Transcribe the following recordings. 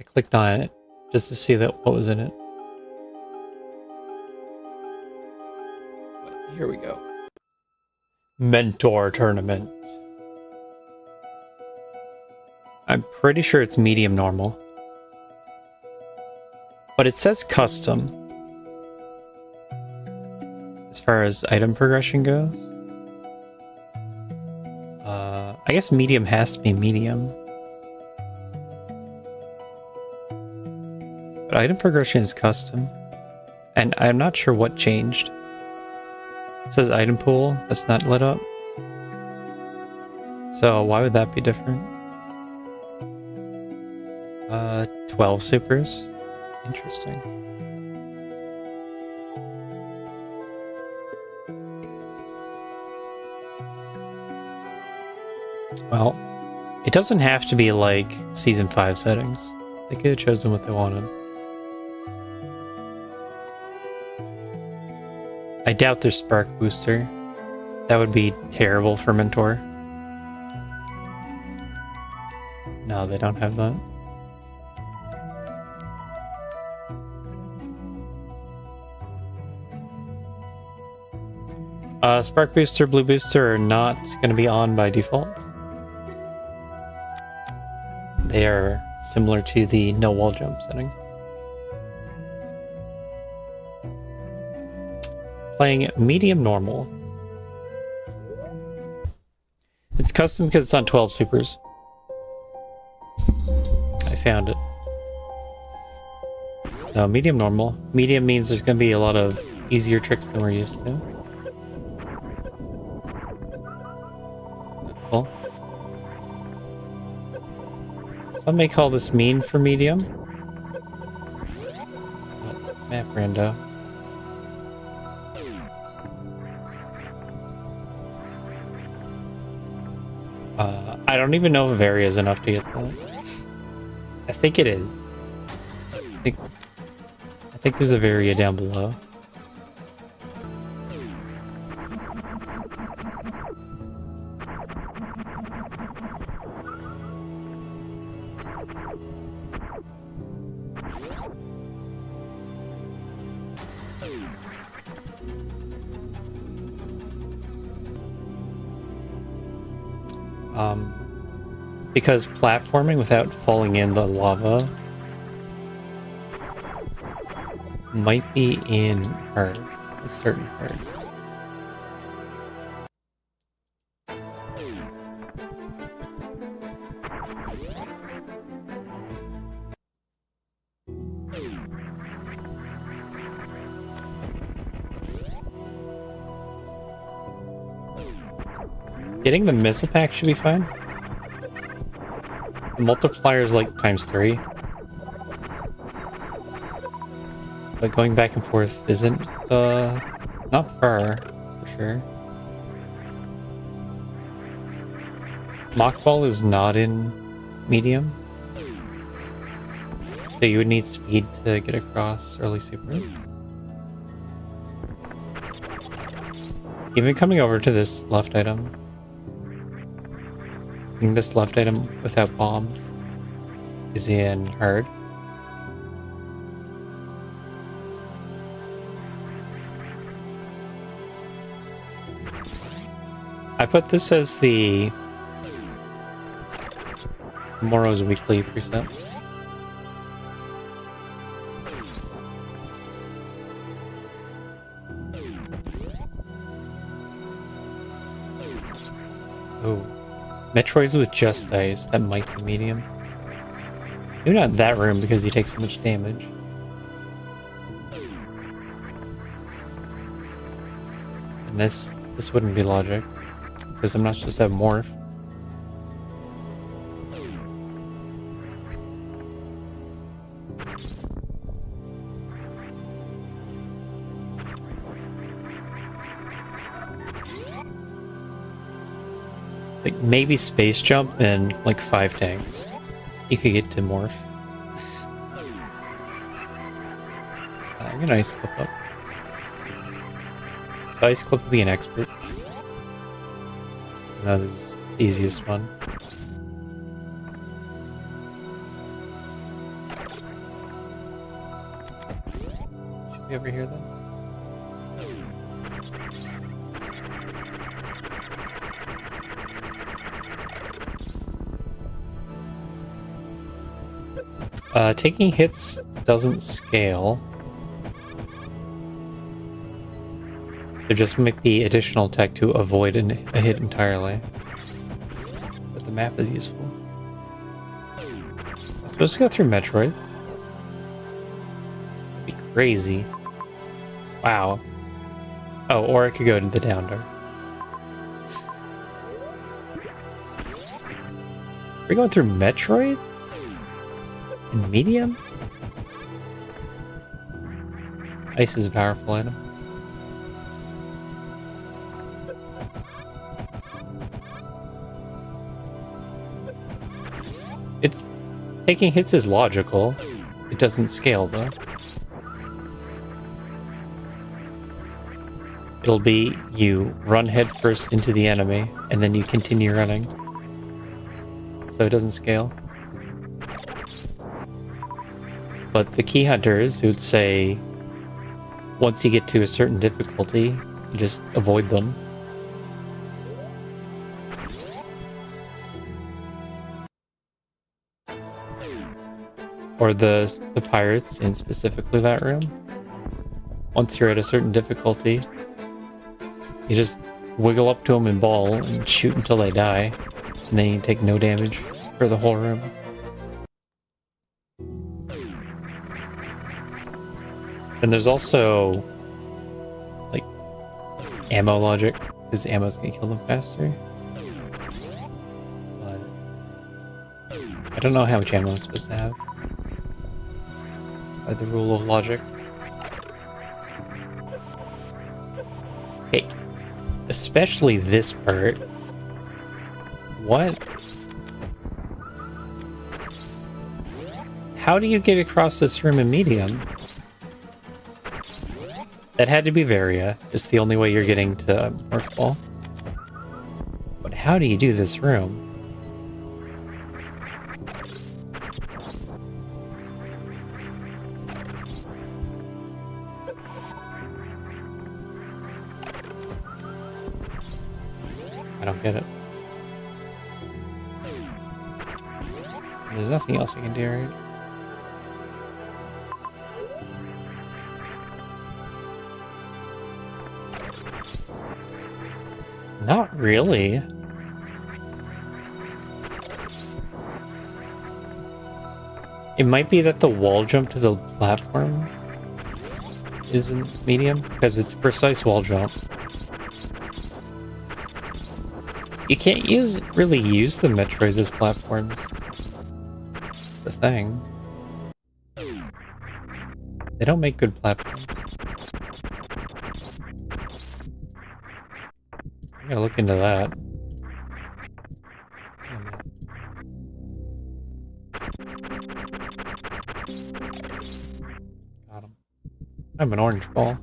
I clicked on it just to see what was in it. But here we go. Mentor tournament. I'm pretty sure it's medium normal. But it says custom. As far as item progression goes. I guess medium has to be medium. But item progression is custom. And I'm not sure what changed. It says item pool. That's not lit up. So why would that be different? 12 supers. Interesting. Well, it doesn't have to be like Season 5 settings. They could have chosen what they wanted. I doubt there's Spark Booster. That would be terrible for Mentor. No, they don't have that. Spark Booster, Blue Booster are not going to be on by default. They are similar to the no wall jump setting. Playing medium normal. It's custom because it's on 12 supers. I found it. So medium normal. Medium means there's going to be a lot of easier tricks than we're used to. Cool. Some may call this mean for medium. It's MapRando. I don't even know if area is enough to get that. I think it is. I think there's a varia down below. Because platforming without falling in the lava might be in hard, a certain hard. Getting the missile pack should be fine. The multiplier is like ×3. But going back and forth isn't, not far, for sure. Mockball is not in medium. So you would need speed to get across early super. Even coming over to this left item. This left item without bombs is in hard. I put this as the Moro's weekly preset. Oh. Metroids with just ice, that might be medium. Maybe not that room because he takes so much damage. And this wouldn't be logic, because I'm not supposed to have morph. Like, maybe space jump and like 5 tanks. You could get to morph. I'm gonna ice clip up. The ice clip would be an expert. That is the easiest one. Should we ever hear that? Taking hits doesn't scale. There just might be additional tech to avoid a hit entirely. But the map is useful. I'm supposed to go through Metroids. That'd be crazy. Wow. Oh, or I could go to the Down Dark. Are we going through Metroids? In medium? Ice is a powerful item. It's taking hits is logical. It doesn't scale though. It'll be you run headfirst into the enemy and then you continue running. So it doesn't scale. But the key hunters would say once you get to a certain difficulty, you just avoid them. Or the pirates in specifically that room. Once you're at a certain difficulty, you just wiggle up to them in ball and shoot until they die. And then you take no damage for the whole room. And there's also like ammo logic, because ammo's gonna kill them faster. But I don't know how much ammo I'm supposed to have. By the rule of logic. Okay. Especially this part. What? How do you get across this room in medium? That had to be Varia. It's the only way you're getting to Northfall. But how do you do this room? I don't get it. There's nothing else I can do, right? Not really. It might be that the wall jump to the platform isn't medium, because it's a precise wall jump. You can't really use the Metroids as platforms. That's the thing. They don't make good platforms. I gotta look into that. Got him. I have an orange ball.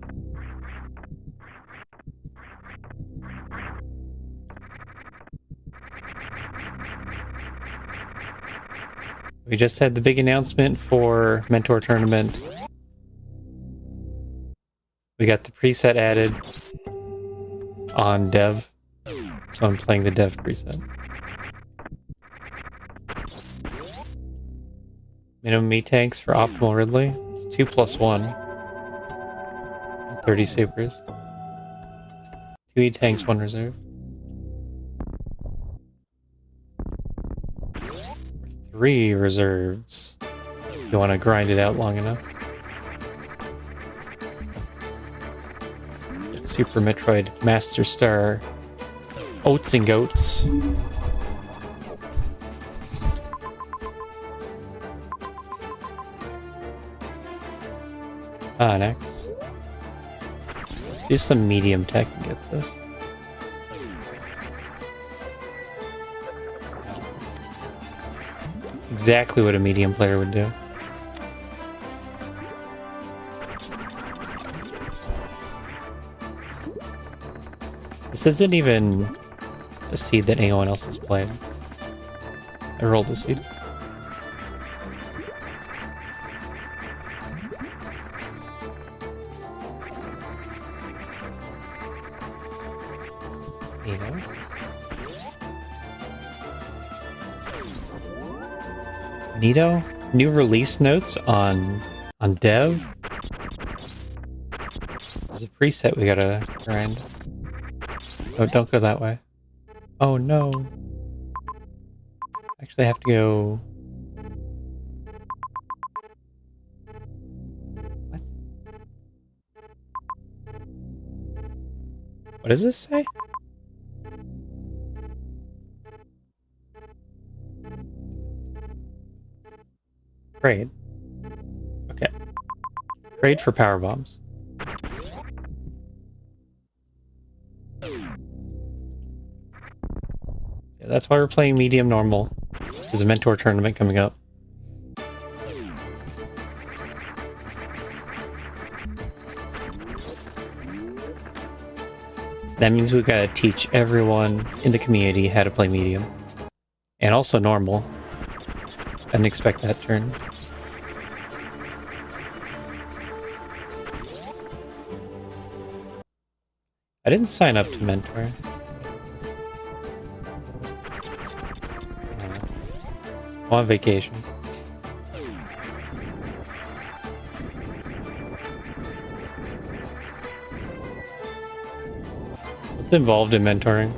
We just had the big announcement for Mentor Tournament. We got the preset added on Dev, so I'm playing the Dev preset. Minimum meat tanks for optimal Ridley. It's 2+1. 30 supers. 2 E-tanks, 1 reserve. 3 reserves. You want to grind it out long enough. Super Metroid Master Star Oats and Goats. Next. Let's do some medium tech and get this. Exactly what a medium player would do. This isn't even a seed that anyone else has played. I rolled a seed. Nino. Nito? New release notes on dev? There's a preset we gotta grind. Oh, don't go that way. Oh no. Actually, I have to go... What? What does this say? Trade. Okay. Trade for power bombs. Yeah, that's why we're playing medium normal. There's a mentor tournament coming up. That means we've got to teach everyone in the community how to play medium. And also normal. I didn't expect that turn. I didn't sign up to mentor. I'm on vacation. What's involved in mentoring?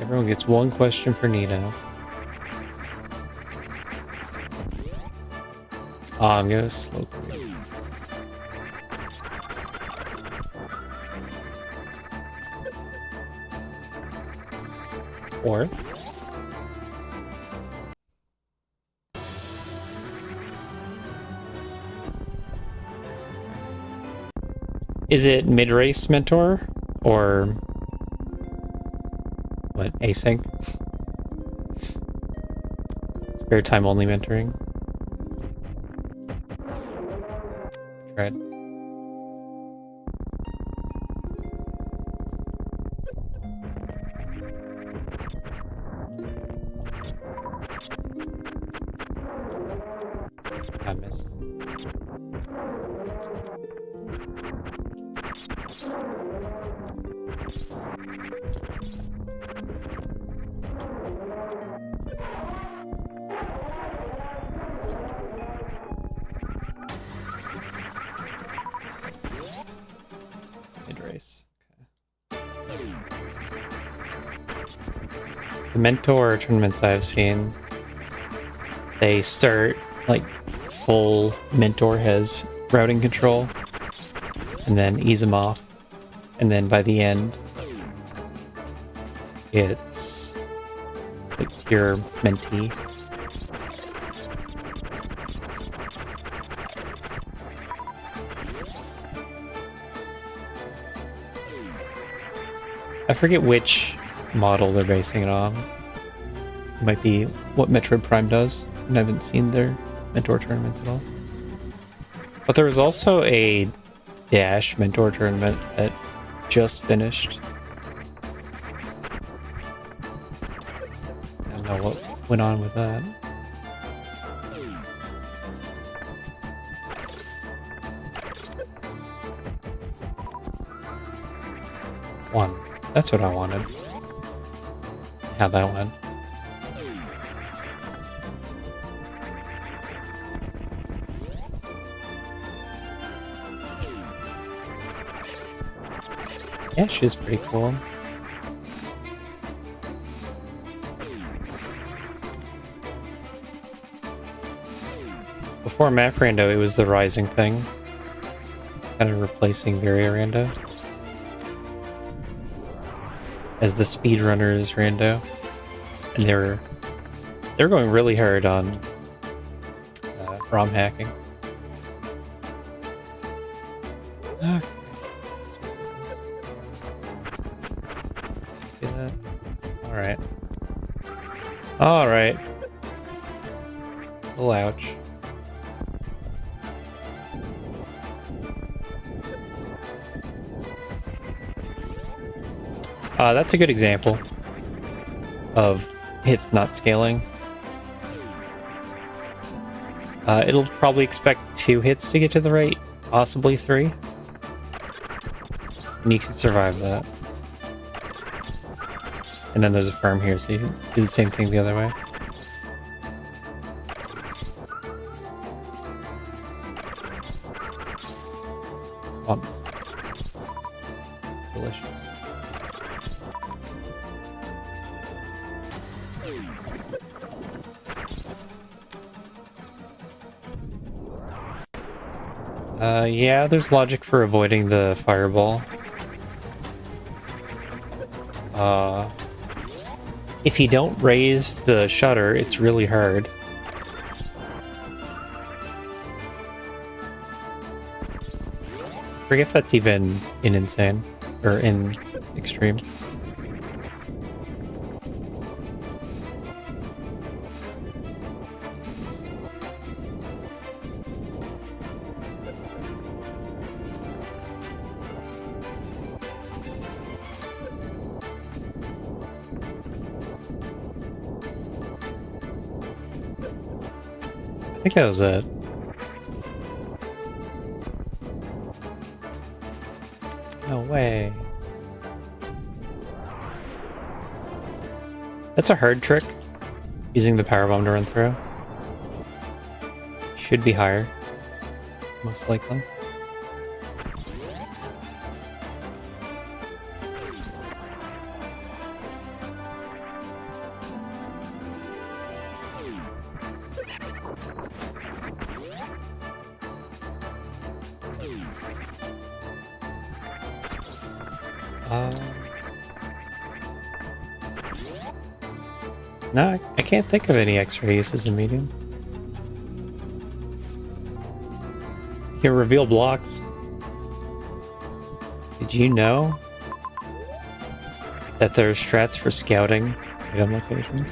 Everyone gets one question for Nito. Oh, I'm gonna slow play. Or is it mid-race mentor or what, async? Spare time only mentoring. Tried. I missed. Mid-race. Okay. The mentor tournaments I've seen, they start like full mentor has routing control and then ease them off, and then by the end it's like pure mentee. I forget which model they're basing it on. It might be what Metroid Prime does. I haven't seen their mentor tournaments at all. But there was also a Dash mentor tournament that just finished. I don't know what went on with that. One. That's what I wanted. How that went. Yeah, she's pretty cool. Before MapRando, it was the Rising thing. Kind of replacing Rando as the speedrunners rando. And they're going really hard on ROM hacking. Okay. See that? Alright. Alright. Oh, ouch. That's a good example of hits not scaling. It'll probably expect 2 hits to get to the right, possibly 3. And you can survive that. And then there's a farm here, so you can do the same thing the other way. Plums. Delicious. Yeah, there's logic for avoiding the fireball. If you don't raise the shutter, it's really hard. I forget if that's even in insane or in extreme. I think that was it. No way. That's a hard trick, using the power bomb to run through. Should be higher, most likely. No, I can't think of any extra uses in medium. You can reveal blocks. Did you know that there's strats for scouting item locations?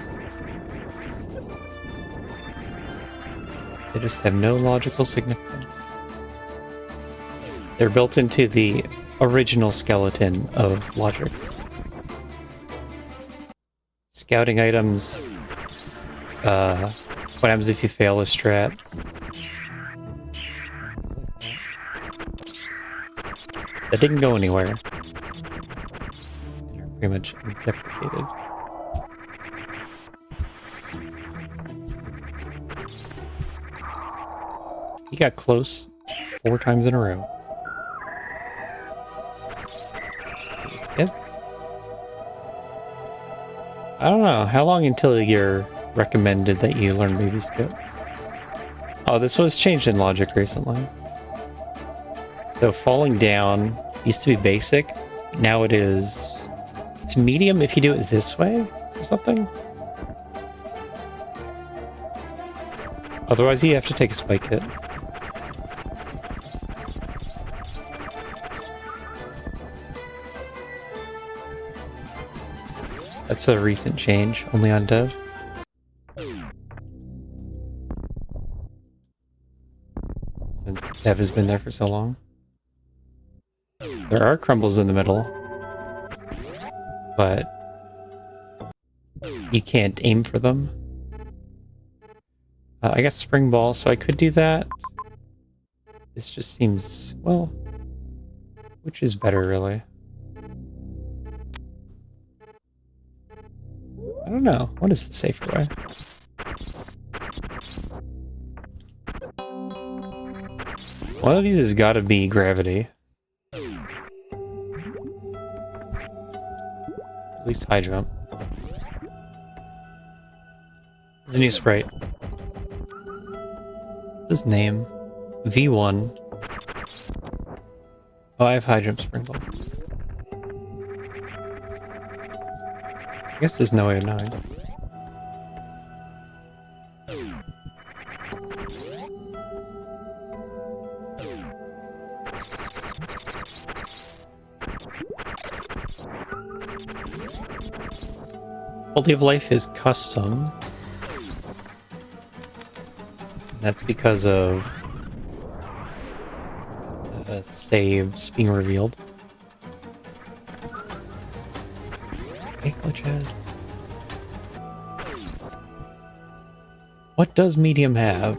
They just have no logical significance. They're built into the original skeleton of logic. Scouting items. What happens if you fail a strat? That didn't go anywhere. They're pretty much deprecated. He got close 4 times in a row. Skip. I don't know. How long until you're recommended that you learn baby skip? Oh, this was changed in logic recently. So falling down used to be basic. Now it is... It's medium if you do it this way or something. Otherwise you have to take a spike hit. That's a recent change, only on dev. Since dev has been there for so long. There are crumbles in the middle, but you can't aim for them. I got spring ball, so I could do that. This just seems, well, which is better really? I don't know. What is the safer way? One of these has got to be gravity. At least high jump. There's a new sprite. His name? V1. Oh, I have high jump spring ball. I guess there's no way of knowing. Quality of life is custom. That's because of saves being revealed. Fake glitches. What does medium have?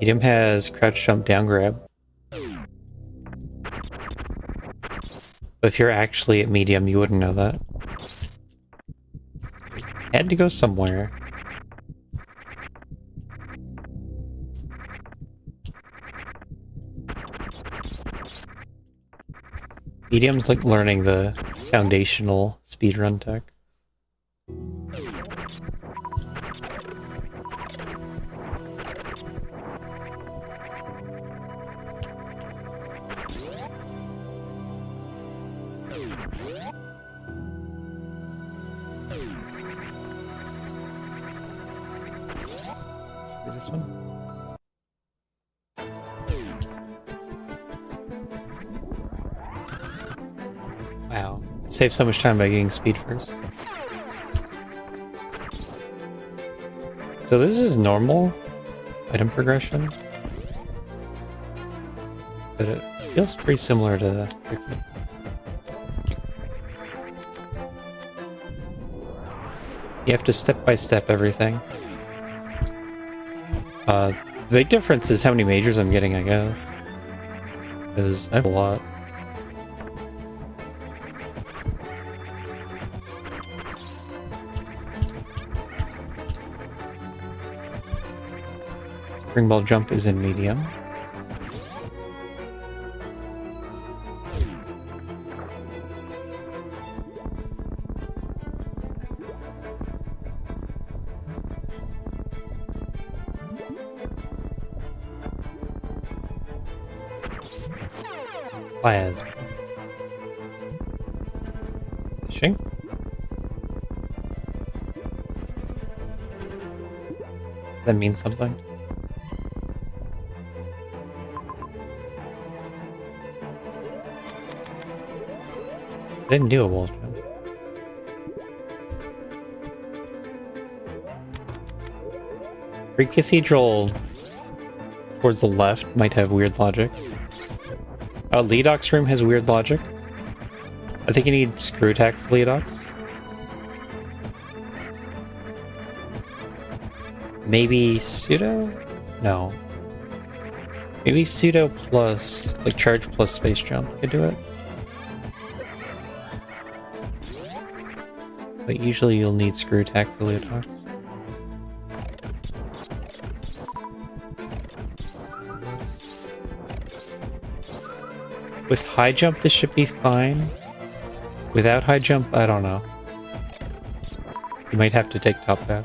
Medium has crouch, jump, down, grab. But if you're actually at medium, you wouldn't know that. Had to go somewhere. Medium's like learning the foundational speedrun tech. This one? Wow. Save so much time by getting speed first. So this is normal item progression. But it feels pretty similar to Tricky. You have to step by step everything. The big difference is how many majors I'm getting, I guess. Because I have a lot. Spring ball jump is in medium. Plasma. Fishing. Does that mean something? I didn't do a wall jump. Great Cathedral towards the left might have weird logic. Ledox room has weird logic. I think you need screw attack for Ledox. Maybe pseudo? No. Maybe pseudo plus, like charge plus space jump could do it. But usually you'll need screw attack for Leodox. With high jump, this should be fine. Without high jump, I don't know. You might have to take top back.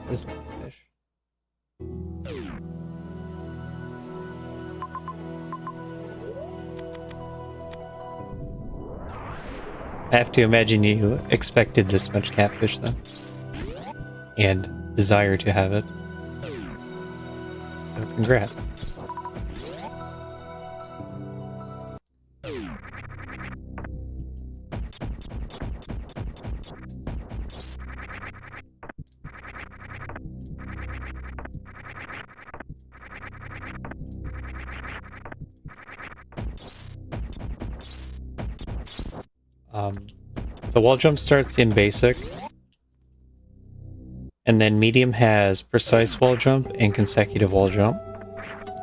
This fish. I have to imagine you expected this much catfish, though. And desire to have it. So, congrats. So wall jump starts in basic, and then medium has precise wall jump and consecutive wall jump.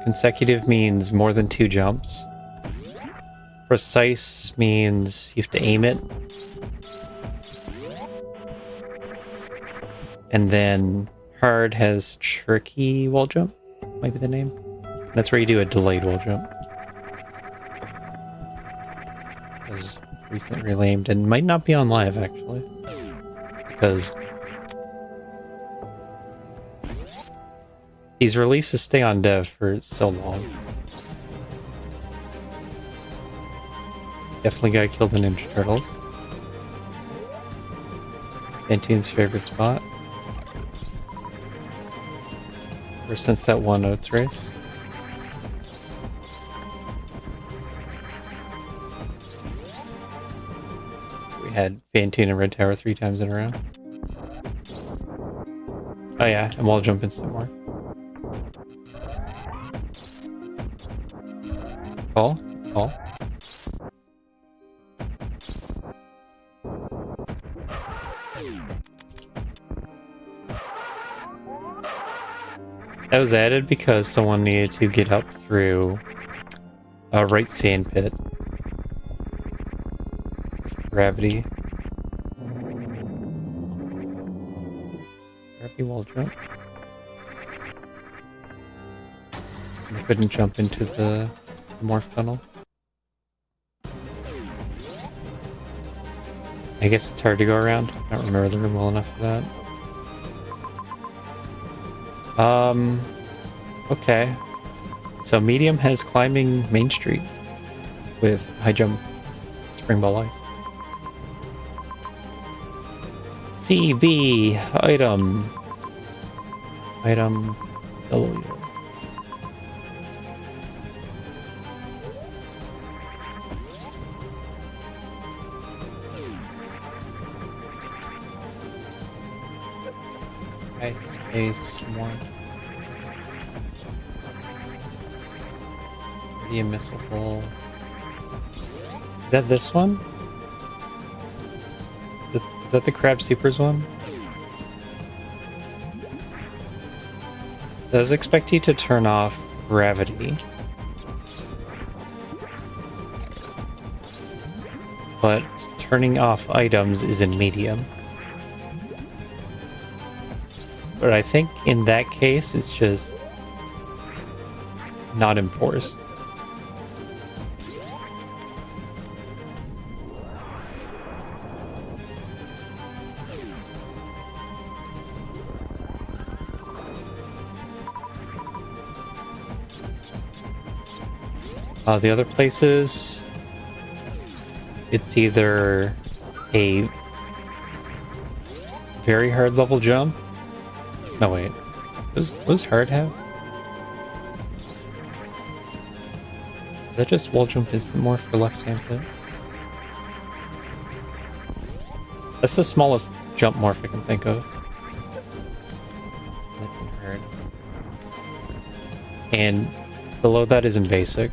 Consecutive means more than 2 jumps. Precise means you have to aim it. And then hard has tricky wall jump, might be the name. That's where you do a delayed wall jump. Was recently relamed and might not be on live actually, because these releases stay on dev for so long. Definitely gotta kill the Ninja Turtles. Antune's favorite spot. Ever since that one Oats race. Had Fantune and Red Tower 3 times in a row. Oh yeah, and wall jump instant more. Call? Call? That was added because someone needed to get up through a right sand pit. Gravity. Gravity wall jump. I couldn't jump into the morph tunnel. I guess it's hard to go around. I don't remember the room well enough for that. Okay. So medium has climbing Main Street with high jump spring ball ice. CB item. Item W. Ice space more. Immiscible. Is that this one? Is that the Crab Supers one? Does expect you to turn off gravity. But turning off items is in medium. But I think in that case it's just not enforced. The other places, it's either a very hard level jump. No, wait. What does hard have? Is that just wall jump instant morph for left hand pit? That's the smallest jump morph I can think of. That's in hard. And below that is in basic.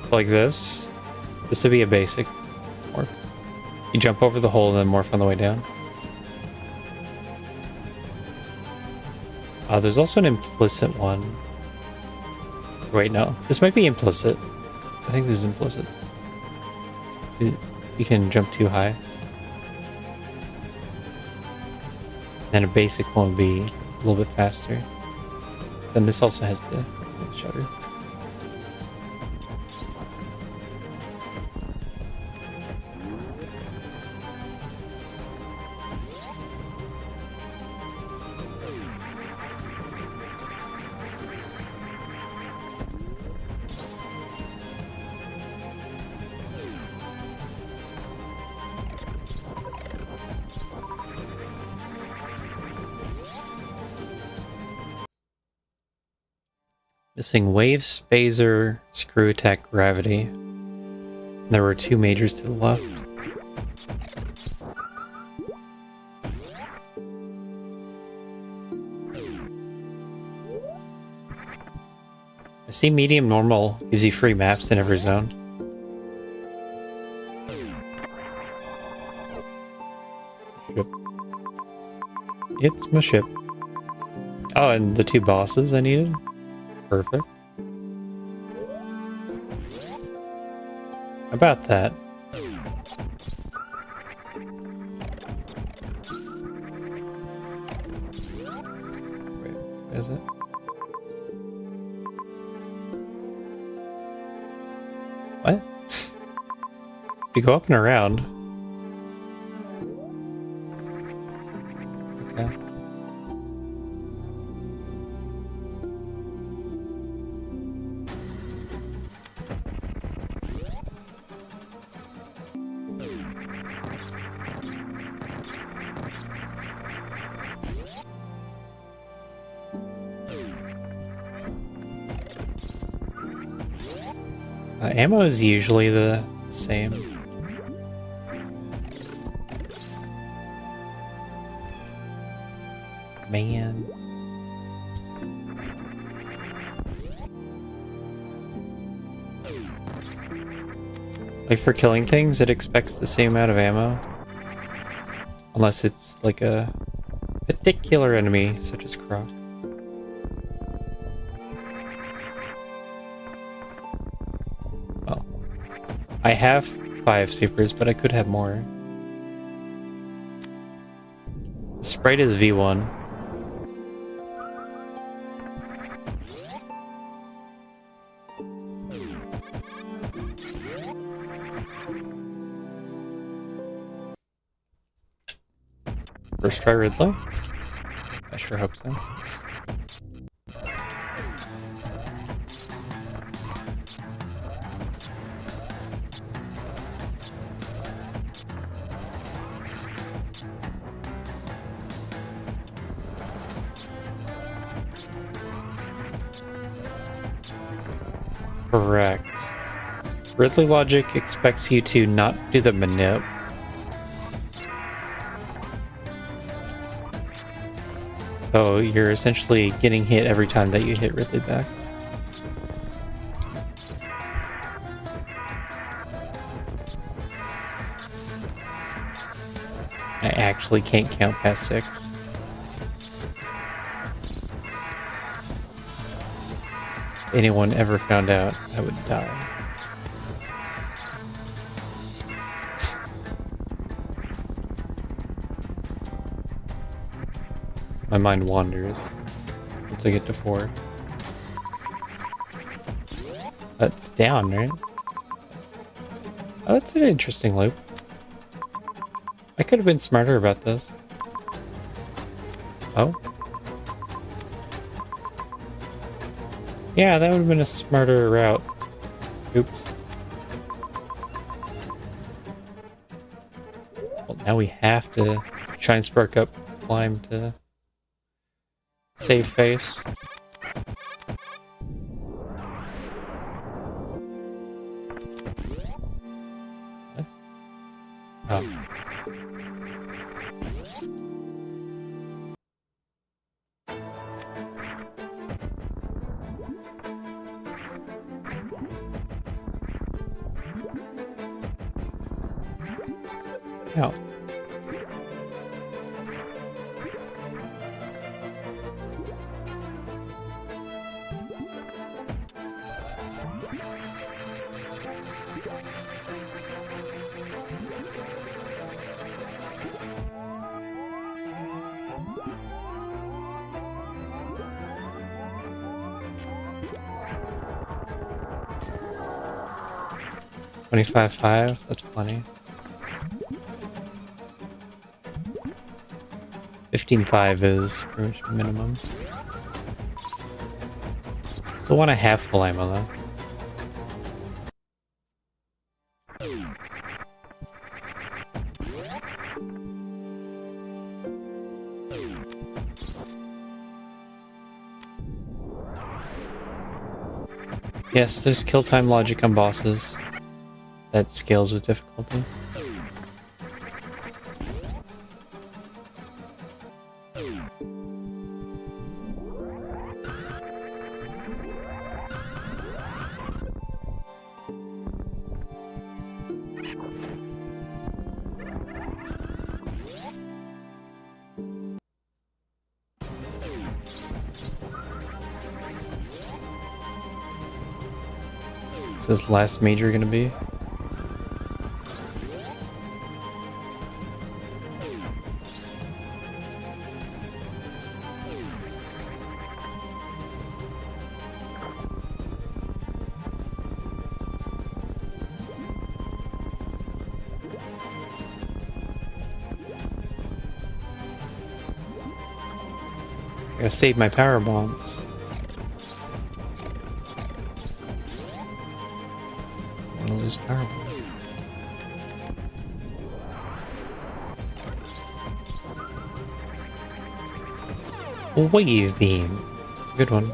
So like this. This would be a basic morph. You jump over the hole and then morph on the way down. There's also an implicit one. Wait, no. This might be implicit. I think this is implicit. You can jump too high. And a basic one would be a little bit faster. Then this also has the shutter. Missing wave, spazer, screw attack, gravity. There were two majors to the left. I see medium normal gives you free maps in every zone. Ship. It's my ship. Oh, and the two bosses I needed? Perfect. About that. Wait, where is it? What? If you go up and around. Okay. Ammo is usually the same. Like for killing things, it expects the same amount of ammo. Unless it's like a particular enemy, such as Croc. Well, I have 5 supers, but I could have more. The sprite is V1. First try Ridley? I sure hope so. Correct. Ridley logic expects you to not do the manip. So you're essentially getting hit every time that you hit Ridley back. I actually can't count past 6. If anyone ever found out, I would die. My mind wanders once I get to 4. That's down, right? Oh, that's an interesting loop. I could have been smarter about this. Oh? Yeah, that would have been a smarter route. Oops. Well, now we have to try and spark up climb to save face. What? Oh. No. $25.5, that's plenty. 15.5 is pretty much minimum. Still want to have full ammo though. Yes, there's kill time logic on bosses that scales with difficulty. Is this last major gonna be? I gotta save my power bombs. I'm gonna lose power bombs. Wave beam. It's a good one.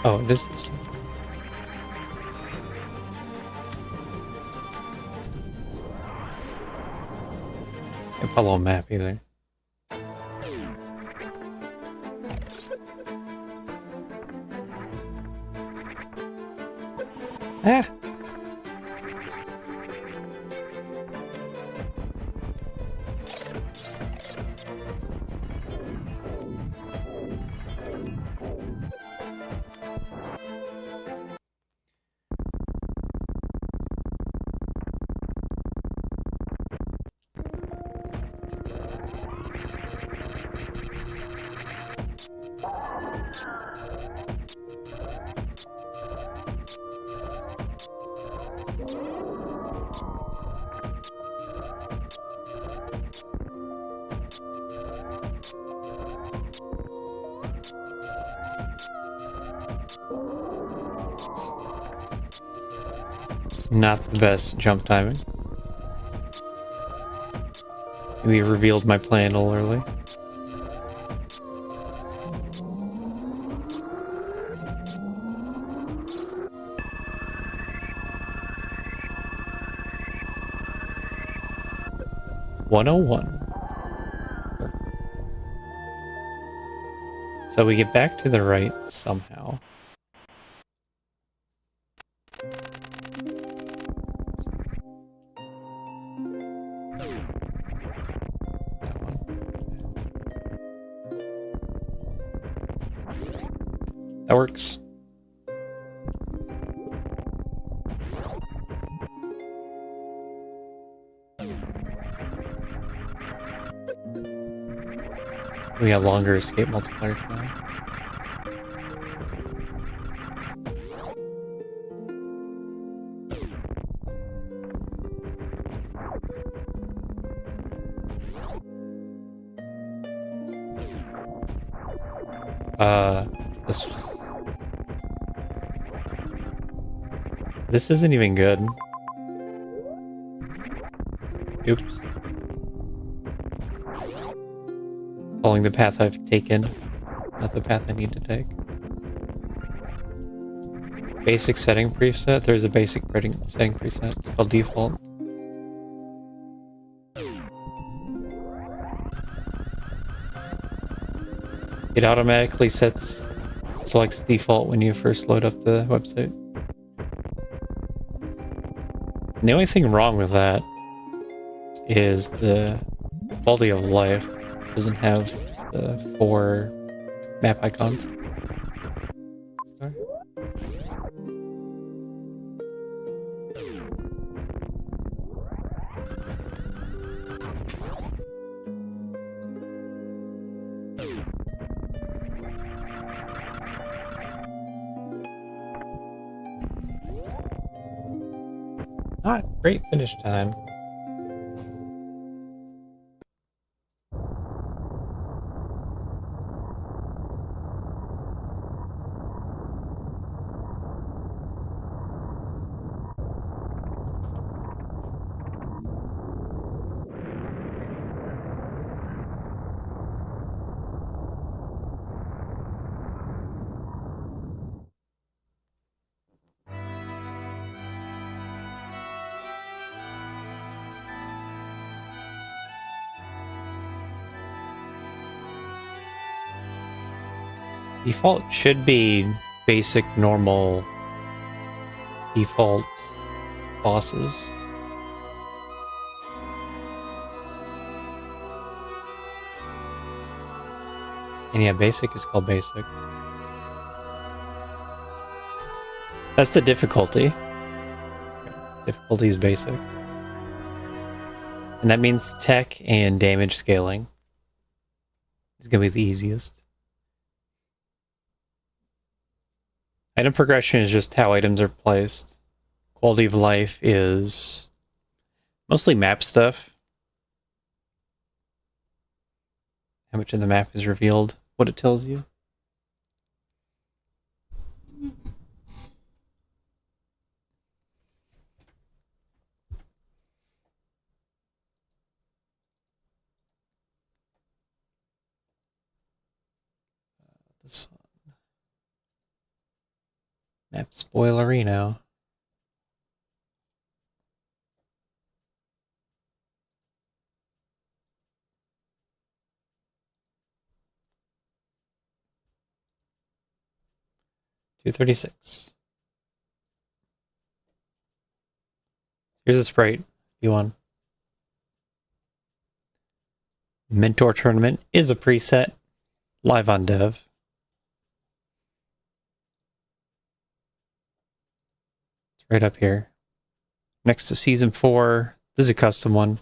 Oh, it is this one. Can't follow a map either. Ah! Not the best jump timing. We revealed my plan a little early. "101." So we get back to the right somehow. That one. That works. We got longer escape multiplier now. This this isn't even good. Oops. Following the path I've taken, not the path I need to take. Basic setting preset. There's a basic setting preset. It's called default. It automatically selects default when you first load up the website. And the only thing wrong with that is the quality of life doesn't have the 4 map icons. Sorry. Not great finish time. Default should be basic, normal, default bosses. And yeah, basic is called basic. That's the difficulty. Difficulty is basic. And that means tech and damage scaling is going to be the easiest. Item progression is just how items are placed. Quality of life is mostly map stuff. How much of the map is revealed, what it tells you. This one. Map spoilerino. $236. Here's a sprite if you want. Mentor Tournament is a preset live on dev. It's right up here. Next to Season 4. This is a custom one.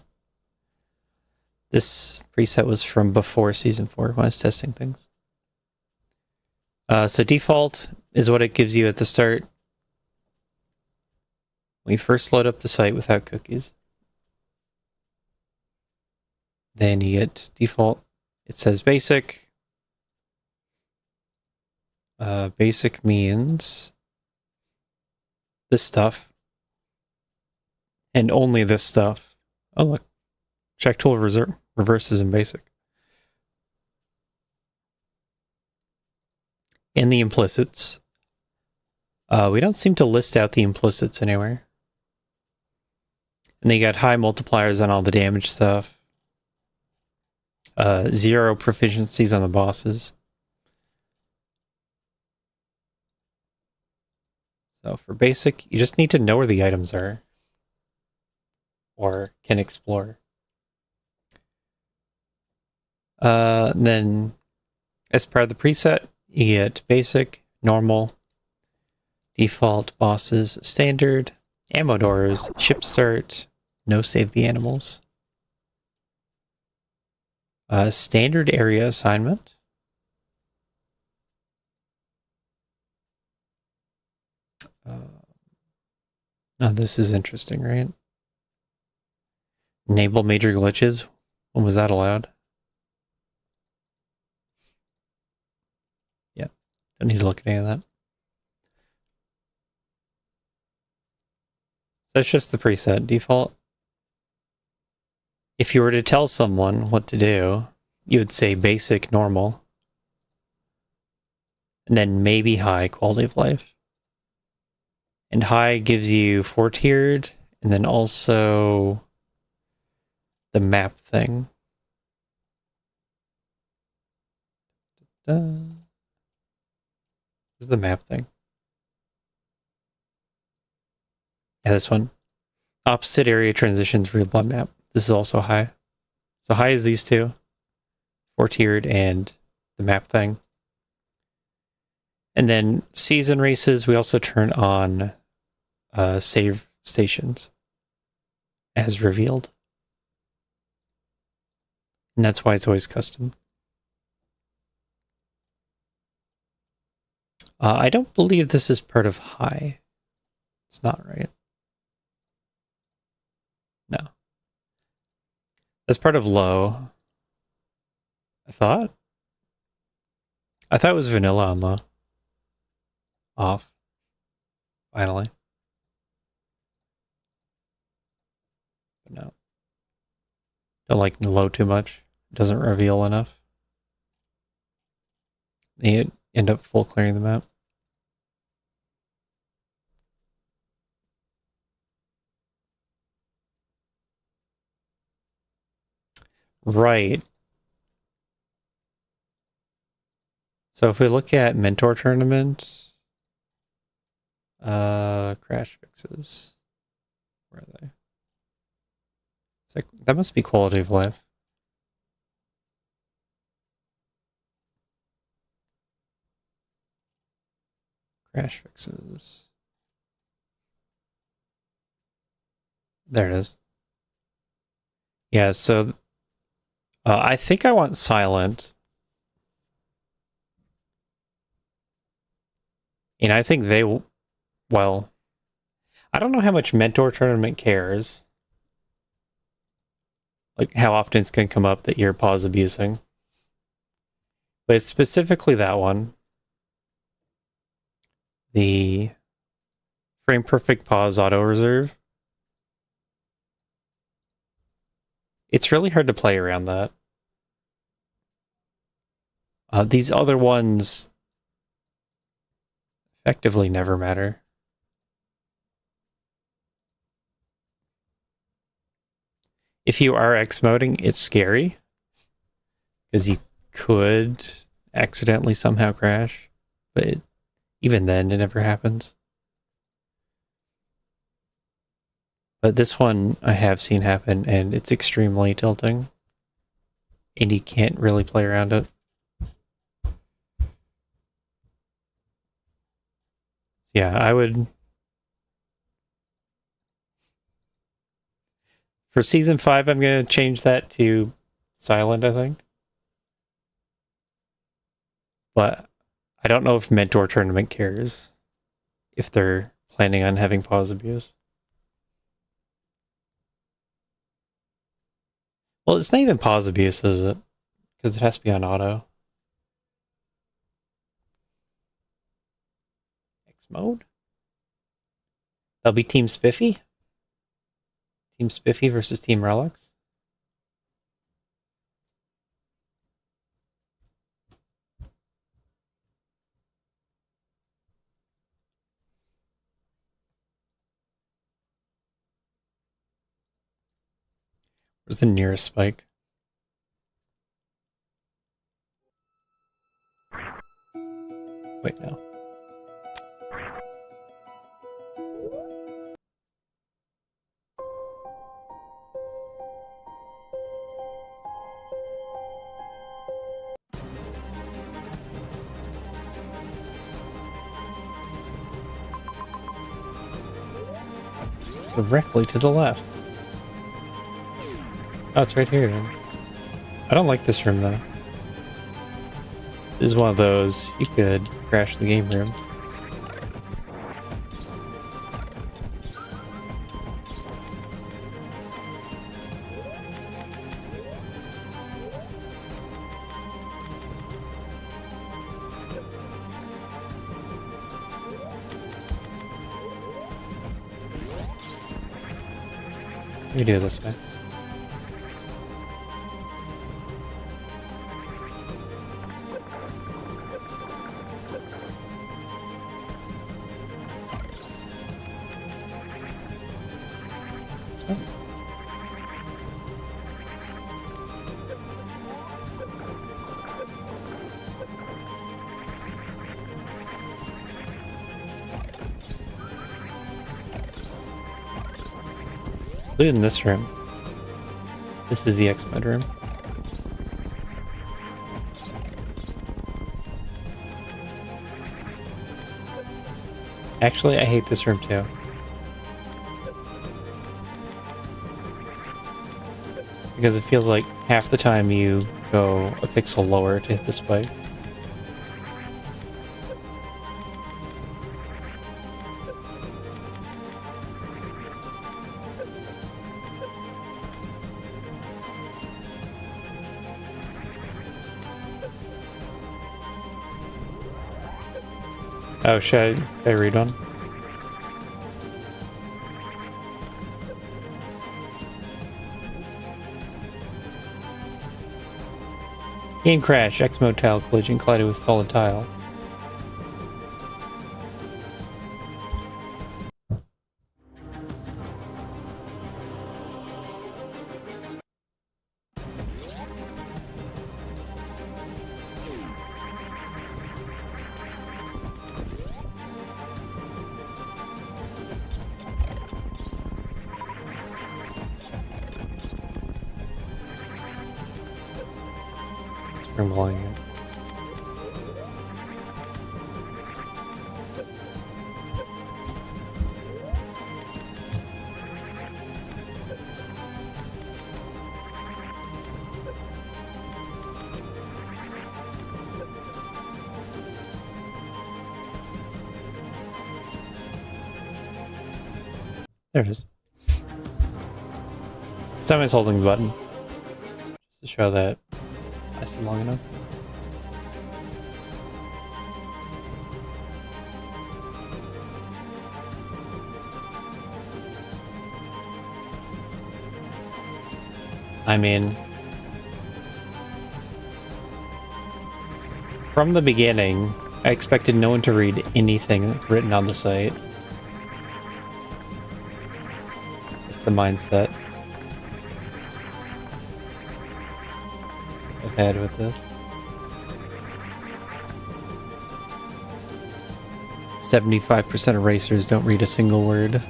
This preset was from before Season 4 when I was testing things. So default is what it gives you at the start. We first load up the site without cookies. Then you get default. It says basic. Basic means this stuff. And only this stuff. Oh, look. Check tool reverses in basic. And the implicits. We don't seem to list out the implicits anywhere. And they got high multipliers on all the damage stuff. 0 proficiencies on the bosses. So for basic, you just need to know where the items are. Or can explore. Then, as part of the preset, you get basic, normal, default, bosses, standard, ammo doors, ship start, no save the animals. Standard area assignment. Now this is interesting, right? Enable major glitches. When was that allowed? Yeah, don't need to look at any of that. That's just the preset default. If you were to tell someone what to do, you would say basic, normal, and then maybe high quality of life. And high gives you 4-tiered, and then also the map thing. Where's the map thing? Yeah, this one. Opposite area transitions real blood map. This is also high. So high is these two. 4-tiered and the map thing. And then season races, we also turn on save stations as revealed. And that's why it's always custom. I don't believe this is part of high. It's not, right? No. That's part of low. I thought it was vanilla on low. Off. Finally. But no. Don't like low too much. It doesn't reveal enough. They end up full clearing the map. Right. So if we look at Mentor Tournament, crash fixes. Where are they? It's like, that must be quality of life. Crash fixes. There it is. Yeah, so I think I want silent. And I think they, well, I don't know how much Mentor Tournament cares. Like how often it's going to come up that you're pause abusing. But it's specifically that one. The frame perfect pause auto reserve. It's really hard to play around that. These other ones effectively never matter. If you are X-moding, it's scary. Because you could accidentally somehow crash. But even then, it never happens. But this one I have seen happen, and it's extremely tilting. And you can't really play around it. Yeah, I would... For Season 5, I'm going to change that to silent, I think. But I don't know if Mentor Tournament cares. If they're planning on having pause abuse. Well, it's not even pause abuse, is it? Because it has to be on auto. X mode? That'll be Team Spiffy? Team Spiffy versus Team Relics? Where's the nearest spike? Wait, no. Directly to the left. Oh, it's right here. I don't like this room, though. This is one of those, you could crash the game rooms. We do it this way. Look in this room. This is the X-Med room. Actually, I hate this room too. Because it feels like half the time you go a pixel lower to hit the spike. Oh, should I read one? Game crash, X-Mode tile collision collided with solid tile. Springballing it. There it is. Someone's holding the button. Just to show that I stayed long enough. I mean, from the beginning, I expected no one to read anything written on the site. It's the mindset I've had with this. 75% of racers don't read a single word.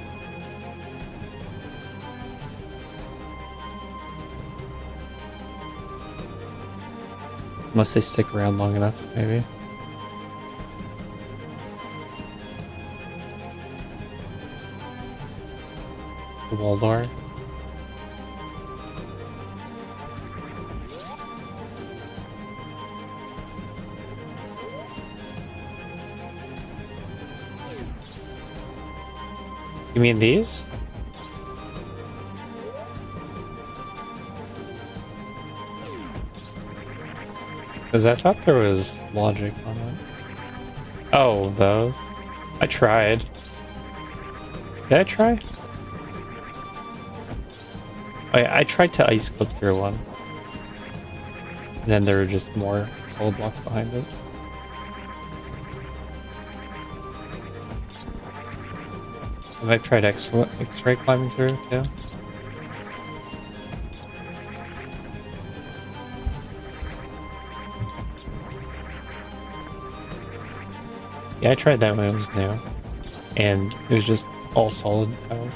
Unless they stick around long enough, maybe. The Waldar. You mean these? Because I thought there was logic on it. Oh, those. I tried. Did I try? I tried to ice clip through one. And then there were just more solid blocks behind it. Have I tried X-ray climbing through too? Yeah, I tried that when it was new. And it was just all solid tiles.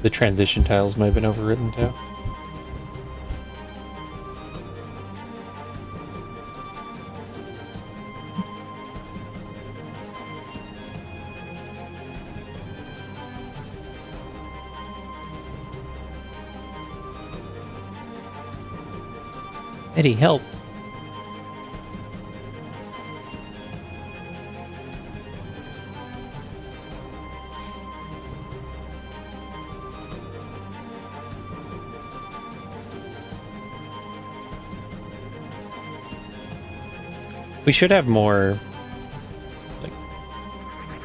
The transition tiles might have been overwritten too. Eddie, help! We should have more, like,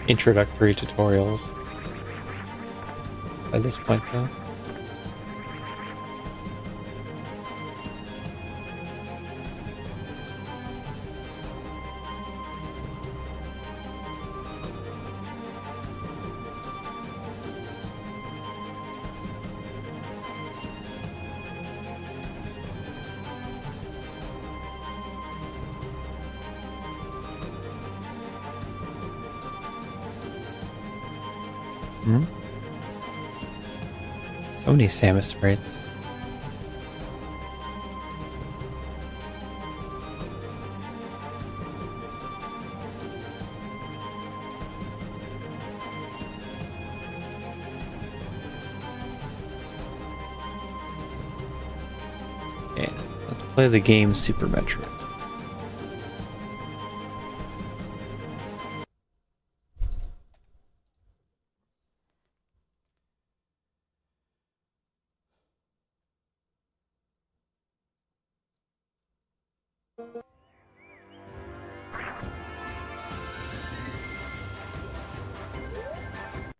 introductory tutorials by this point, though. So many Samus sprites. Okay, let's play the game Super Metroid.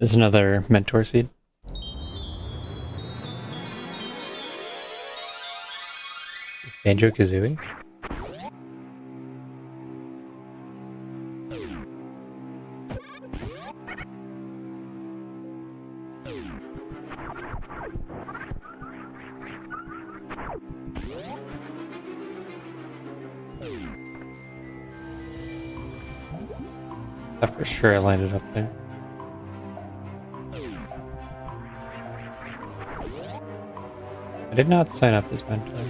There's another Mentor Seed. Banjo-Kazooie? I for sure I landed up there. I did not sign up as mentor.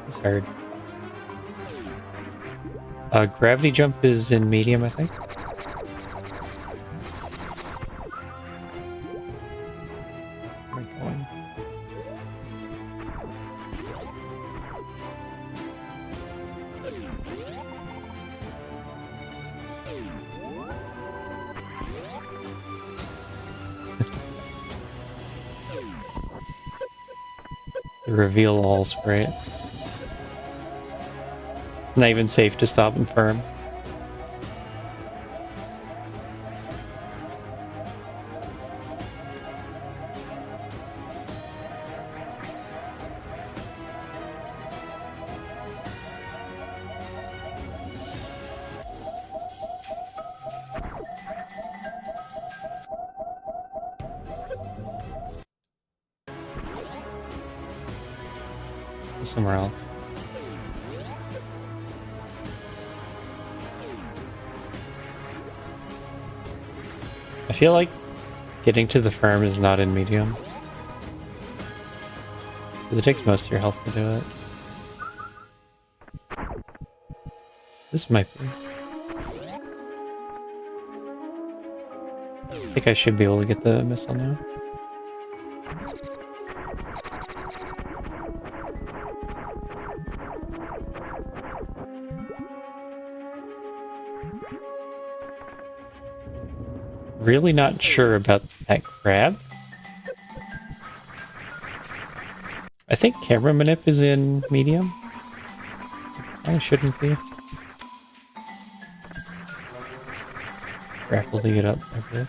It's hard. Gravity jump is in medium, I think. Where am I going? The reveal all sprite. It's not even safe to stop him firm. Somewhere else. I feel like getting to the farm is not in medium. Because it takes most of your health to do it. This might be. I think I should be able to get the missile now. Really not sure about that crab. I think camera manip is in medium. I shouldn't be. Rapidly get up like this.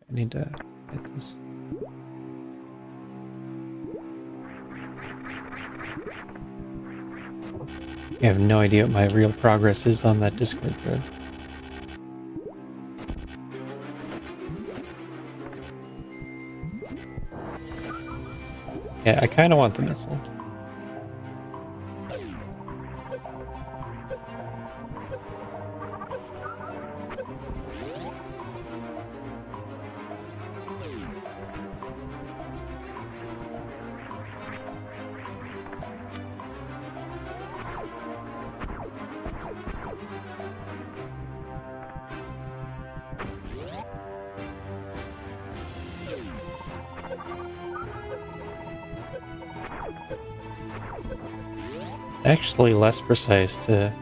I need to hit this. I have no idea what my real progress is on that Discord thread. Yeah, I kind of want the missile. Actually less precise to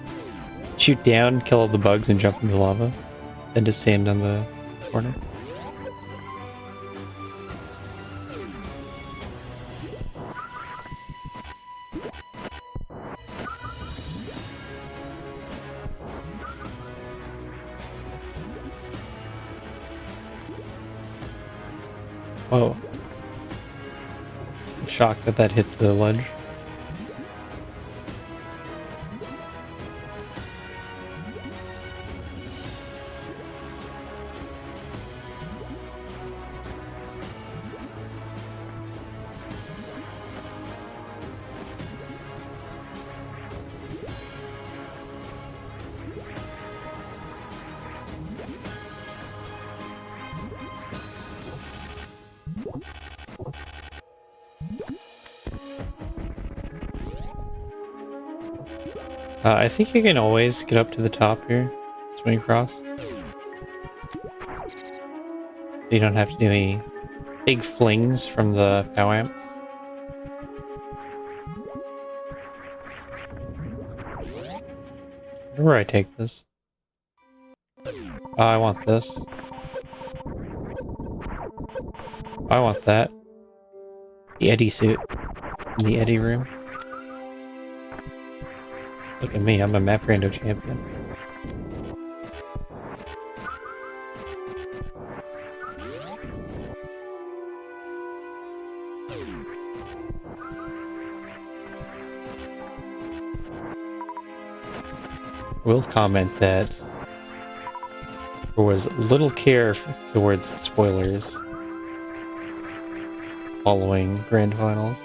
shoot down, kill all the bugs, and jump in the lava than to stand on the corner. Whoa. I'm shocked that that hit the ledge. I think you can always get up to the top here, swing across. So you don't have to do any big flings from the POW amps. Where do I take this? Oh, I want this. I want that. The Eddy suit. In the Eddy room. Look at me, I'm a MapRando champion. I will comment that there was little care towards spoilers following Grand Finals.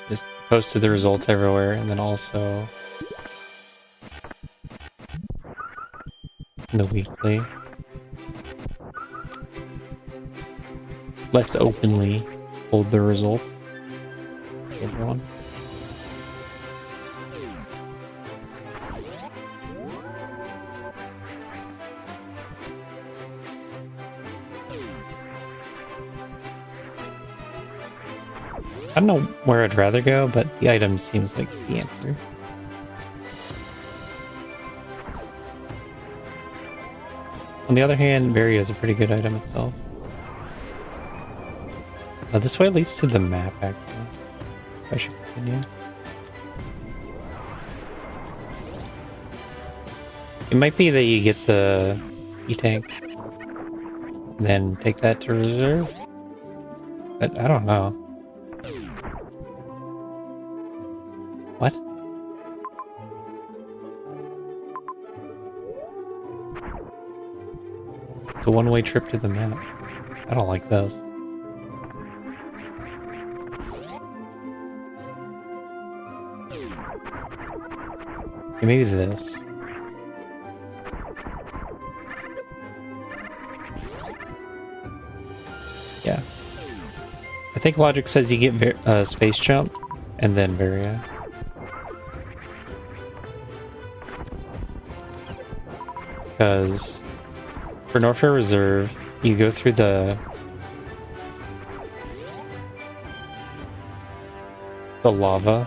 Just posted the results everywhere, and then also in the weekly. Less openly hold the results to everyone. I don't know where I'd rather go, but the item seems like the answer. On the other hand, Berry is a pretty good item itself. This way leads to the map, actually. I should continue. It might be that you get the E-tank, then take that to reserve, but I don't know. What? It's a one-way trip to the map. I don't like those. Okay, maybe this. Yeah. I think logic says you get space jump and then Varia. Because for Norfair Reserve, you go through the lava.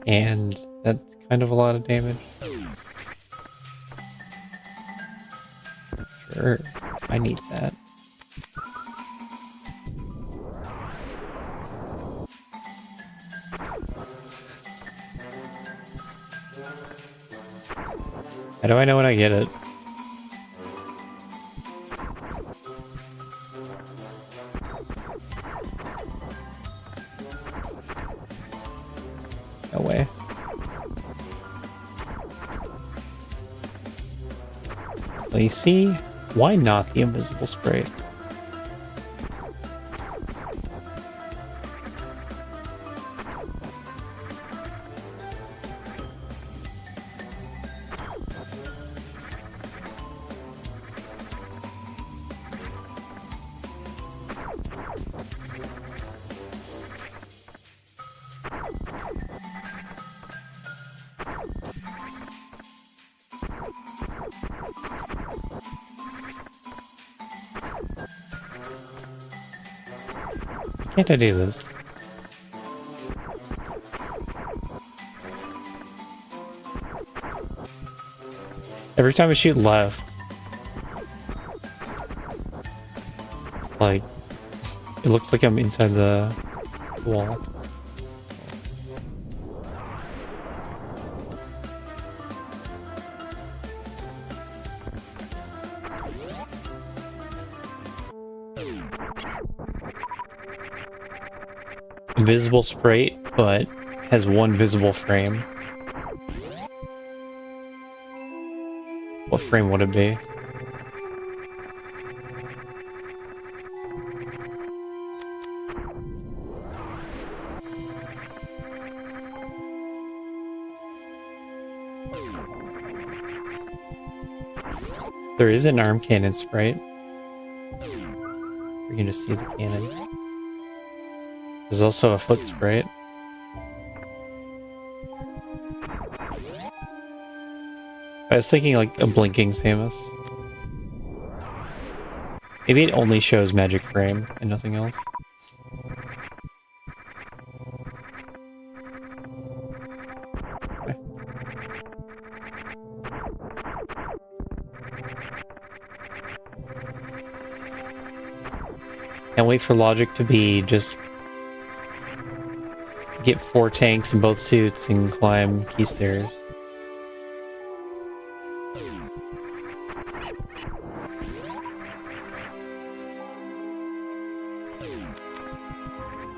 And that's kind of a lot of damage. Sure, I need that. How do I know when I get it? No way. Well, you see, why not the invisible spray? Can't I do this? Every time I shoot left, like, it looks like I'm inside the wall. Invisible sprite, but has one visible frame. What frame would it be? There is an arm cannon sprite. You can just see the cannon. There's also a foot sprite. I was thinking like a blinking Samus. Maybe it only shows magic frame and nothing else. Okay. Can't wait for logic to be just get 4 tanks in both suits and climb key stairs.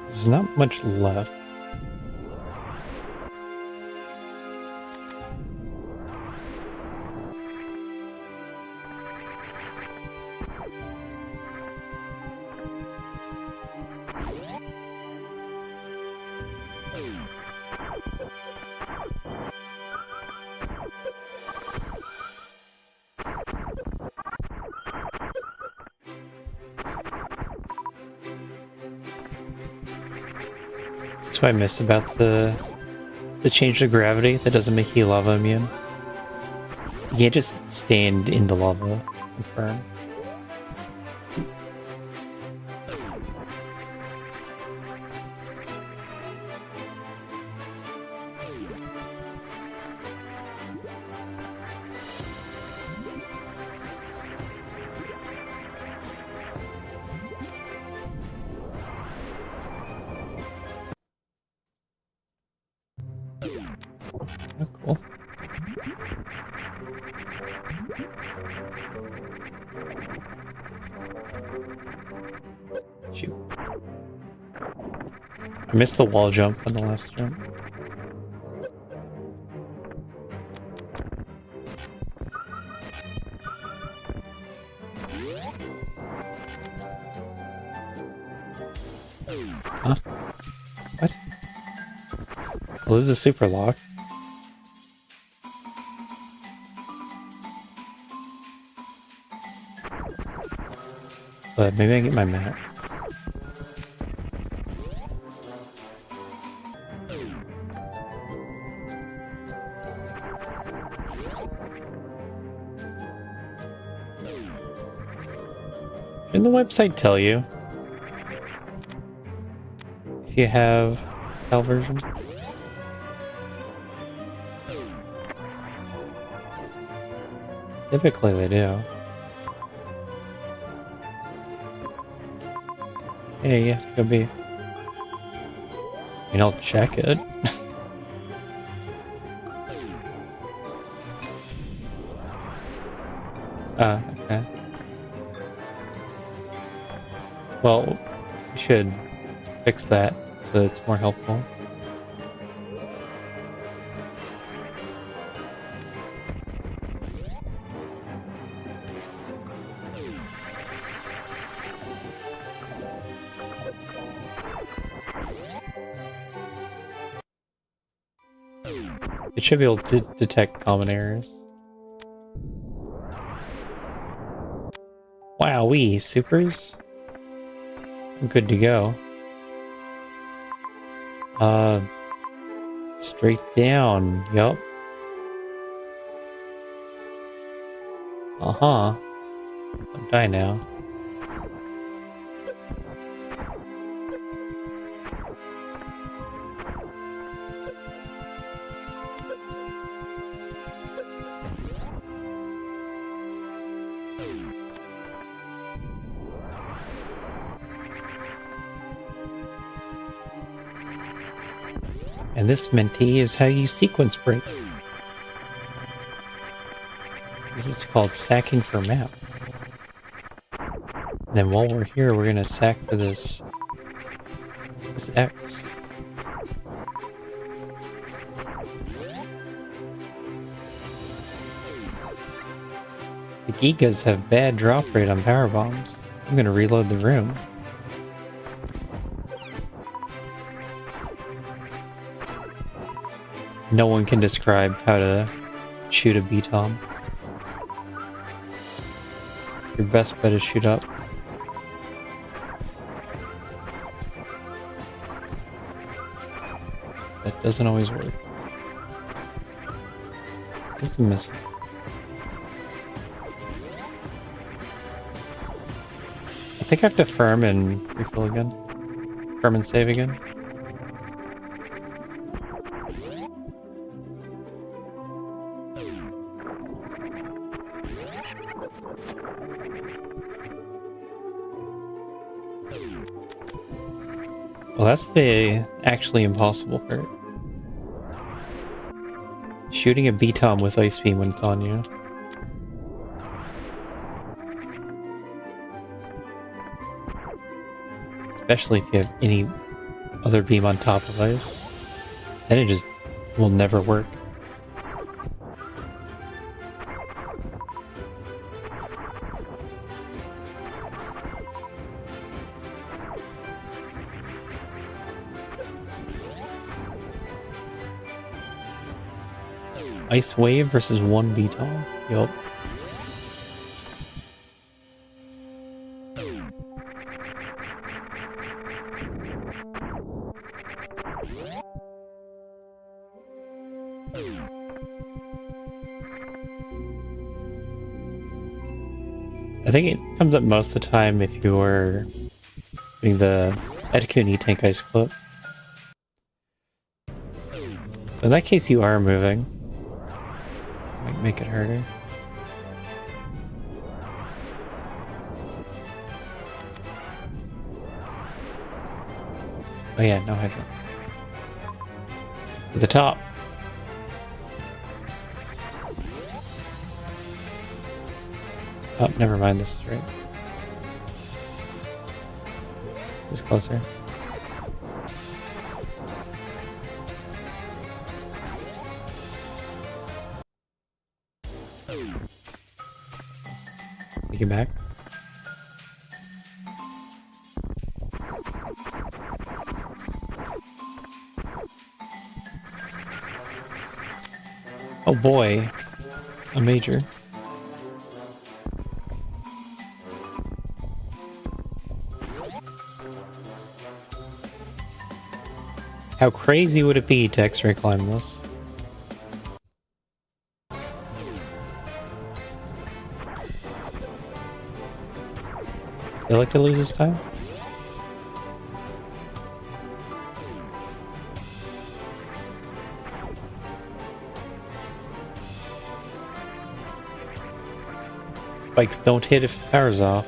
There's not much left. That's what I missed about the change to gravity that doesn't make you lava immune. You can't just stand in the lava and firm. Oh, cool. Shoot. I missed the wall jump on the last jump. Well, this is a super lock. But maybe I can get my map. Didn't the website tell you if you have PAL version? Typically they do. Yeah, yeah, could be. I mean, I'll check it. Okay. Well, we should fix that so it's more helpful. It should be able to detect common errors. Wowee, supers? I'm good to go. Straight down, yup. Uh-huh. Don't die now. And this mentee is how you sequence break. This is called sacking for map. And then while we're here, we're gonna sack for this X. The Gigas have bad drop rate on power bombs. I'm gonna reload the room. No one can describe how to shoot a B-Tom. Your best bet is shoot up. That doesn't always work. It's a missile. I think I have to firm and refill again. Firm and save again. Well, that's the actually impossible part. Shooting a B-Tom with ice beam when it's on you. Especially if you have any other beam on top of ice. Then it just will never work. Ice wave versus one B-Tom. Yup. I think it comes up most of the time if you're doing the Etiquette E-Tank ice clip. In that case, you are moving. Might make it harder. Oh yeah, no hydro. To the top. Oh, never mind, this is right. It's closer. Take it back. Oh boy, a major. How crazy would it be to X-ray climb this? Feel like it loses time? Spikes don't hit if power's off.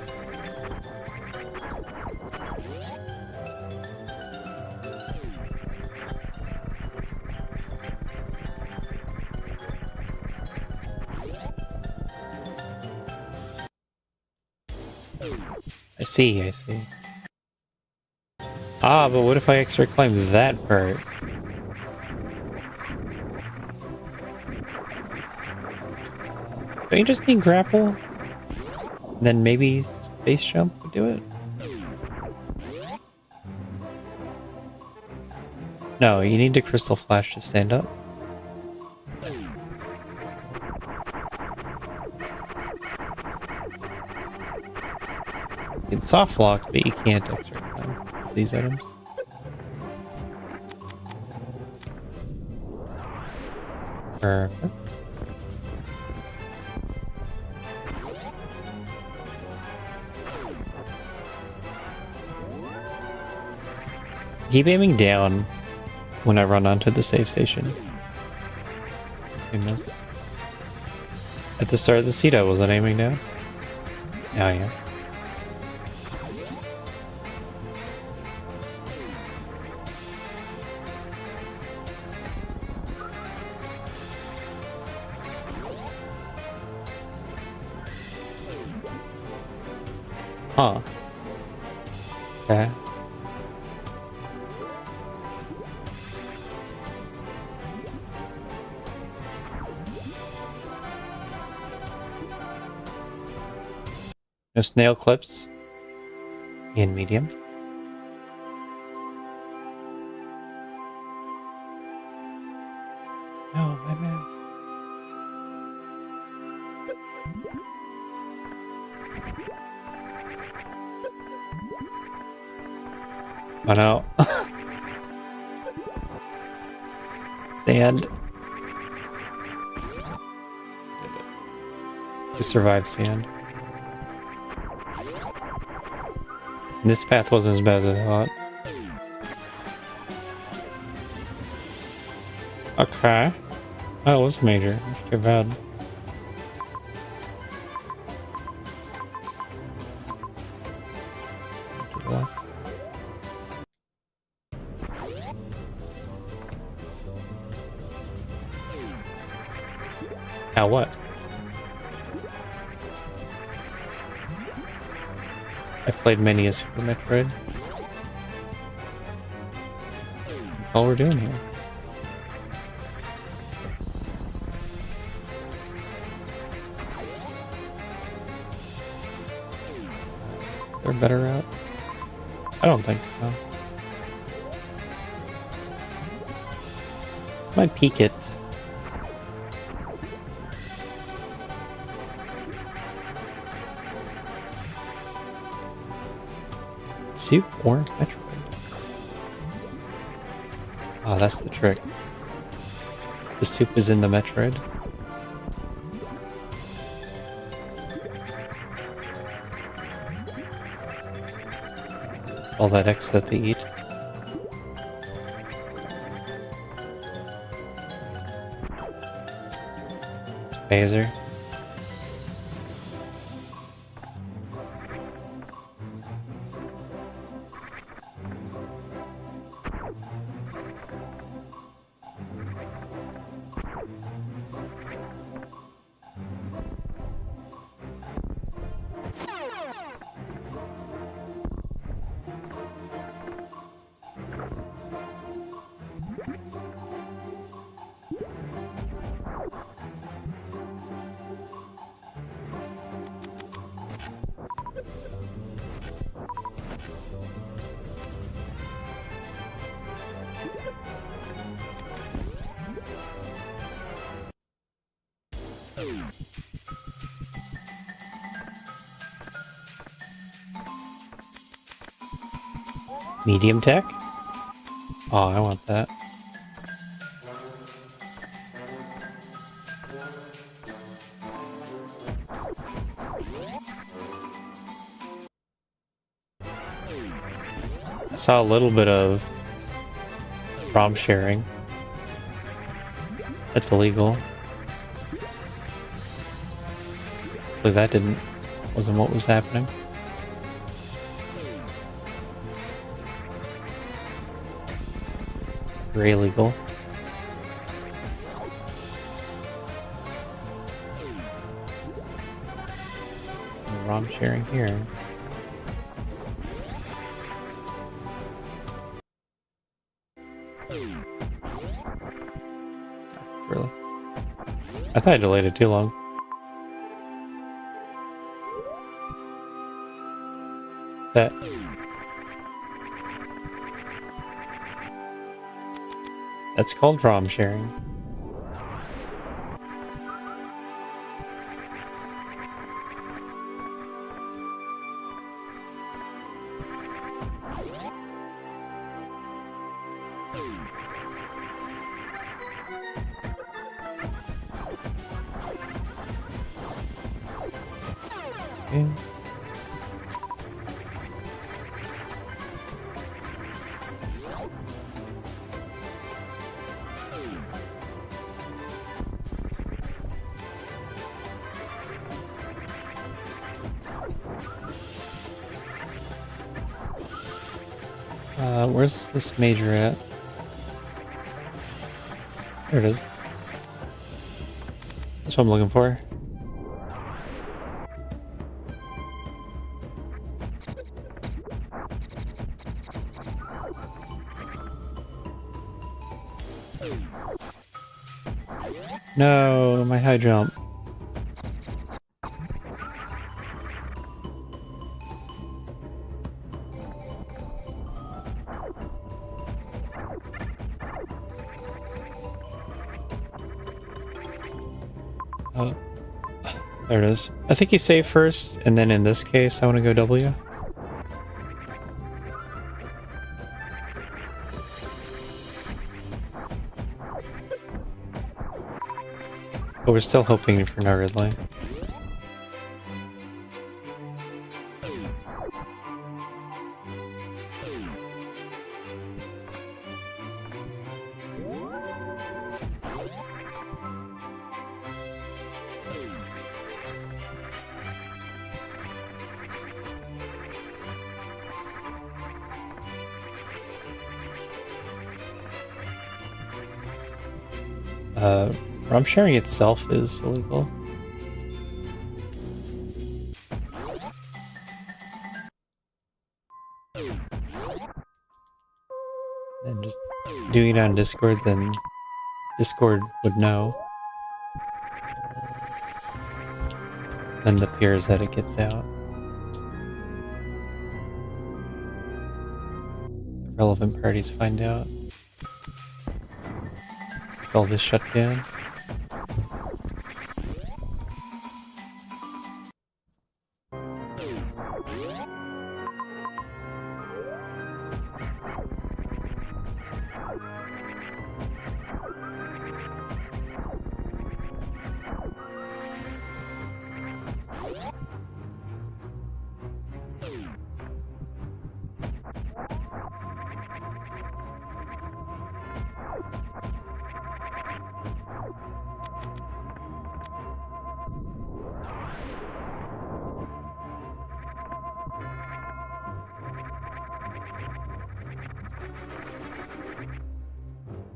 I see, I see. Ah, but what if I X-ray climb that part? Don't you just need grapple? Then maybe space jump would do it? No, you need to crystal flash to stand up. You can soft lock, but you can't X-ray climb with these items. Perfect. Keep aiming down when I run onto the save station. Miss. At the start of the seat, I wasn't aiming down. Now I am. Huh. Okay. No snail clips in medium. No, my man. Oh no. Sand. We survived sand. And this path wasn't as bad as I thought. Okay. Oh, it was major. That's too bad. Now what? I've played many a Super Metroid. That's all we're doing here. Is there a better route? I don't think so. Might peek it. Soup or Metroid? Oh, that's the trick. The soup is in the Metroid. All that X that they eat. It's Phaser. Medium tech? Oh, I want that. I saw a little bit of ROM sharing. That's illegal. Hopefully that wasn't what was happening. Very illegal. No ROM sharing here. Really? I thought I delayed it too long. That's called ROM sharing. Okay. Where's this major at? There it is. That's what I'm looking for. No, my high jump. Oh, there it is. I think you save first, and then in this case, I want to go W. But we're still hoping for no red line. ROM sharing itself is illegal. And just doing it on Discord, then Discord would know. Then the fear is that it gets out. The relevant parties find out. It's all this shut down.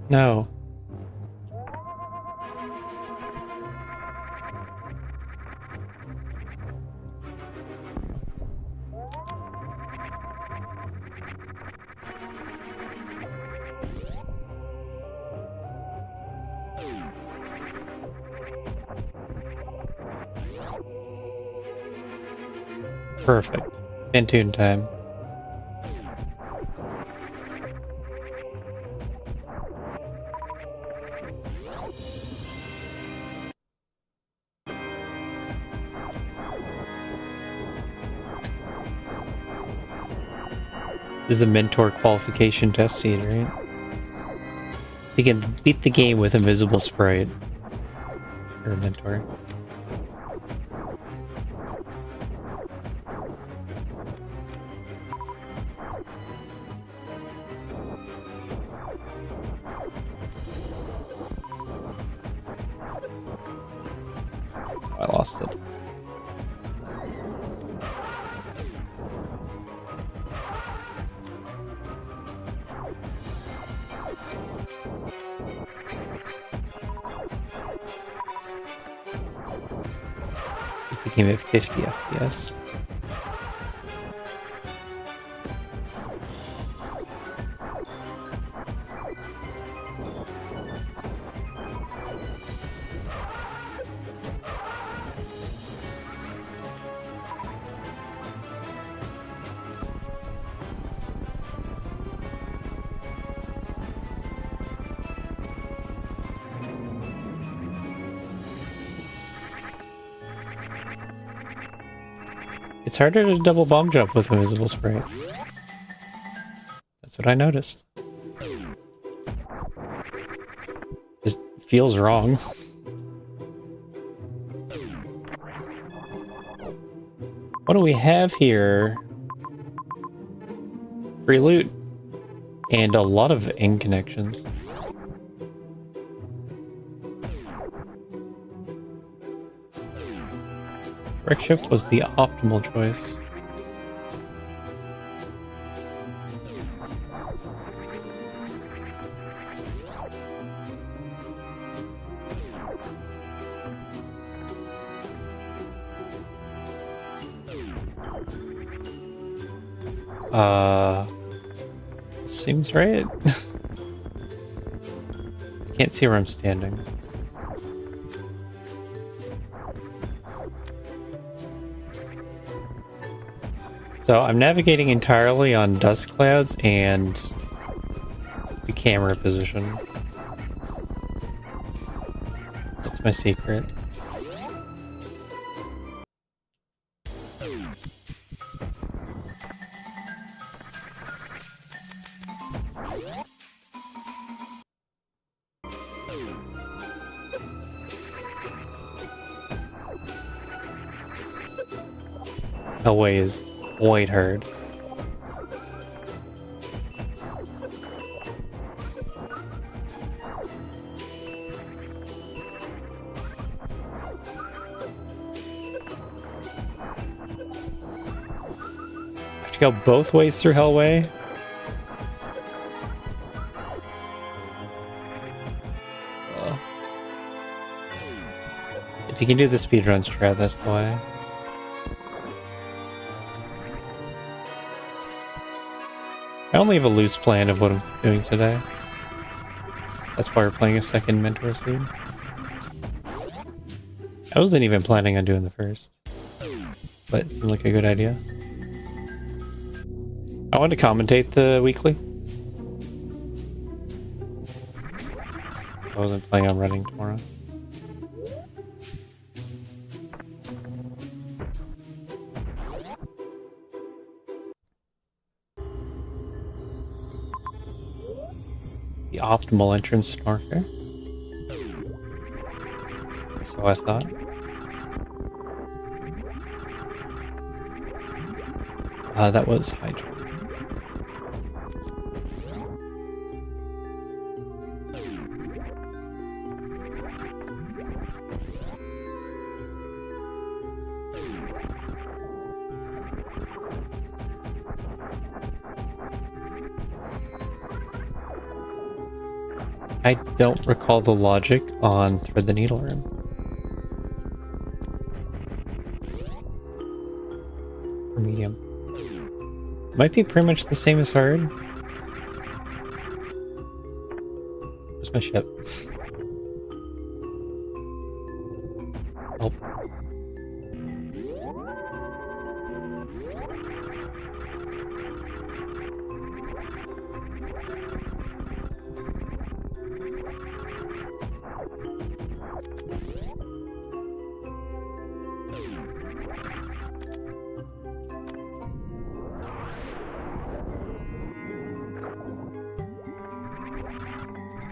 No. Perfect. Pantune time. is the mentor qualification test scene, right? You can beat the game with invisible sprite. Or mentor. I lost it. It became at 50 FPS. It's harder to double bomb jump with invisible sprite. That's what I noticed. Just feels wrong. What do we have here? Free loot. And a lot of end connections. Wreck shift was the optimal choice. Seems right. Can't see where I'm standing. So I'm navigating entirely on dust clouds and the camera position. That's my secret. Hellway is quite hard. I have to go both ways through Hellway. If you can do the speedrun strat, that's the way. I only have a loose plan of what I'm doing today. That's why we're playing a second mentor seed. I wasn't even planning on doing the first, but it seemed like a good idea. I want to commentate the weekly. I wasn't planning on running tomorrow. The optimal entrance to Norfair. So I thought. That was Hydra. I don't recall the logic on Thread the Needle room. Or medium. Might be pretty much the same as hard. Where's my ship? Oh.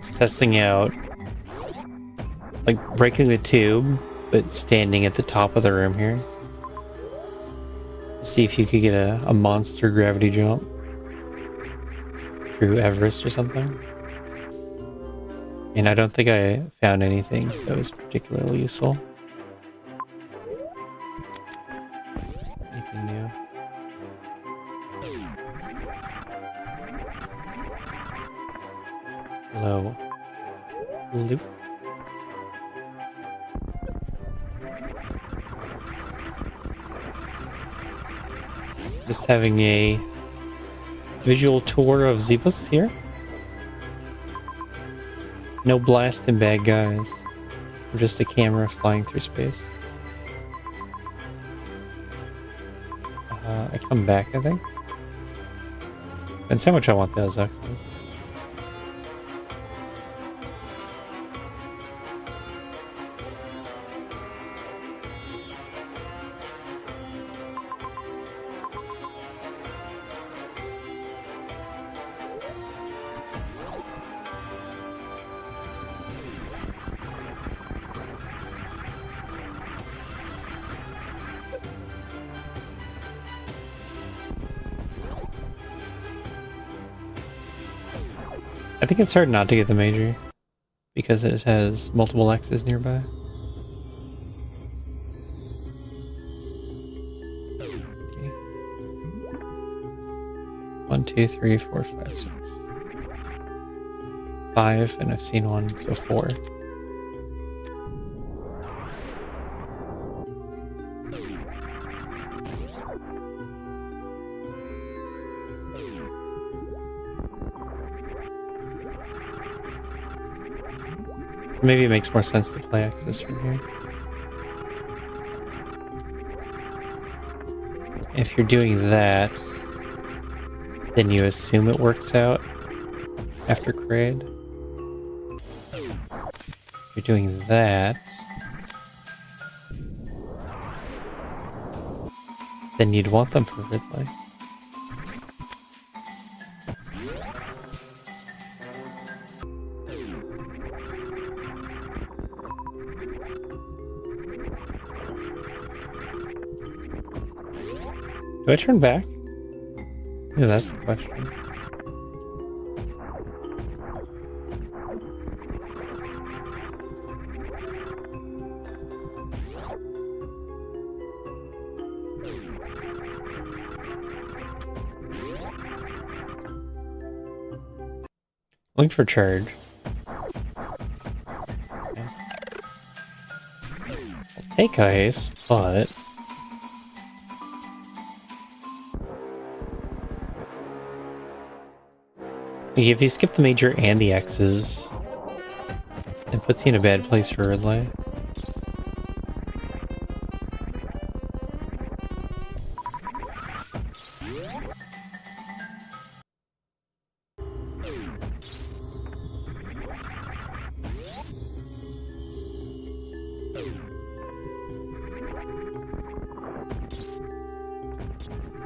Just testing out, like breaking the tube, but standing at the top of the room here. See if you could get a monster gravity jump through Everest or something. And I don't think I found anything that was particularly useful. Anything new? Hello. Loop. Just having a visual tour of Zebus here. No blasting bad guys. We're just a camera flying through space. I come back, I think. Depends how much I want those X's. I think it's hard not to get the major because it has multiple X's nearby. One, two, three, four, five, six. 5, and I've seen one, so 4. Maybe it makes more sense to play X's from here. If you're doing that, then you assume it works out after grade. If you're doing that, then you'd want them for Ridley. Do I turn back? Yeah, that's the question. Looking for charge. Okay. I'll take ice, but if you skip the major and the X's, it puts you in a bad place for Ridley.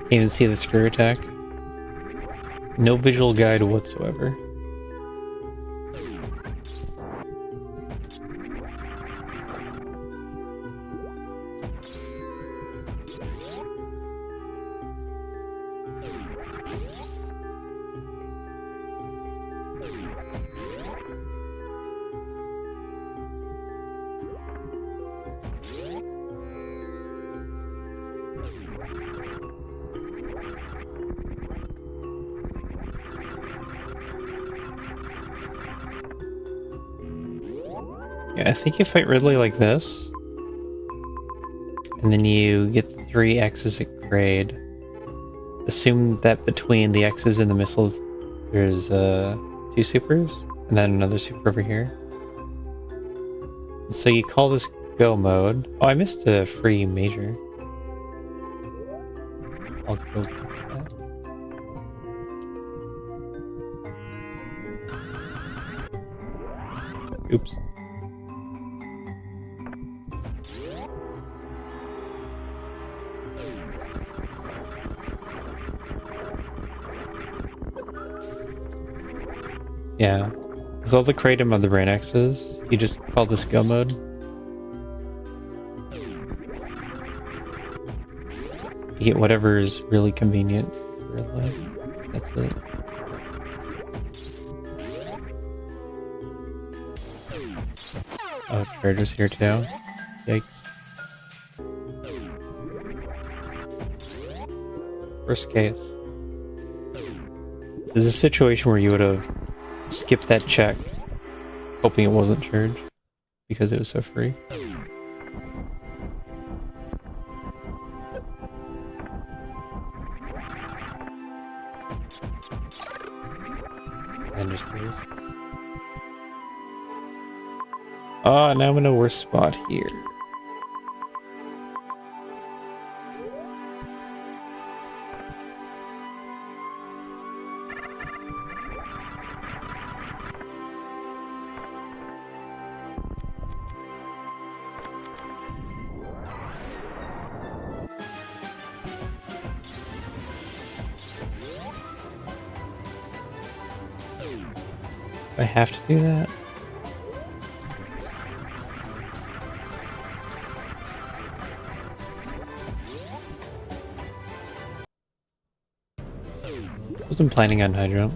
Can't even see the screw attack. No visual guide whatsoever. Yeah, I think you fight Ridley like this. And then you get 3 X's at grade. Assume that between the X's and the missiles, there's 2 supers, and then another super over here. And so you call this go mode. Oh, I missed a free major. I'll go get that. Oops. Yeah, With all the kratom of the brain X's, you just call this go mode. You get whatever is really convenient for real life. That's it. Oh, Trader's here too. Yikes. Worst case. This is a situation where you would have skipped that check, hoping it wasn't charged, because it was so free. And just lose. Oh, now I'm in a worse spot here. I have to do that? I wasn't planning on high jump.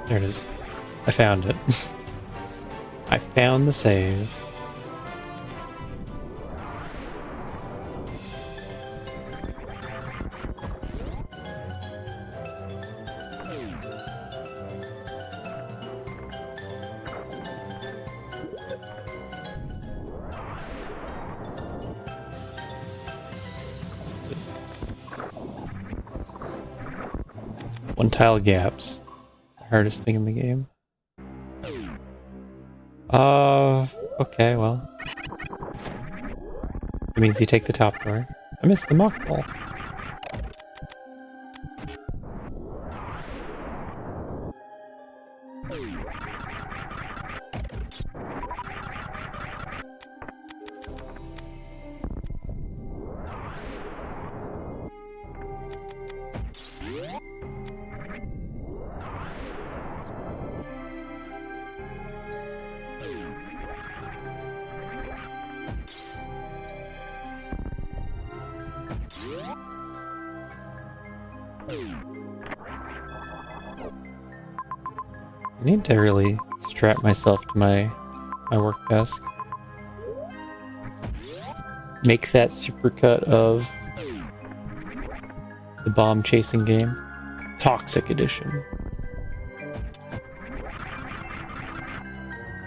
There it is. I found it. I found the save. One tile gaps. Hardest thing in the game. Okay, well. It means you take the top door. I missed the mock ball. I need to really strap myself to my work desk. Make that supercut of the bomb chasing game. Toxic edition.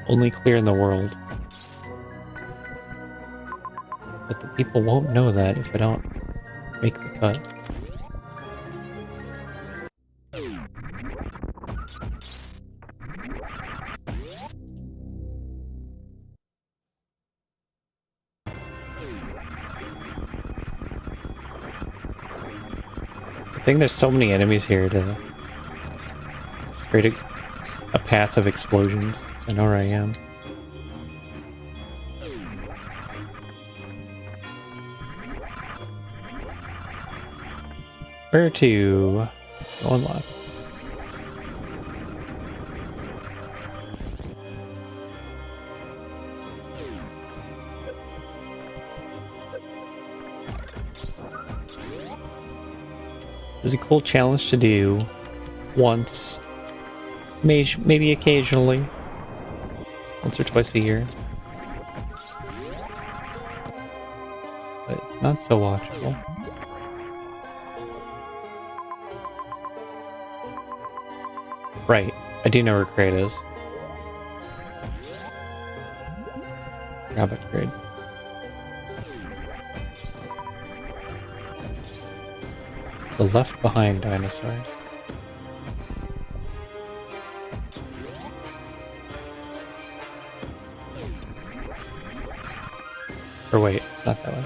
Only clear in the world. But the people won't know that if I don't make the cut. I think there's so many enemies here to create a path of explosions, so I know where I am. Where to? Going left. It's a cool challenge to do once, maybe occasionally, once or twice a year. But it's not so watchable. Right, I do know where Crate is. Grab upgrade. The left behind dinosaur. Or wait, it's not that one.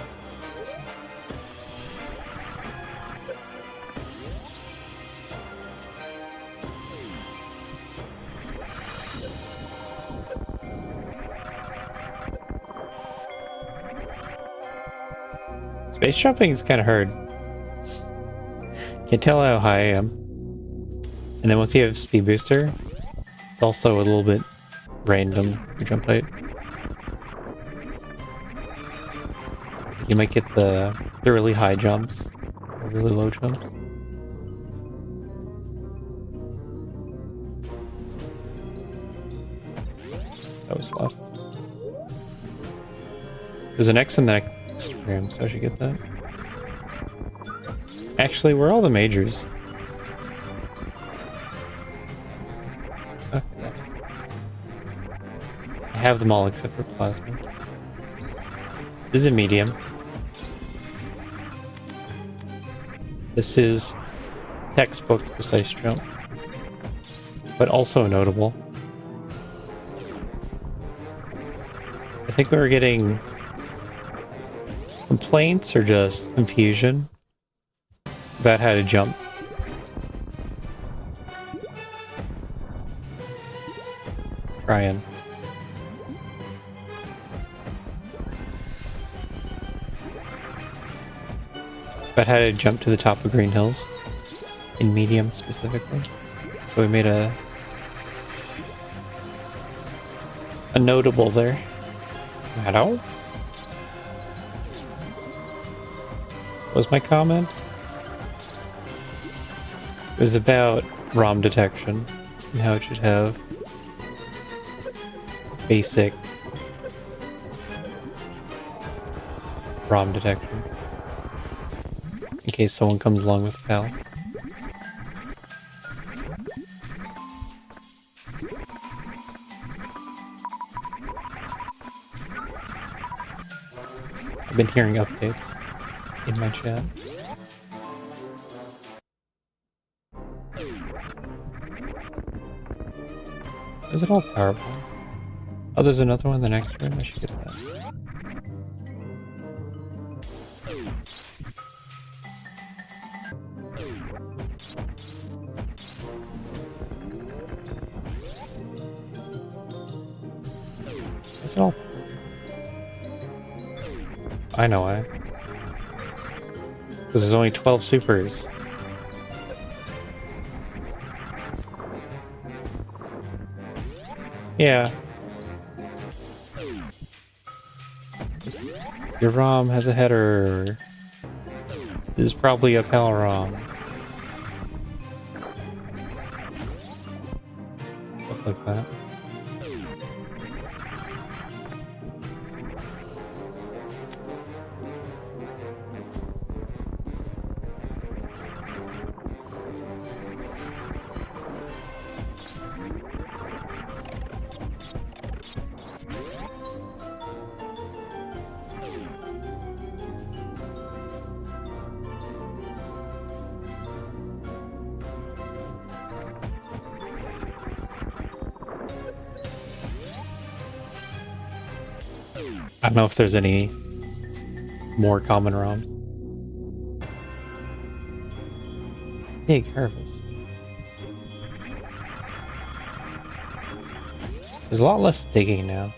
Space jumping is kind of hard. Can't tell how high I am. And then once you have speed booster, it's also a little bit random your jump height. You might get the really high jumps or really low jumps. That was left. There's an X in the next room, so I should get that. Actually, where are all the majors? Okay, that's right. I have them all except for plasma. This is a medium. This is textbook precise jump, but also notable. I think we were getting complaints or just confusion about how to jump. Trying. About how to jump to the top of Green Hills, in medium specifically. So we made a notable there. Hello? What was my comment? It was about ROM detection and how it should have basic ROM detection in case someone comes along with a pal. I've been hearing updates in my chat. Is it all power balls? Oh, there's another one in the next room. I should get that. Is it all? I know why. Because there's only 12 supers. Yeah. Your ROM has a header. This is probably a PAL ROM. Stuff like that. I don't know if there's any more common ROMs. Pig harvest. There's a lot less digging now.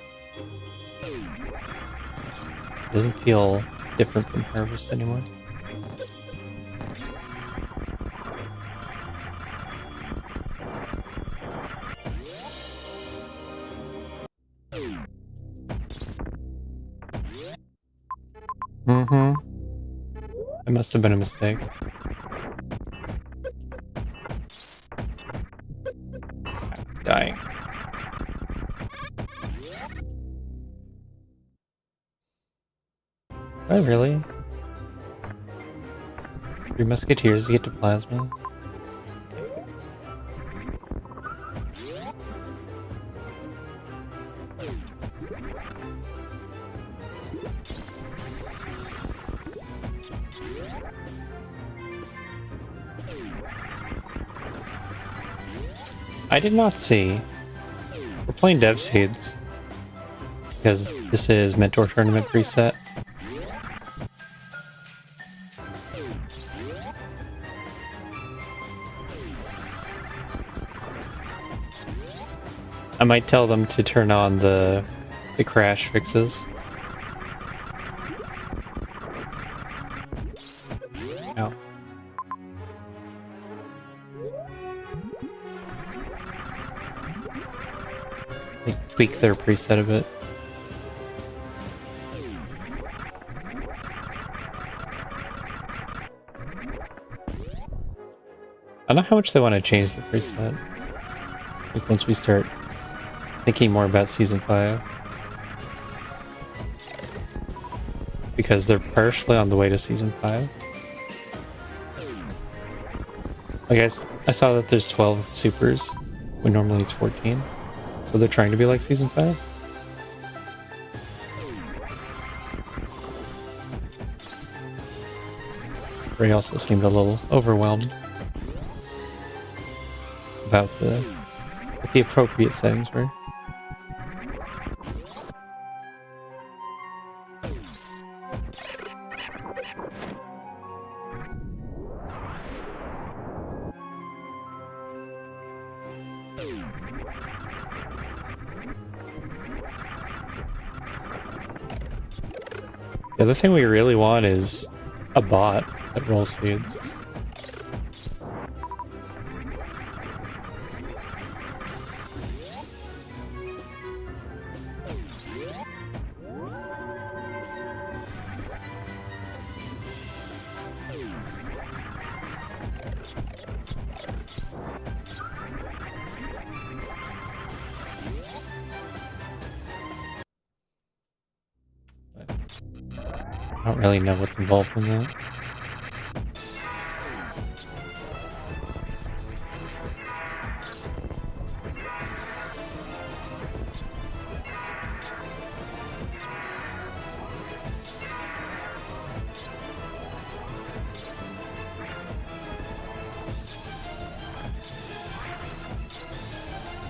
Doesn't feel different from harvest anymore. It must have been a mistake. I'm dying. Oh, really? 3 musketeers to get to plasma? I did not see. We're playing Dev Seeds because this is Mentor Tournament preset. I might tell them to turn on the crash fixes. Ow. They tweak their preset a bit. I don't know how much they want to change the preset. Like once we start thinking more about Season 5. Because they're partially on the way to Season 5. I guess I saw that there's 12 supers, when normally it's 14. So they're trying to be like Season 5. Ray also seemed a little overwhelmed about what the appropriate settings were. The other thing we really want is a bot that rolls seeds. I don't really know what's involved in that.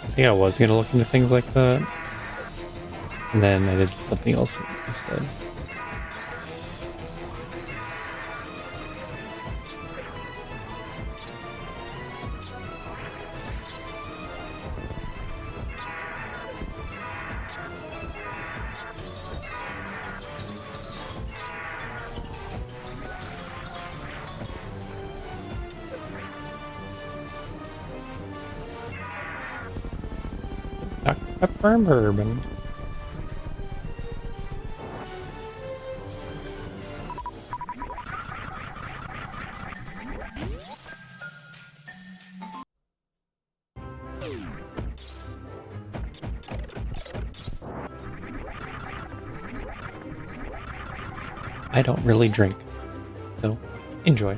I think I was going to look into things like that. And then I did something else instead. Pepper and bourbon. I don't really drink, so enjoy.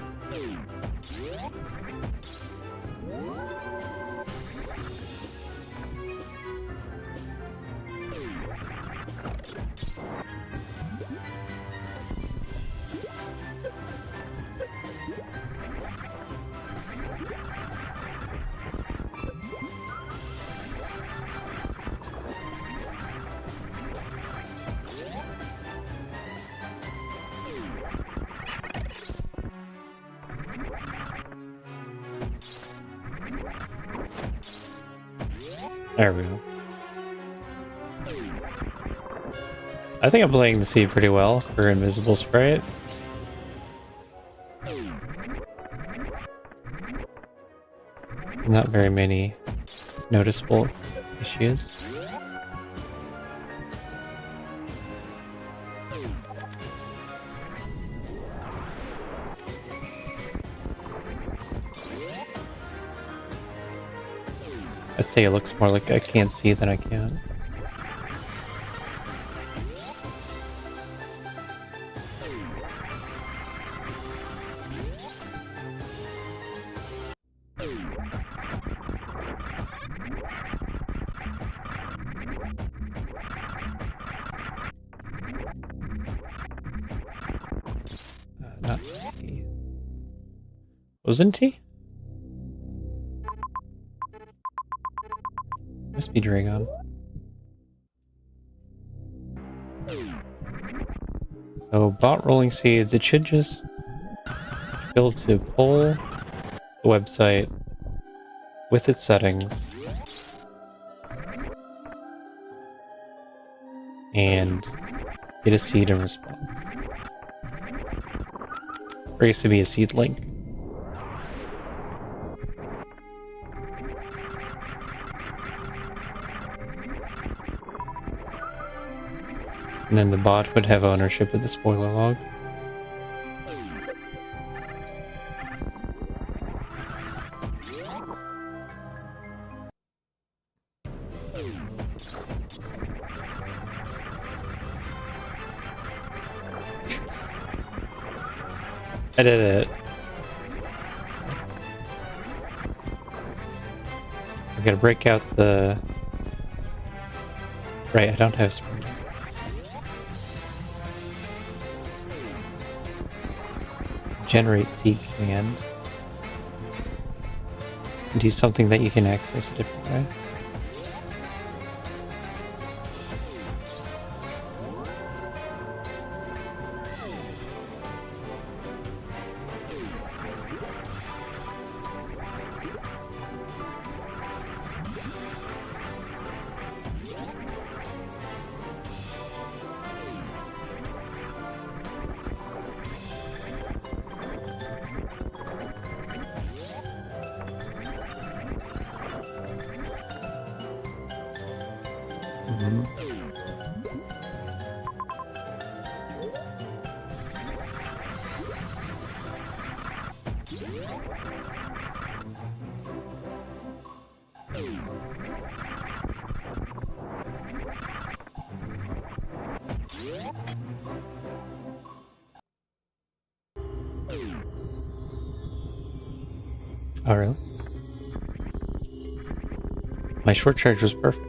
There we go. I think I'm playing the seed pretty well for Invisible Sprite. Not very many noticeable issues. I say it looks more like I can't see than I can. Not T. Wasn't T? Must be Dragon. So bot rolling seeds, it should just be able to pull the website with its settings and get a seed in response. Or it used to be a seed link. And then the bot would have ownership of the spoiler log. I did it. I gotta break out the... Right, I don't have spring. Generate seed command. Do something that you can access a different way. Oh, really? My short charge was perfect.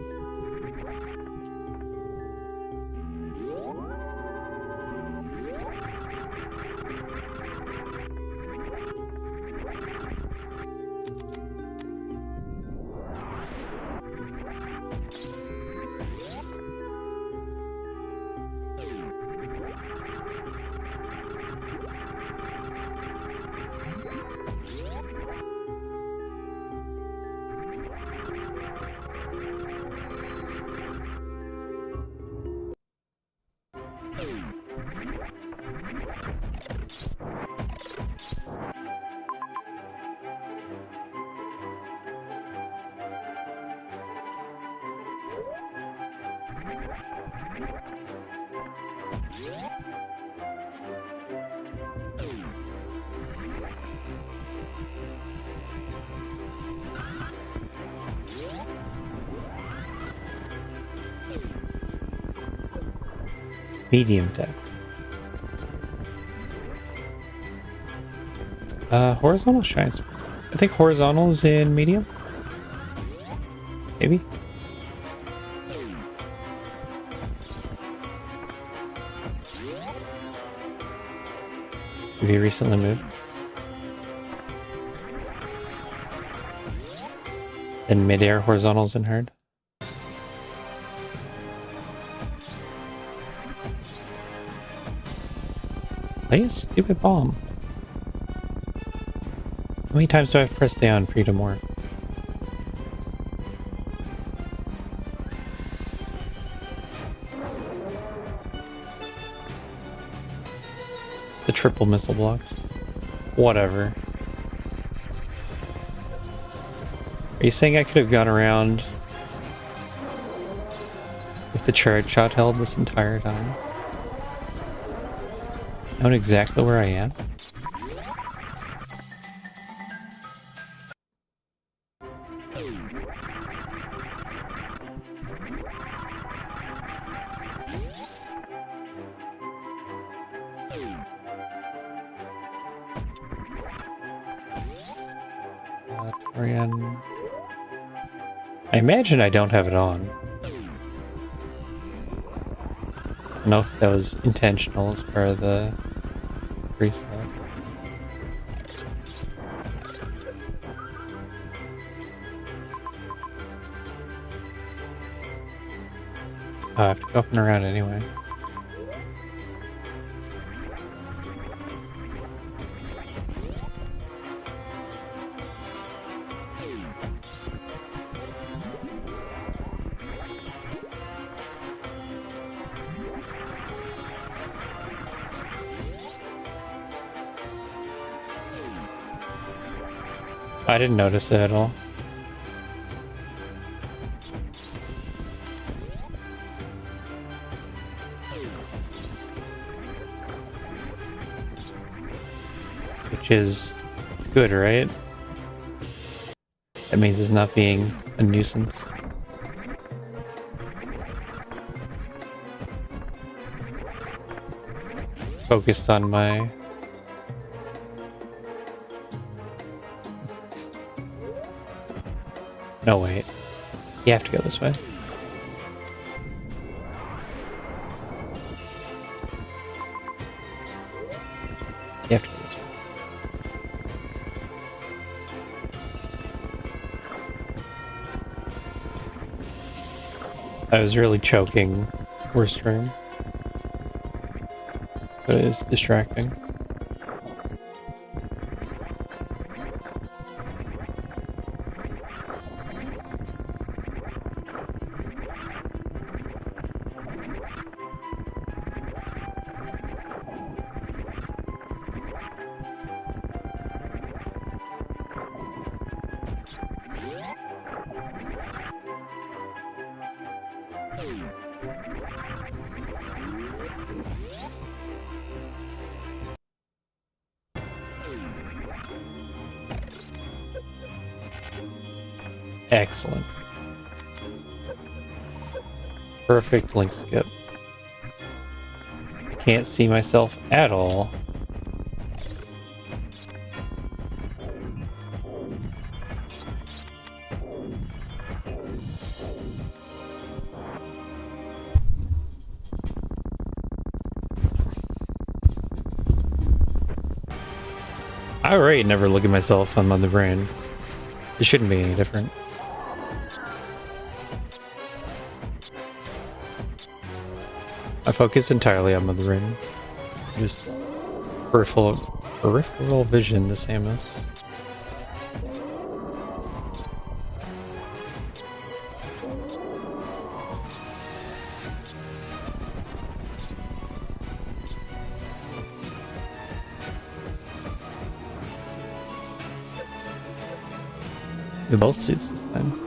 Medium depth. Horizontal shines. I think horizontal is in medium. Maybe. Have you recently moved? Then mid-air horizontals in hard. Play a stupid bomb. How many times do I have to press down for you to more? The triple missile block. Whatever. Are you saying I could have gone around with the charge shot held this entire time? Knowing exactly where I am? Torian. I imagine I don't have it on. I don't know if that was intentional as part of the reset. I have to go up and around anyway. I didn't notice it at all. Which is, it's good, right? That means it's not being a nuisance. Focused on my... No, wait. You have to go this way. You have to go this way. I was really choking worst room. But it is distracting. Excellent. Perfect link skip. I can't see myself at all. I already never look at myself on the brain. It shouldn't be any different. I focus entirely on the ring. Just peripheral vision, the same as. In both suits this time.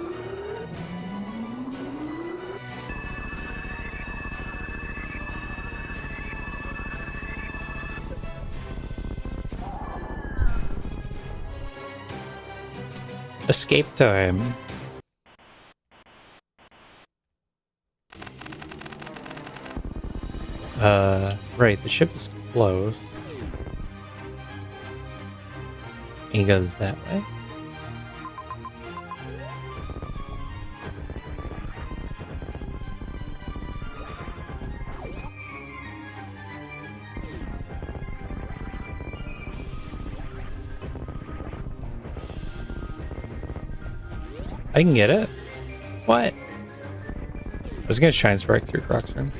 Escape time. Right, the ship is closed. And you go that way. I can get it. What? I was gonna try and strike through Croc's room.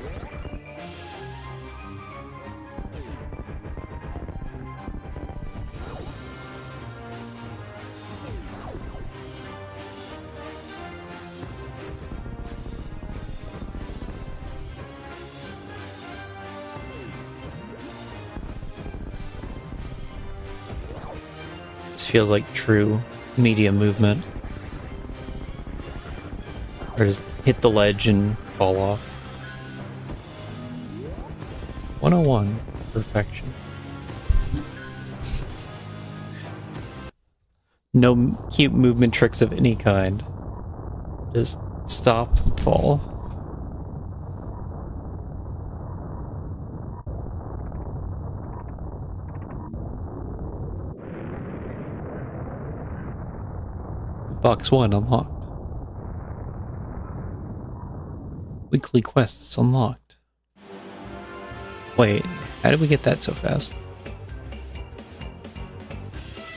This feels like true media movement. Or just hit the ledge and fall off. 101. Perfection. No cute movement tricks of any kind. Just stop, fall. Box 1 unlocked. Weekly quests unlocked. Wait, how did we get that so fast?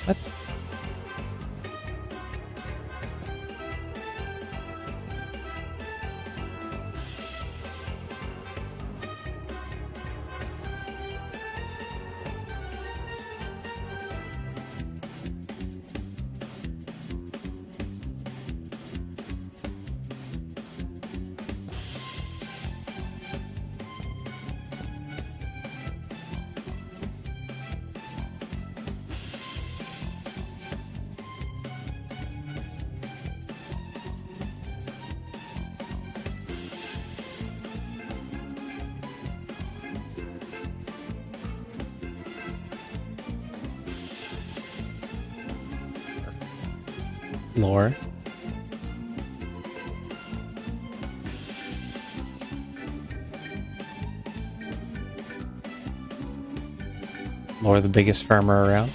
What? lore. Lore, the biggest farmer around.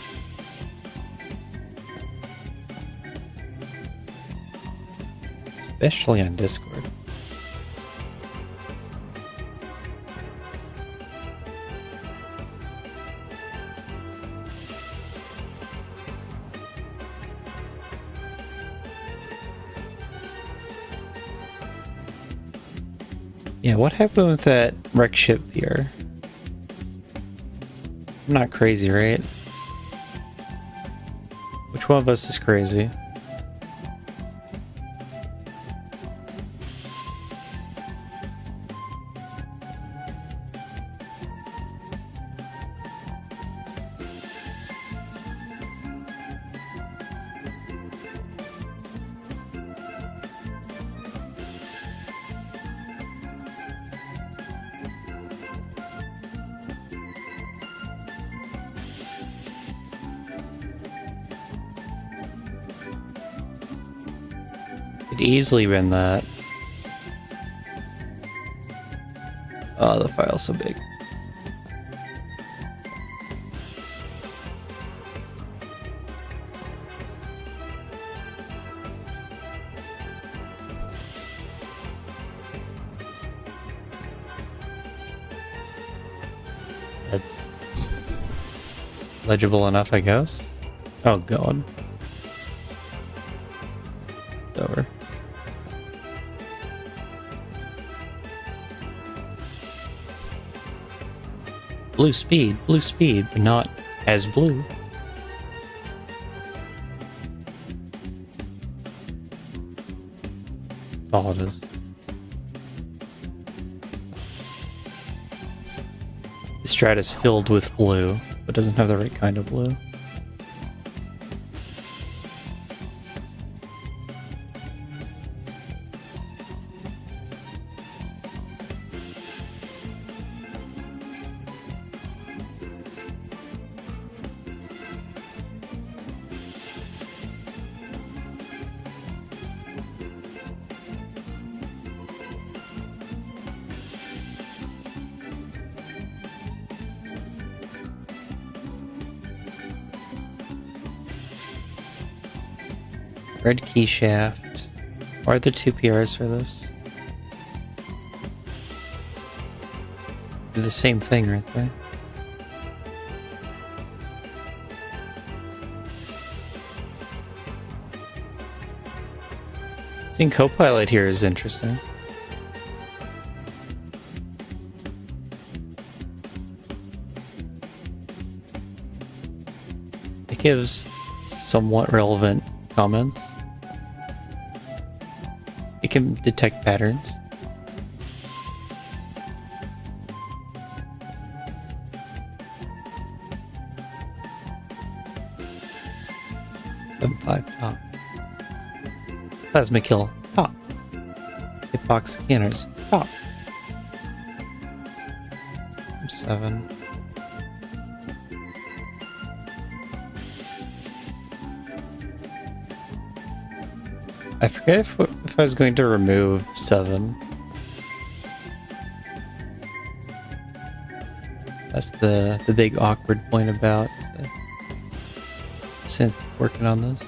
Especially on Discord. Yeah, what happened with that wreck ship here? I'm not crazy, right? Which one of us is crazy? Could easily win that. Oh, the file's so big. That's legible enough, I guess. Oh god. It's over. Blue speed, but not as blue. That's all it is. The strat is filled with blue, but doesn't have the right kind of blue. Red key shaft. What are the two PRs for this? They're the same thing, right there. Seeing Copilot here is interesting. It gives somewhat relevant comments. It can detect patterns. Five top. Plasma kill top. Hitbox scanners top. 7. I forget if I was going to remove 7. That's the big awkward point about synth working on this.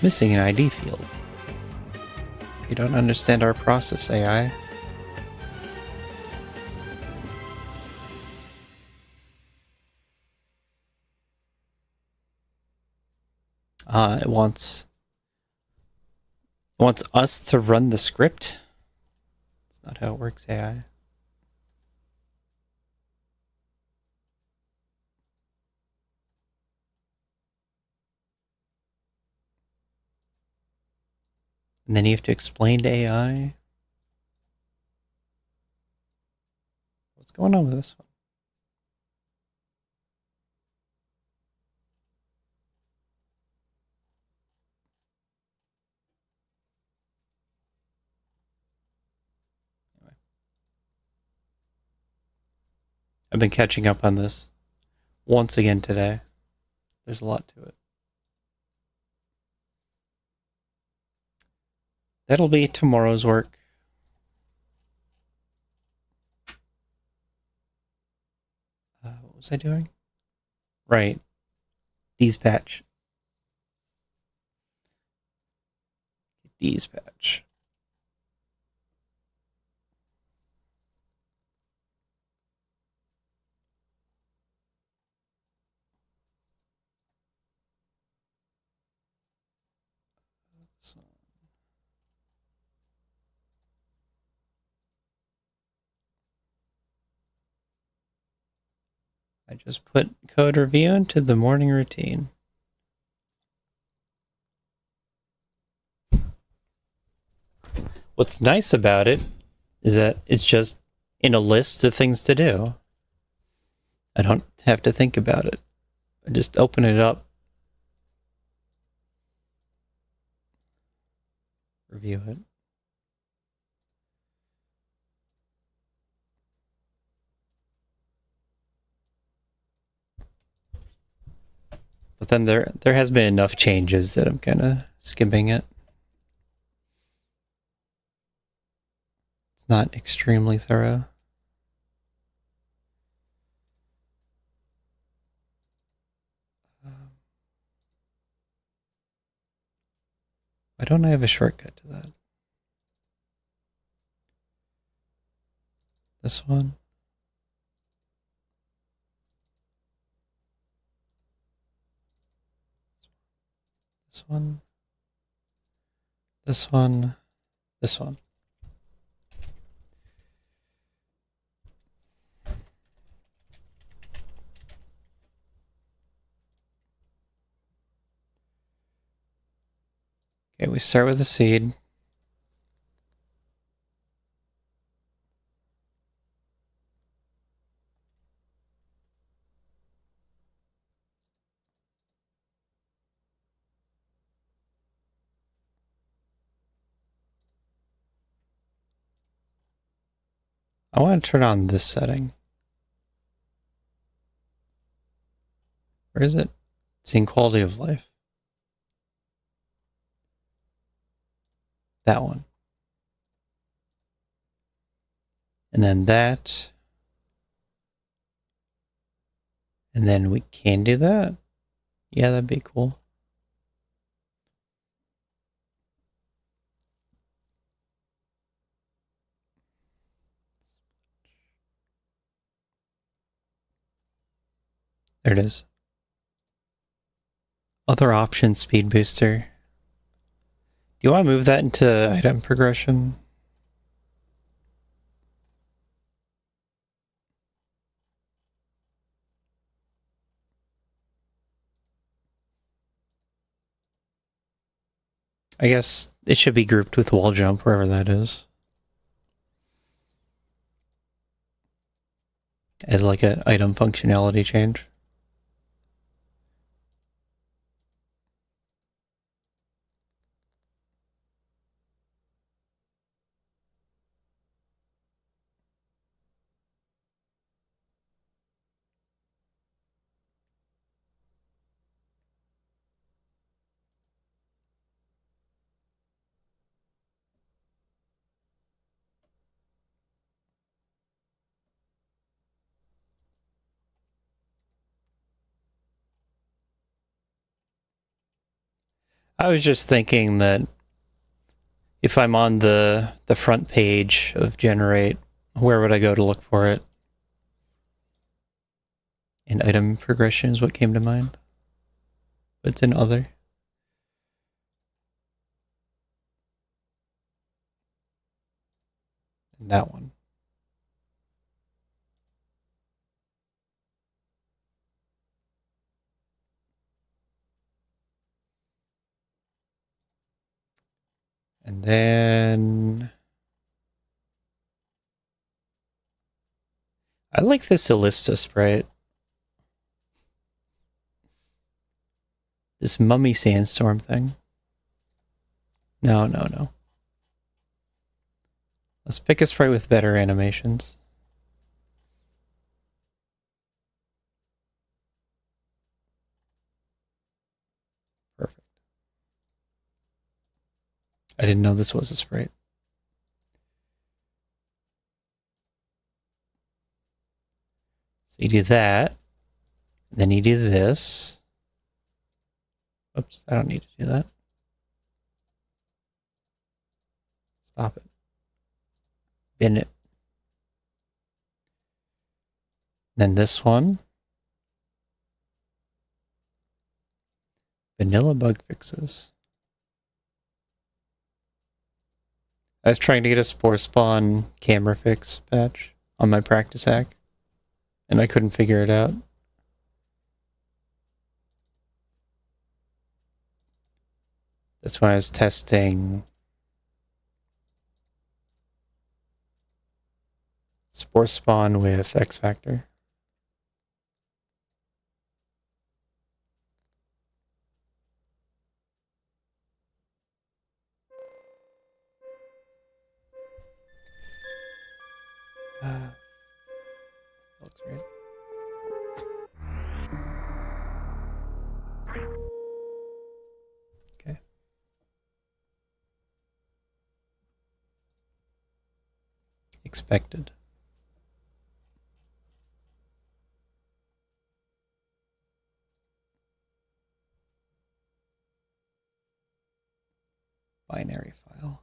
Missing an ID field. You don't understand our process, AI. It wants us to run the script. That's not how it works, AI. And then you have to explain to AI. What's going on with this one? I've been catching up on this once again today. There's a lot to it. That'll be tomorrow's work. What was I doing? Right. Dispatch. Dispatch. So. I just put code review into the morning routine. What's nice about it is that it's just in a list of things to do. I don't have to think about it. I just open it up. Review it. But then there has been enough changes that I'm kind of skimming it. It's not extremely thorough. Why don't I have a shortcut to that? This one? This one? This one? This one? Okay, we start with the seed. I want to turn on this setting. Where is it? It's in quality of life. That one. And then that. And then we can do that. Yeah, that'd be cool. There it is. Other option, speed booster. Do you want to move that into item progression? I guess it should be grouped with wall jump, wherever that is. As like an item functionality change. I was just thinking that if I'm on the front page of Generate, where would I go to look for it? And item progression is what came to mind. But it's in other. And that one. And then I like this Illista sprite. This mummy sandstorm thing. No. Let's pick a sprite with better animations. I didn't know this was a sprite. So you do that. Then you do this. Oops, I don't need to do that. Stop it. Bin it. Then this one. Vanilla bug fixes. I was trying to get a spore spawn camera fix patch on my practice hack, and I couldn't figure it out. That's when I was testing spore spawn with X Factor. Looks right. Okay. Expected. Binary file.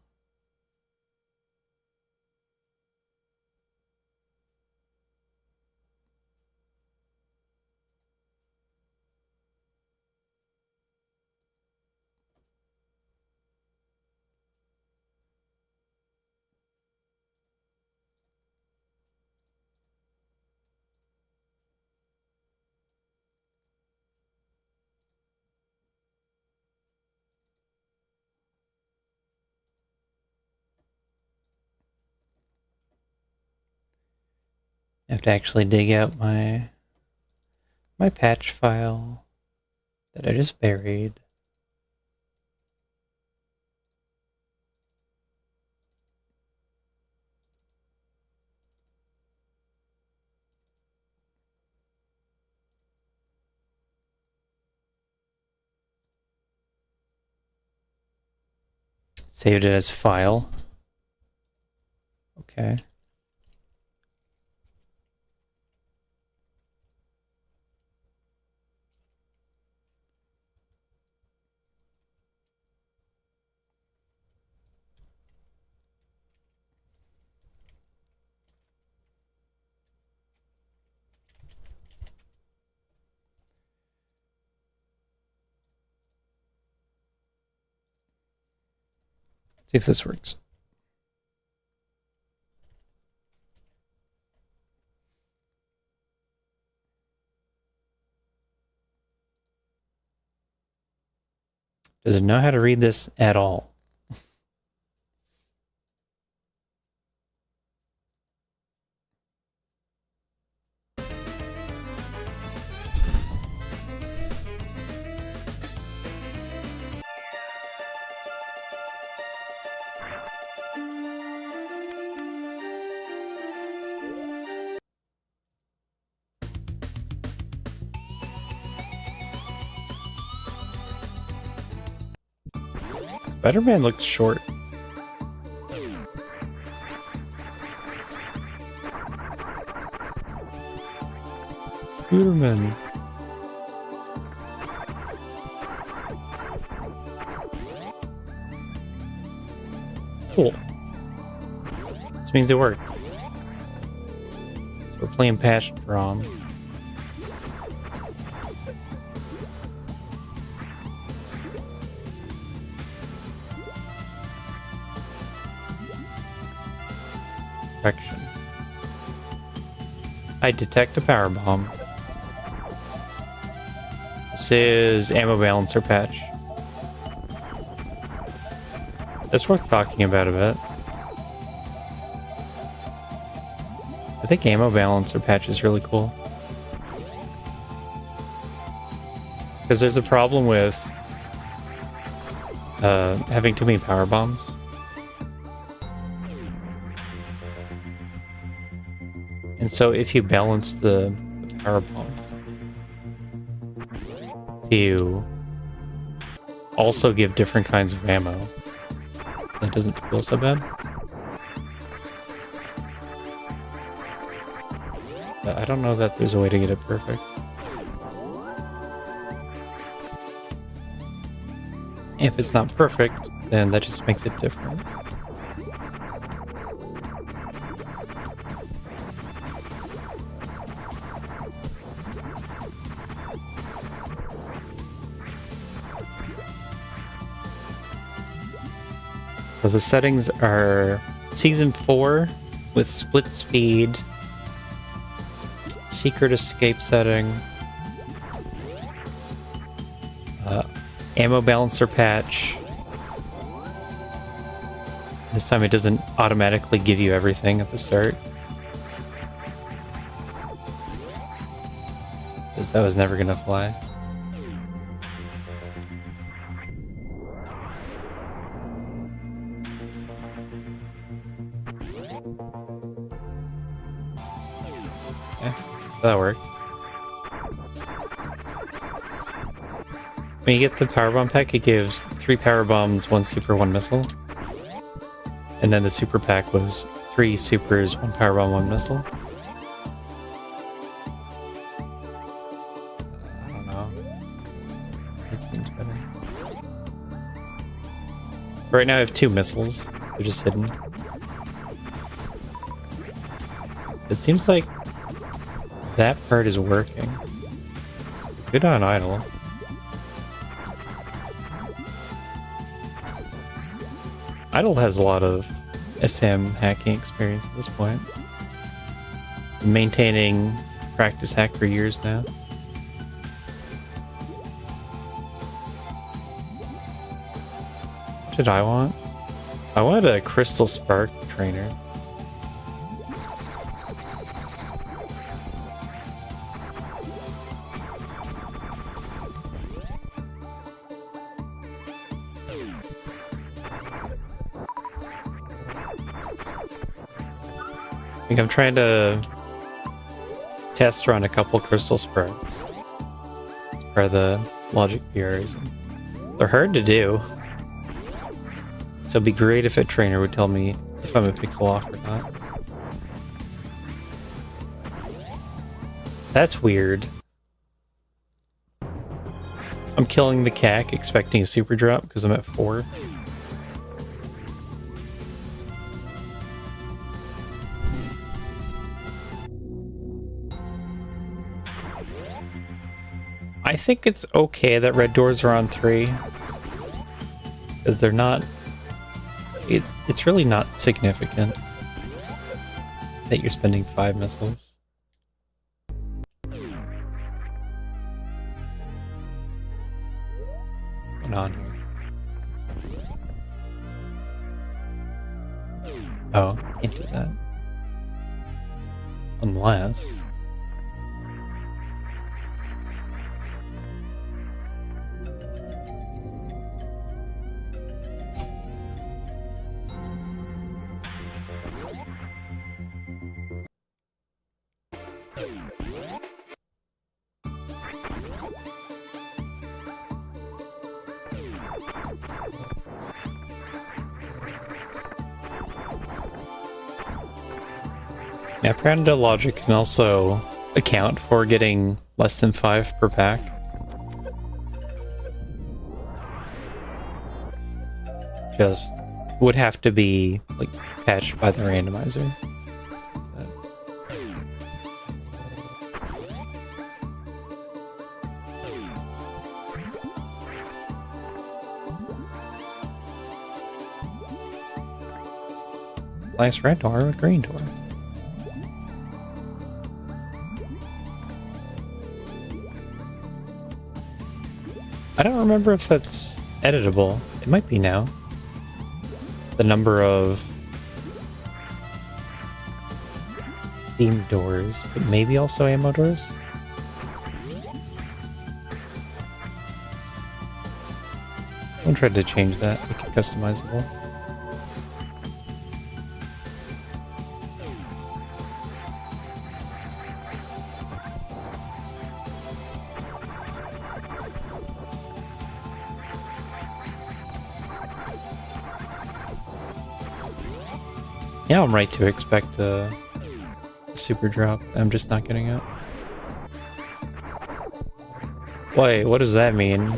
I have to actually dig out my patch file that I just buried. Saved it as file. Okay. See if this works. Does it know how to read this at all? Spider-Man looks short. Spider-Man. Cool. This means it worked. So we're playing patched ROM. Protection. I detect a power bomb. This is ammo balancer patch. That's worth talking about a bit. I think ammo balancer patch is really cool. Because there's a problem with having too many power bombs. And so if you balance the power bombs to also give different kinds of ammo, That doesn't feel so bad. But I don't know that there's a way to get it perfect. If it's not perfect, then that just makes it different. So the settings are Season 4 with split speed, secret escape setting, ammo balancer patch. This time it doesn't automatically give you everything at the start, because that was never gonna fly. That worked. When you get the power bomb pack, it gives 3 power bombs, 1 super, 1 missile. And then the super pack was 3 supers, 1 power bomb, 1 missile. I don't know. It seems better. Right now I have 2 missiles. They're just hidden. It seems like that part is working. Good on idle. Idle has a lot of SM hacking experience at this point. Been maintaining practice hack for years now. What did I want? I wanted a Crystal Spark trainer. I think I'm trying to test run a couple Crystal Sparks. As part of the logic PRs. They're hard to do. So it'd be great if a trainer would tell me if I'm a pixel off or not. That's weird. I'm killing the CAC expecting a super drop because I'm at 4. I think it's okay that red doors are on 3. Because they're not... It's really not significant that you're spending 5 missiles. What's going on here? Oh, can't do that. Unless... MapRando logic can also account for getting less than 5 per pack. Just would have to be like patched by the randomizer. Nice red door or a green door. I don't remember if that's editable. It might be now. The number of themed doors, but maybe also ammo doors? Someone tried to change that, make it customizable. Yeah, I'm right to expect a super drop. I'm just not getting it. Wait, what does that mean?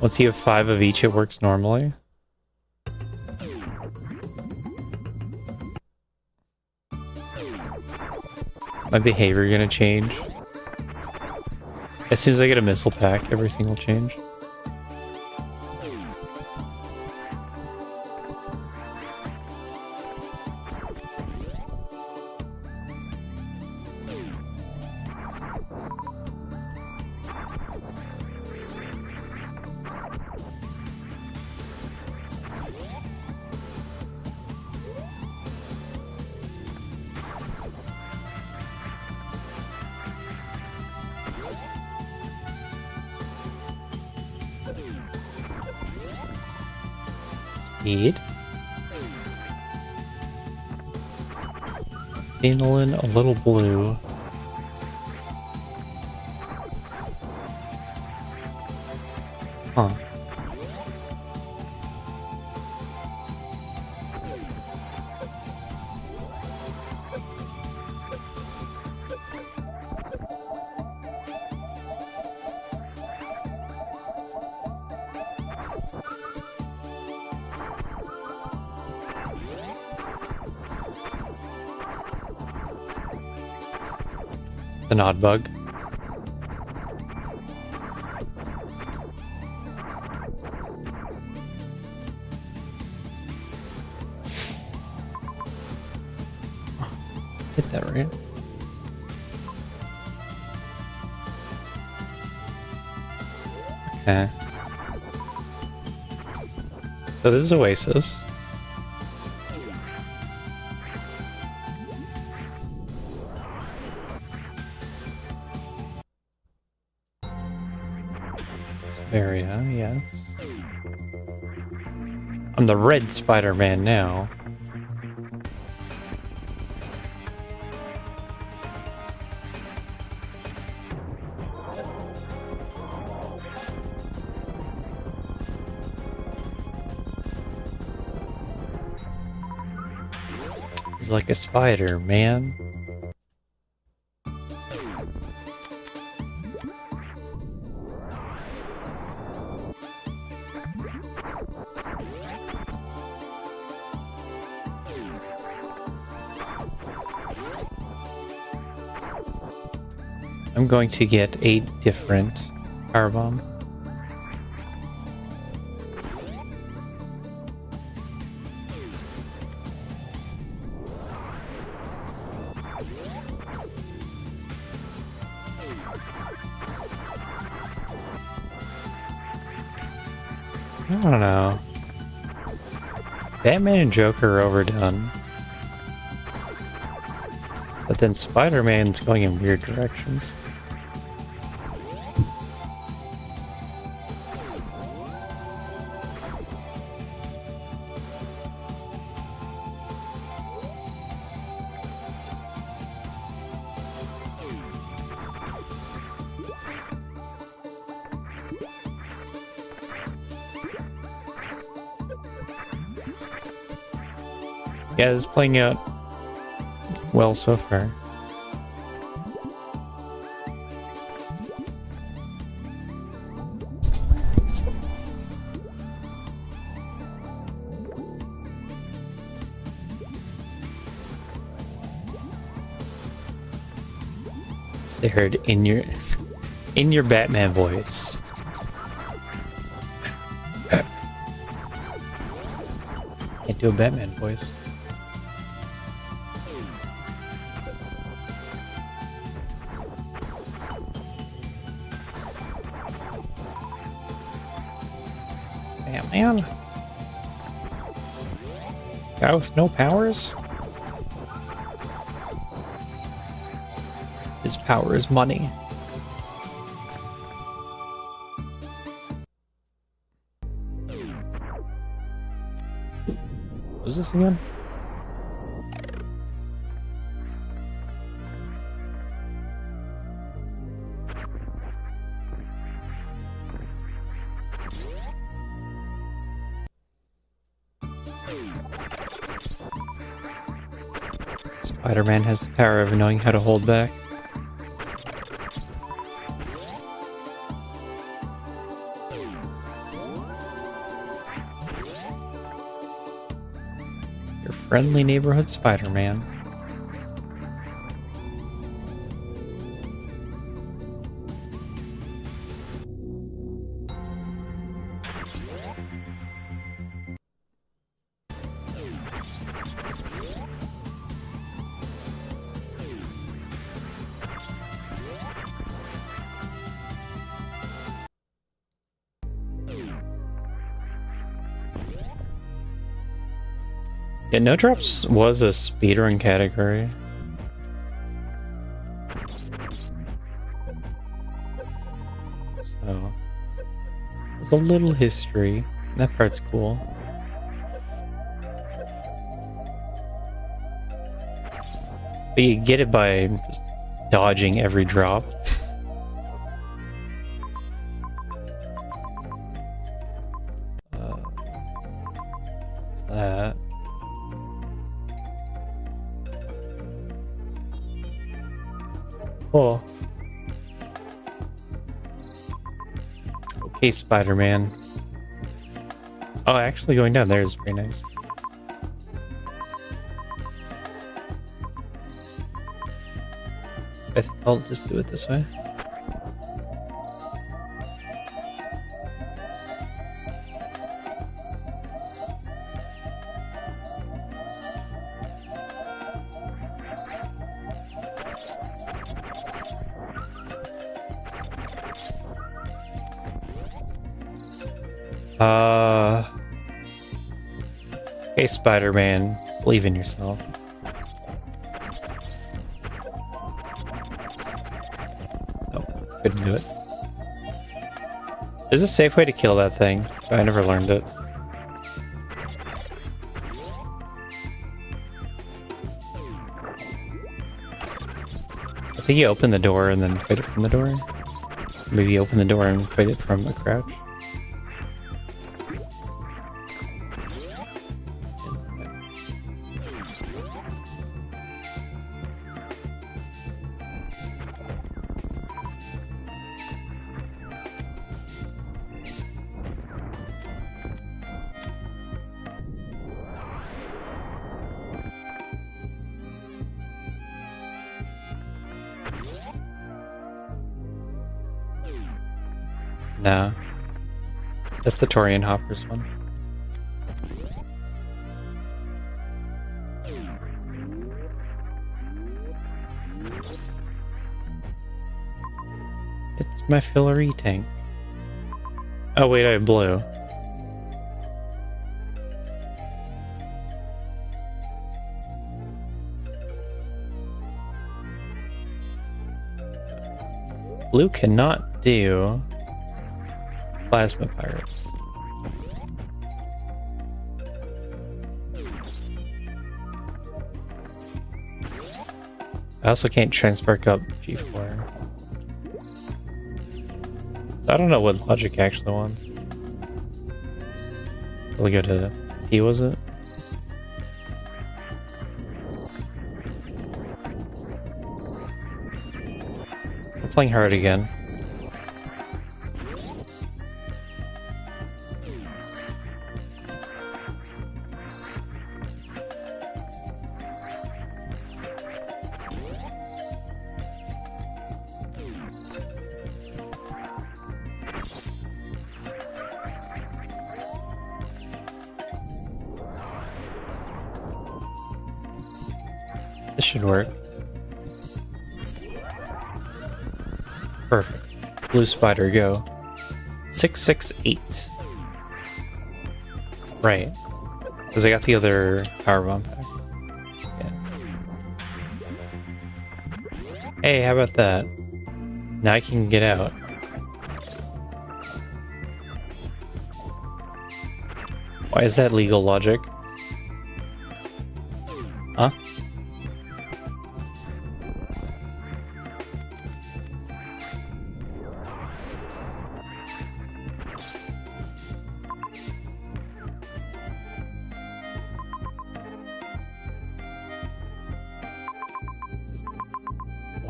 Once you have 5 of each, it works normally? My behavior gonna change? As soon as I get a missile pack, everything will change. Speed. Feeling a little blue. Huh. The nod bug. Hit that right. Okay. So this is Oasis. Area, yes. I'm the red Spider-Man now. He's like a spider, man. I'm going to get 8 different power bomb. I don't know. Batman and Joker are overdone. But then Spider-Man's going in weird directions. Yeah, this is playing out well so far. They heard in your Batman voice. Can't do a Batman voice. Batman? Guy with no powers? His power is money. What was this again? Spider-Man has the power of knowing how to hold back. Your friendly neighborhood Spider-Man. Yeah, No Drops was a speedrun category. So, there's a little history. That part's cool. But you get it by just dodging every drop. What's that? Oh. Okay, Spider-Man. Oh, actually going down there is pretty nice. I think I'll just do it this way. Okay, Spider-Man, believe in yourself. Nope, couldn't do it. There's a safe way to kill that thing, but I never learned it. I think you open the door and then fight it from the door. Maybe you open the door and fight it from a crouch. No. That's the Torian Hoppers one. It's my fillery tank. Oh wait, I blew. Blue cannot do plasma pirates. I also can't transperk up G4. So I don't know what logic actually wants. Will we go to T, was it? We're playing hard again. This should work. Perfect. Blue spider, go. 668. Right. Because I got the other power bomb pack. Yeah. Hey, how about that? Now I can get out. Why is that legal logic? Huh?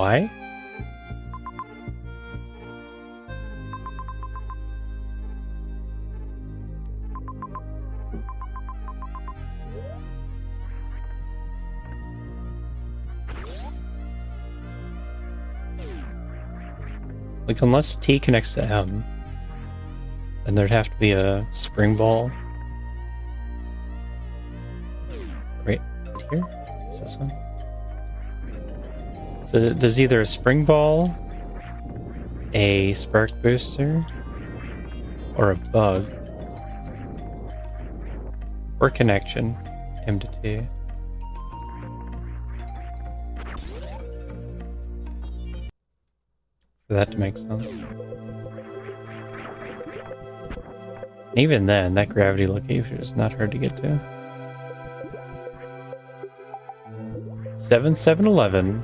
Why? Like, unless T connects to M, then there'd have to be a spring ball. Right here? Is this one? So there's either a spring ball, a spark booster, or a bug. Or connection, M to T. For that to make sense. Even then, that gravity location is not hard to get to. 7711.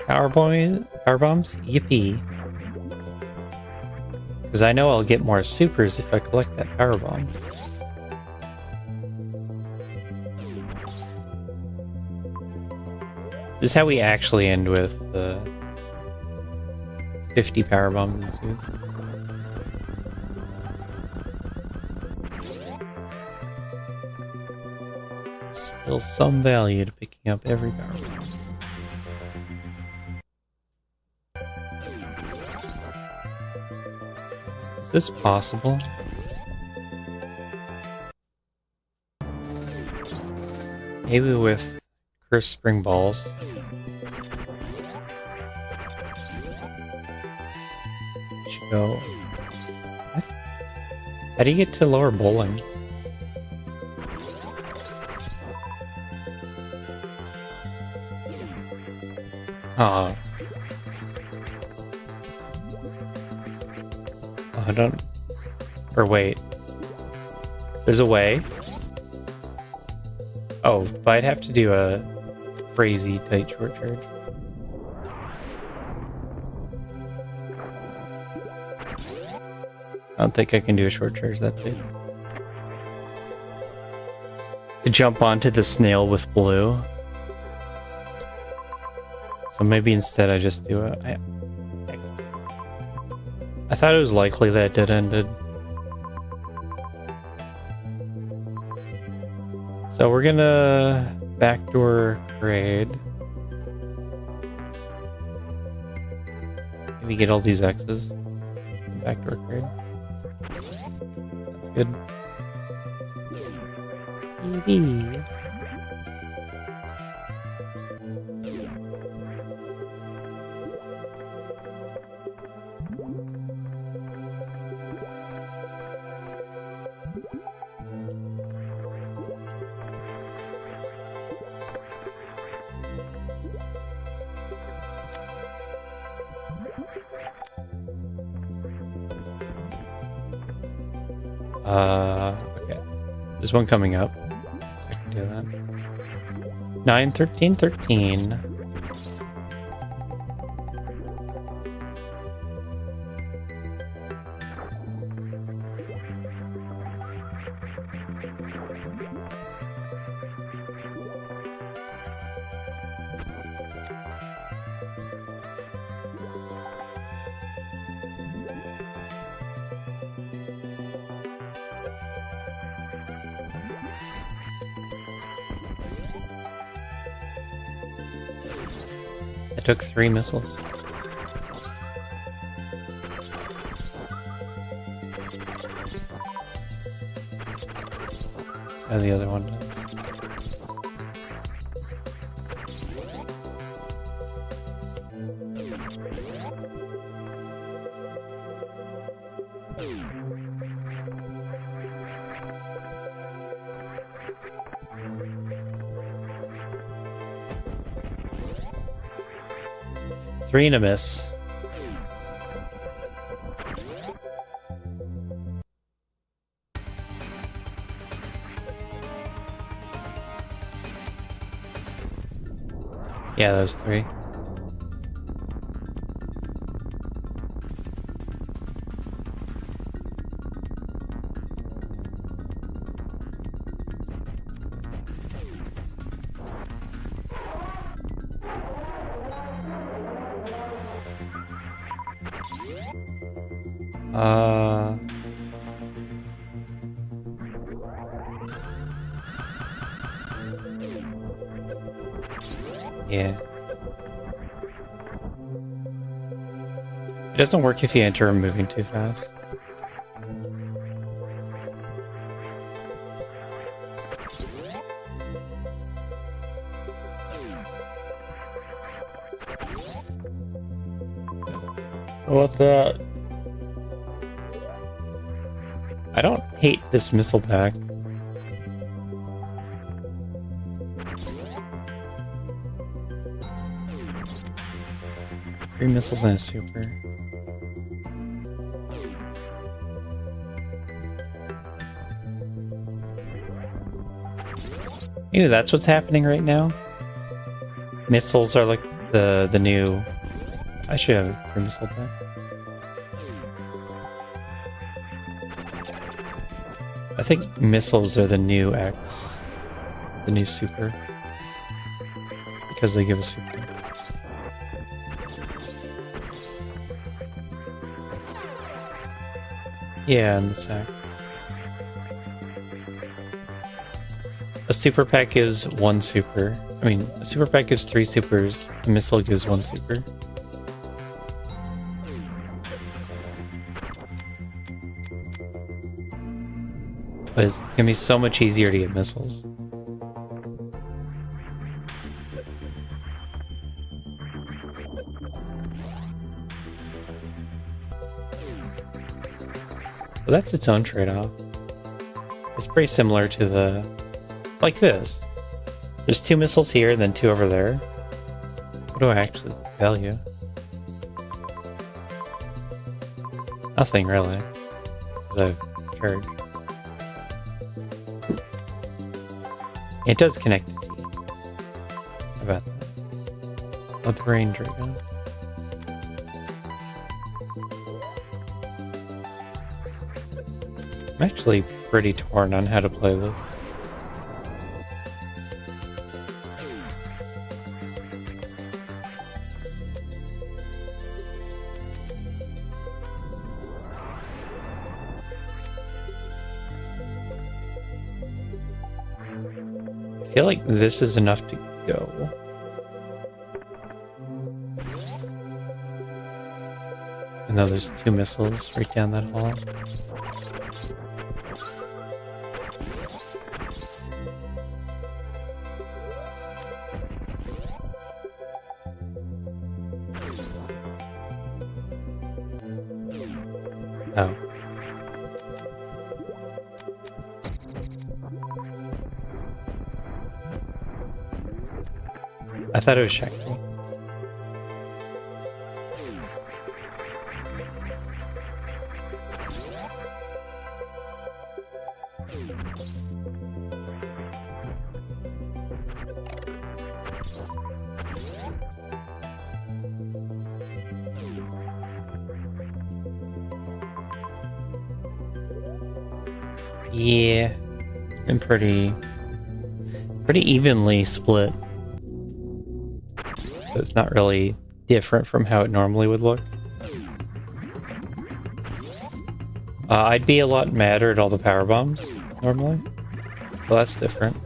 Power bombs? Yippee. Because I know I'll get more supers if I collect that power bomb. This is how we actually end with the 50 power bombs and supers. Still some value to picking up every power bomb. Is this possible? Maybe with cursed spring balls. Should go. What? How do you get to lower bowling? Oh, I don't... Or wait. There's a way. Oh, but I'd have to do a crazy tight short charge. I don't think I can do a short charge that big. To jump onto the snail with blue. So maybe instead I just do a... I thought it was likely that it dead ended. So we're gonna backdoor grade. Maybe get all these X's. Backdoor grade. Sounds good. EV. Okay. There's one coming up. I can do that. 9, 13, 13. I took 3 missiles. That's how the other one does. Three and a miss. Yeah, that was 3. Yeah. It doesn't work if you enter moving too fast. What that? I don't hate this missile pack. 3 missiles and a super. Ew, that's what's happening right now? Missiles are like the new... I should have a 3 missile pack. I think missiles are the new X. The new super. Because they give a super. Yeah, in the sack. A super pack gives 1 super. I mean, a super pack gives 3 supers. A missile gives 1 super. But it's gonna be so much easier to get missiles. Well, that's its own trade-off. It's pretty similar to the... like this. There's 2 missiles here and then 2 over there. What do I actually value? Nothing, really. Because I've charged. It does connect to T. How about that? With the rain dragon. I'm actually pretty torn on how to play this. I feel like this is enough to go. And now there's 2 missiles right down that hall. Oh. I thought it was Shakti. Yeah, and pretty evenly split. So it's not really different from how it normally would look. I'd be a lot madder at all the power bombs normally. Well, that's different.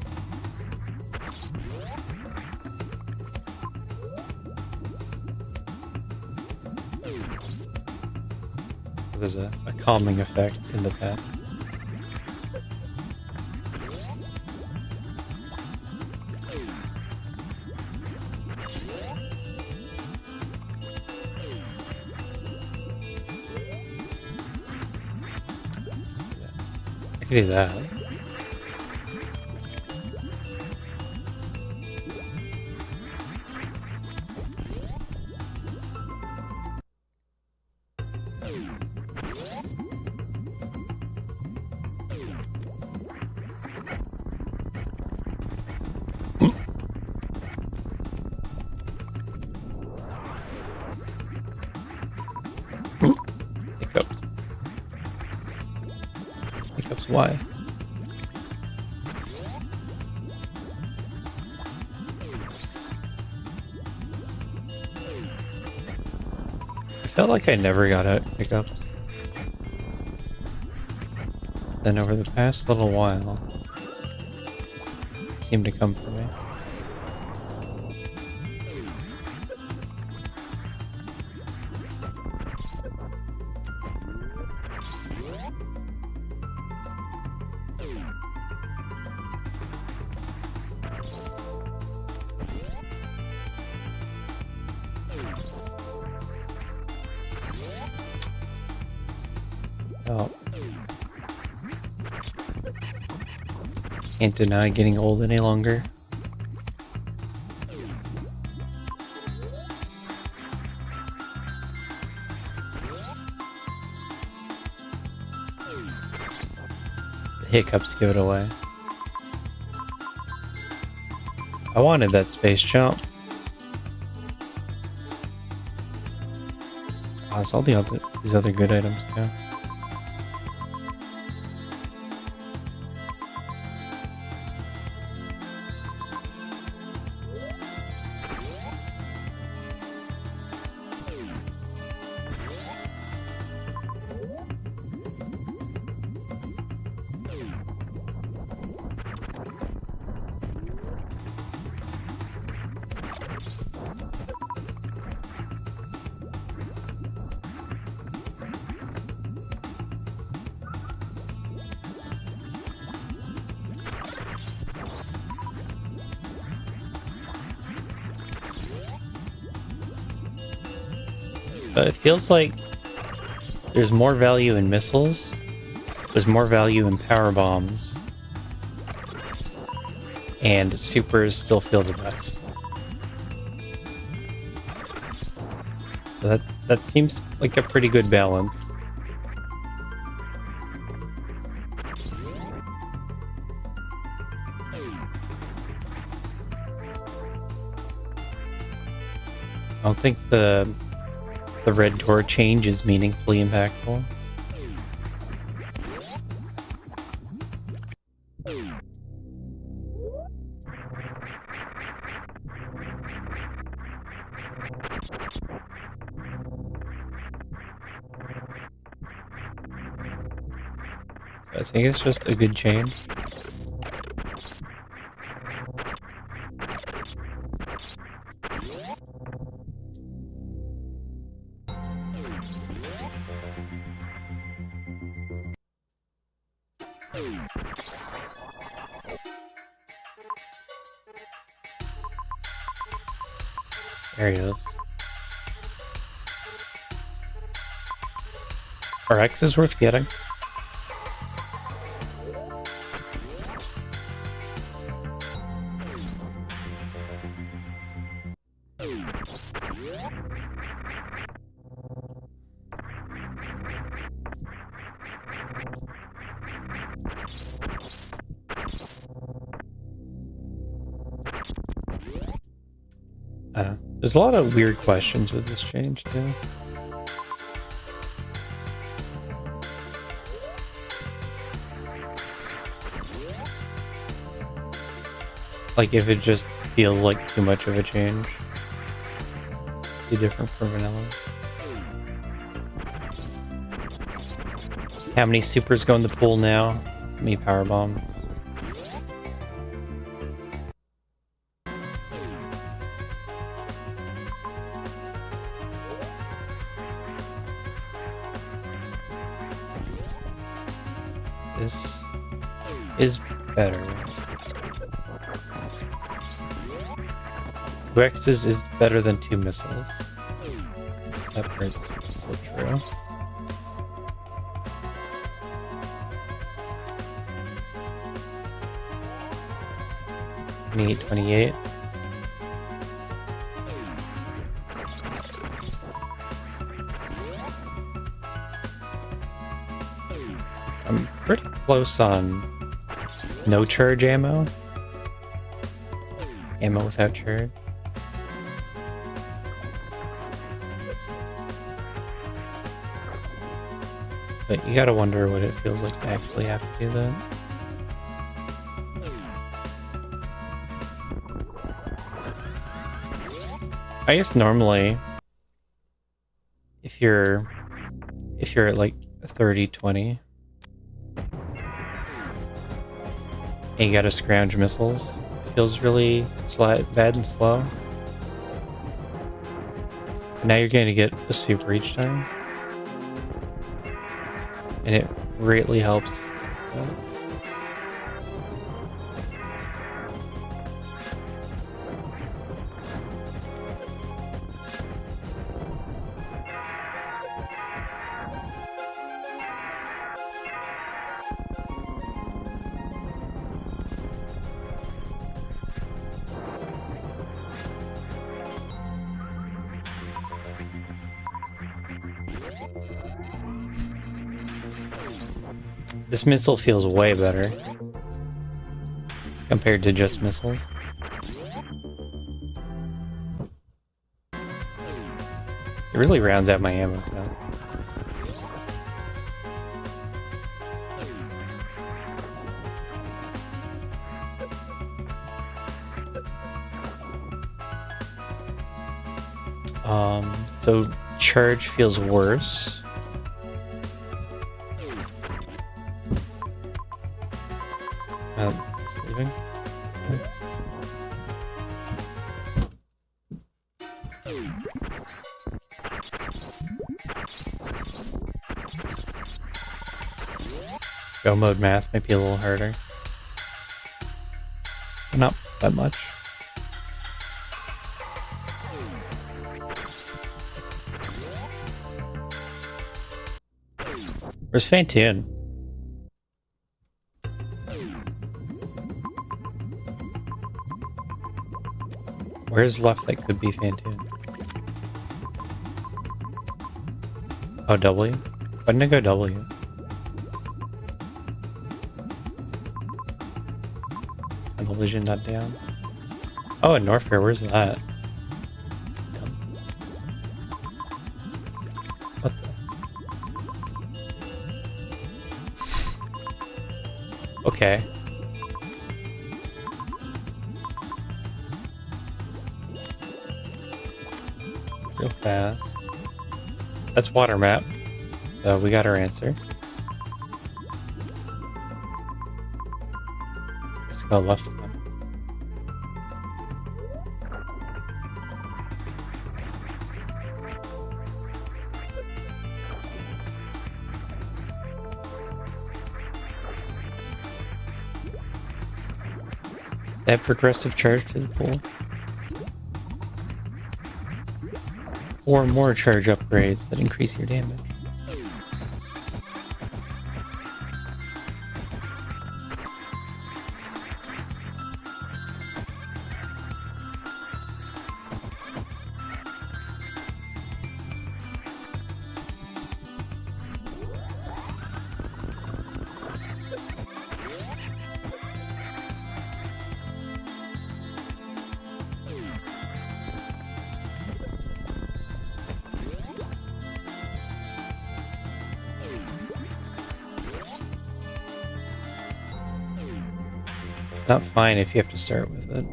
There's a calming effect in the pet. I could do that. Hiccups. Hiccups, why? I felt like I never got out hiccups. Then over the past little while, it seemed to come for me. Oh. Can't deny getting old any longer. The hiccups give it away. I wanted that space jump. I saw these other good items too. But it feels like there's more value in missiles, there's more value in power bombs, and supers still feel the best. So that seems like a pretty good balance. I don't think the red door change is meaningfully impactful. I think it's just a good change. There he is. RX is worth getting. There's a lot of weird questions with this change, too. Like, if it just feels like too much of a change. Too different from vanilla. How many supers go in the pool now? Me powerbomb. This is better. 2X's is better than 2 missiles. That part's so true. $28, $28. I'm pretty close on no charge ammo. Ammo without charge. But you gotta wonder what it feels like to actually have to do that. I guess normally, if you're at like 30-20, And you gotta scrounge missiles. Feels really bad and slow. But now you're gonna get a super each time. And it greatly helps. This missile feels way better compared to just missiles. It really rounds out my ammo count. So charge feels worse. Leaving. Go mode math might be a little harder. Not that much. Where's Fantoon? Where's left that could be Fantoon? Oh, W? Why didn't I go W? Tunnel vision not down. Oh, in Norfair, where's that? What the? Okay. Real fast. That's water map. So we got our answer. Let's go left of them. Add progressive charge to the pool. Or more charge upgrades that increase your damage. Not fine if you have to start with it.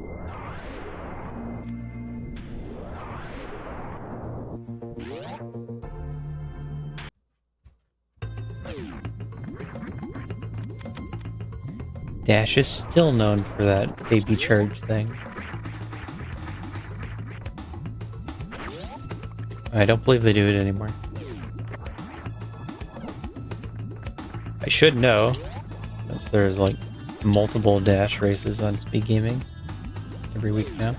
Dash is still known for that baby charge thing. I don't believe they do it anymore. I should know, since there's like multiple dash races on Speed Gaming every week now.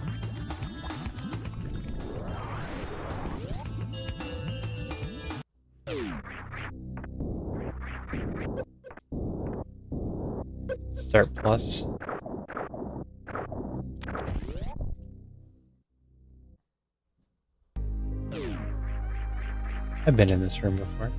Start plus. I've been in this room before.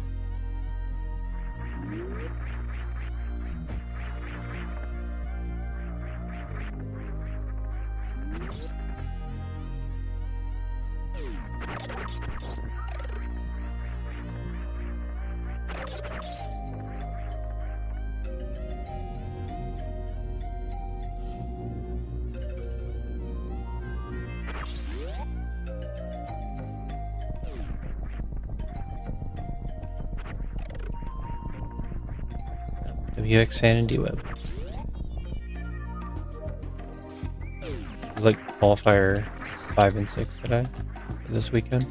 WX fan and D-Web. was like qualifier 5 and 6 today, this weekend.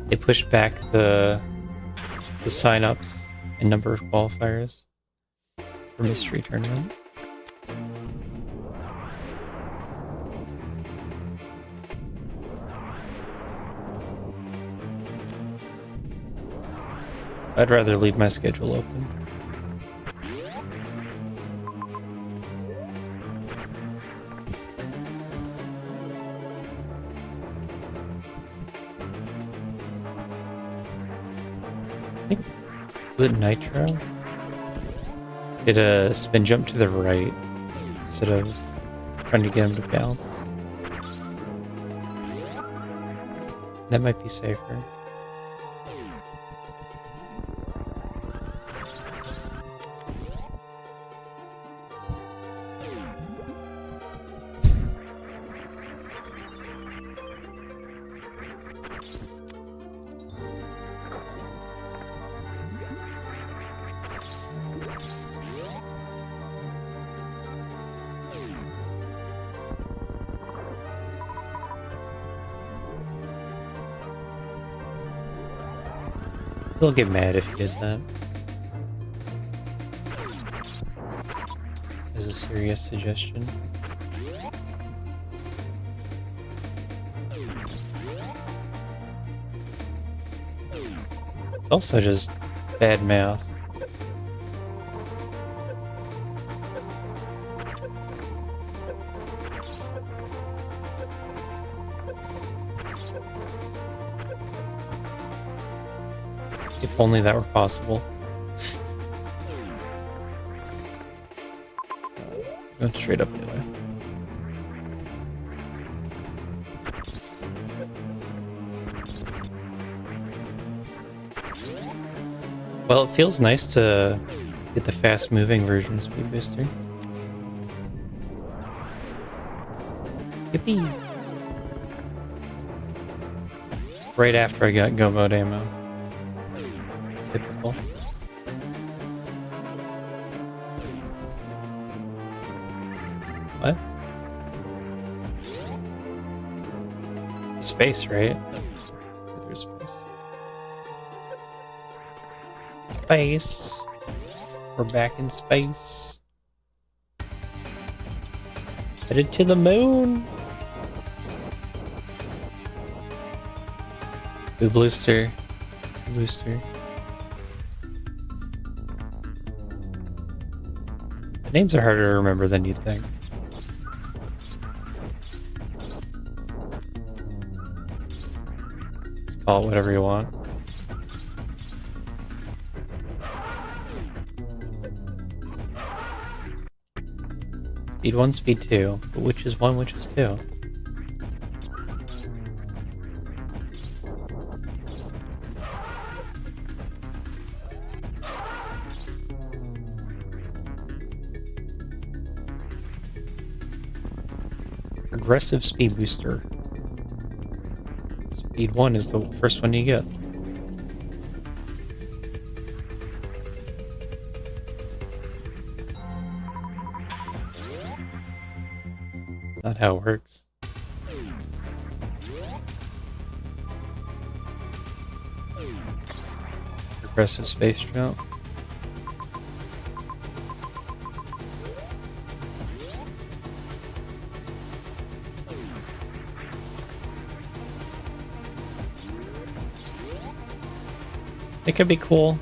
They pushed back the sign-ups and number of qualifiers for Mystery Tournament. I'd rather leave my schedule open. Was it Nitro? Did a spin jump to the right instead of trying to get him to bounce. That might be safer. He'll get mad if you did that. Is a serious suggestion. It's also just bad math. If only that were possible. Going straight up the other way. Well, it feels nice to get the fast-moving version of Speed Booster. Yippee! Right after I got Go Mode ammo. Typical. What? Space, right? There's space. Space. We're back in space. Headed to the moon. Blue Booster. Booster. The names are harder to remember than you'd think. Just call it whatever you want. Speed 1, Speed 2. But which is 1, which is 2? Aggressive Speed Booster. Speed 1 is the first one you get. It's not how it works. Aggressive space jump. It could be cool.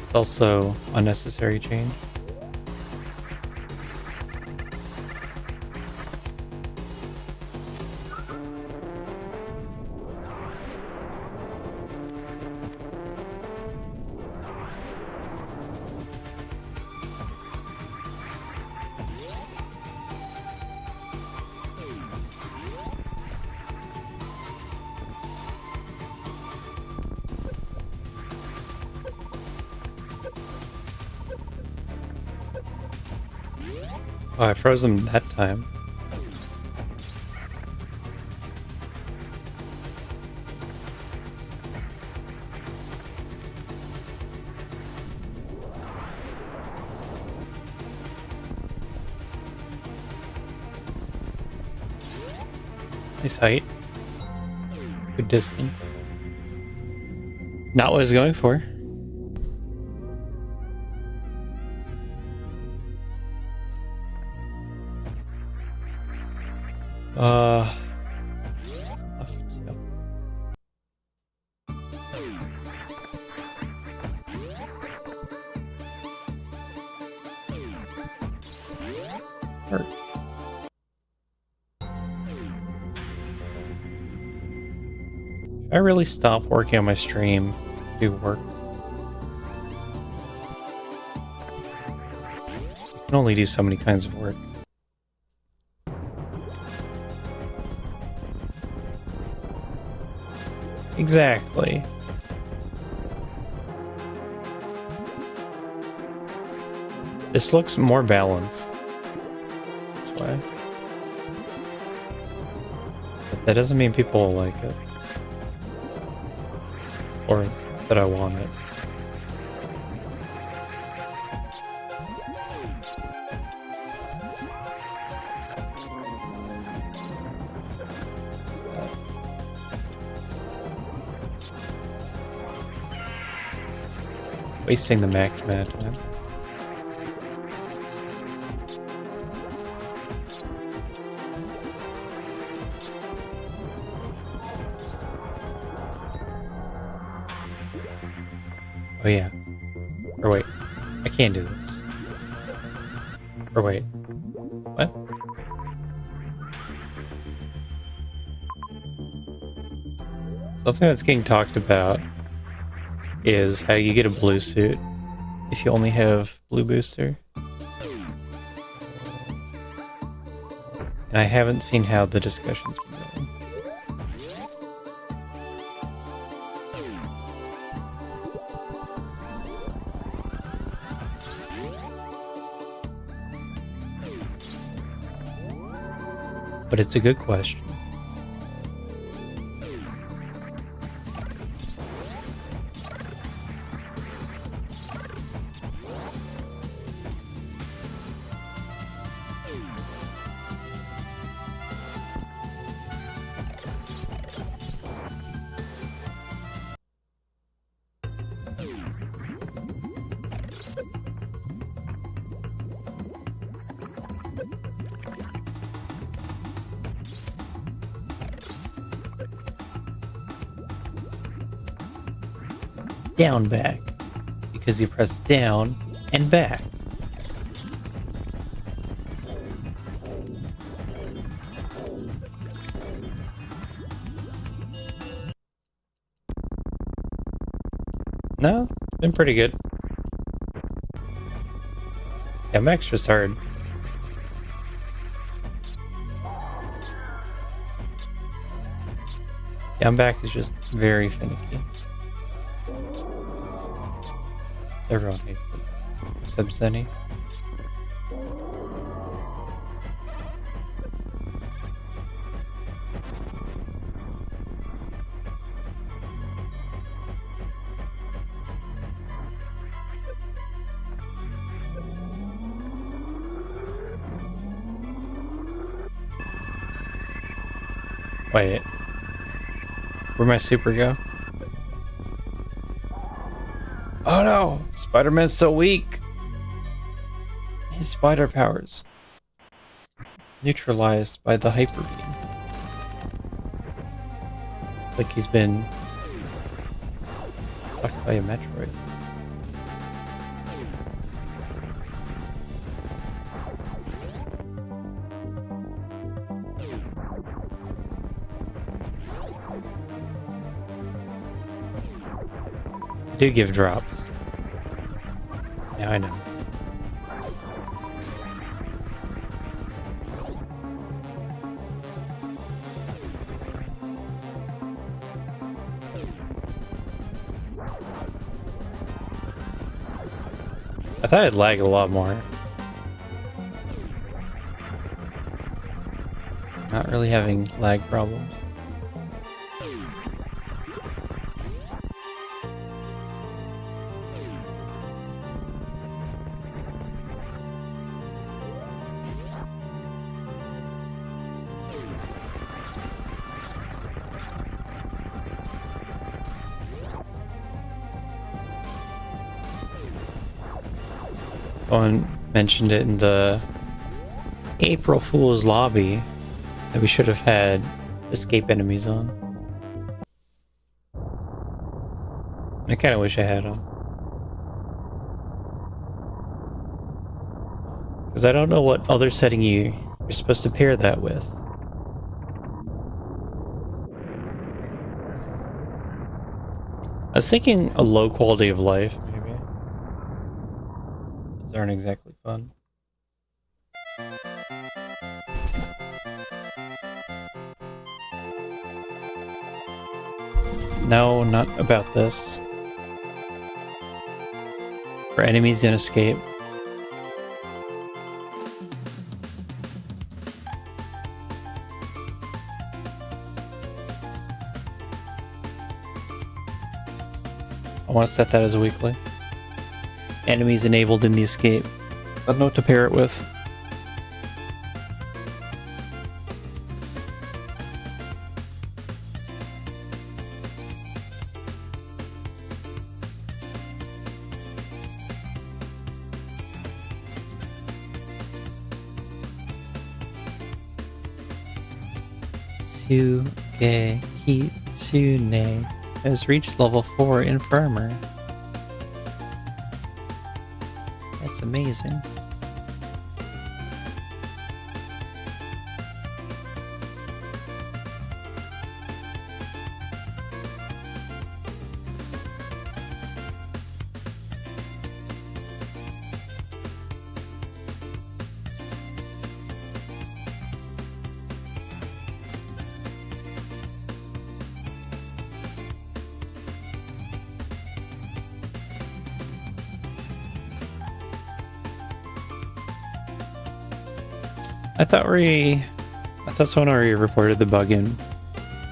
It's also unnecessary change. Oh, I froze them that time. Nice height. Good distance. Not what I was going for. Left, yep. Hurt. Should I really stop working on my stream to do work? You can only do so many kinds of work. Exactly. This looks more balanced. That's why. But that doesn't mean people will like it. Or that I want it. Wasting the max mana time. Oh yeah. Or wait. I can't do this. Or wait. What? Something that's getting talked about is how you get a blue suit if you only have blue booster. And I haven't seen how the discussion's been going. But it's a good question. Down back, because you press down and back. No, it's been pretty good. Yeah, Max just hard. Down back is just very finicky. Everyone hates it. Except Zenny. Wait. Where'd my super go? Oh no! Spider-Man's so weak! His spider powers neutralized by the hyper beam. Like he's been fucked by a Metroid. I do give drops. Yeah, I know. I thought it'd lag a lot more. Not really having lag problems. Someone mentioned it in the April Fool's lobby that we should have had escape enemies on. I kind of wish I had them. Because I don't know what other setting you're supposed to pair that with. I was thinking a low quality of life, maybe. Those aren't exactly fun. No, not about this. For enemies in escape. I want to set that as a weekly. Enemies enabled in the escape. I don't know what to pair it with. Suge Kitsune has reached level 4 Infirmer. That's amazing. I thought someone already reported the bug in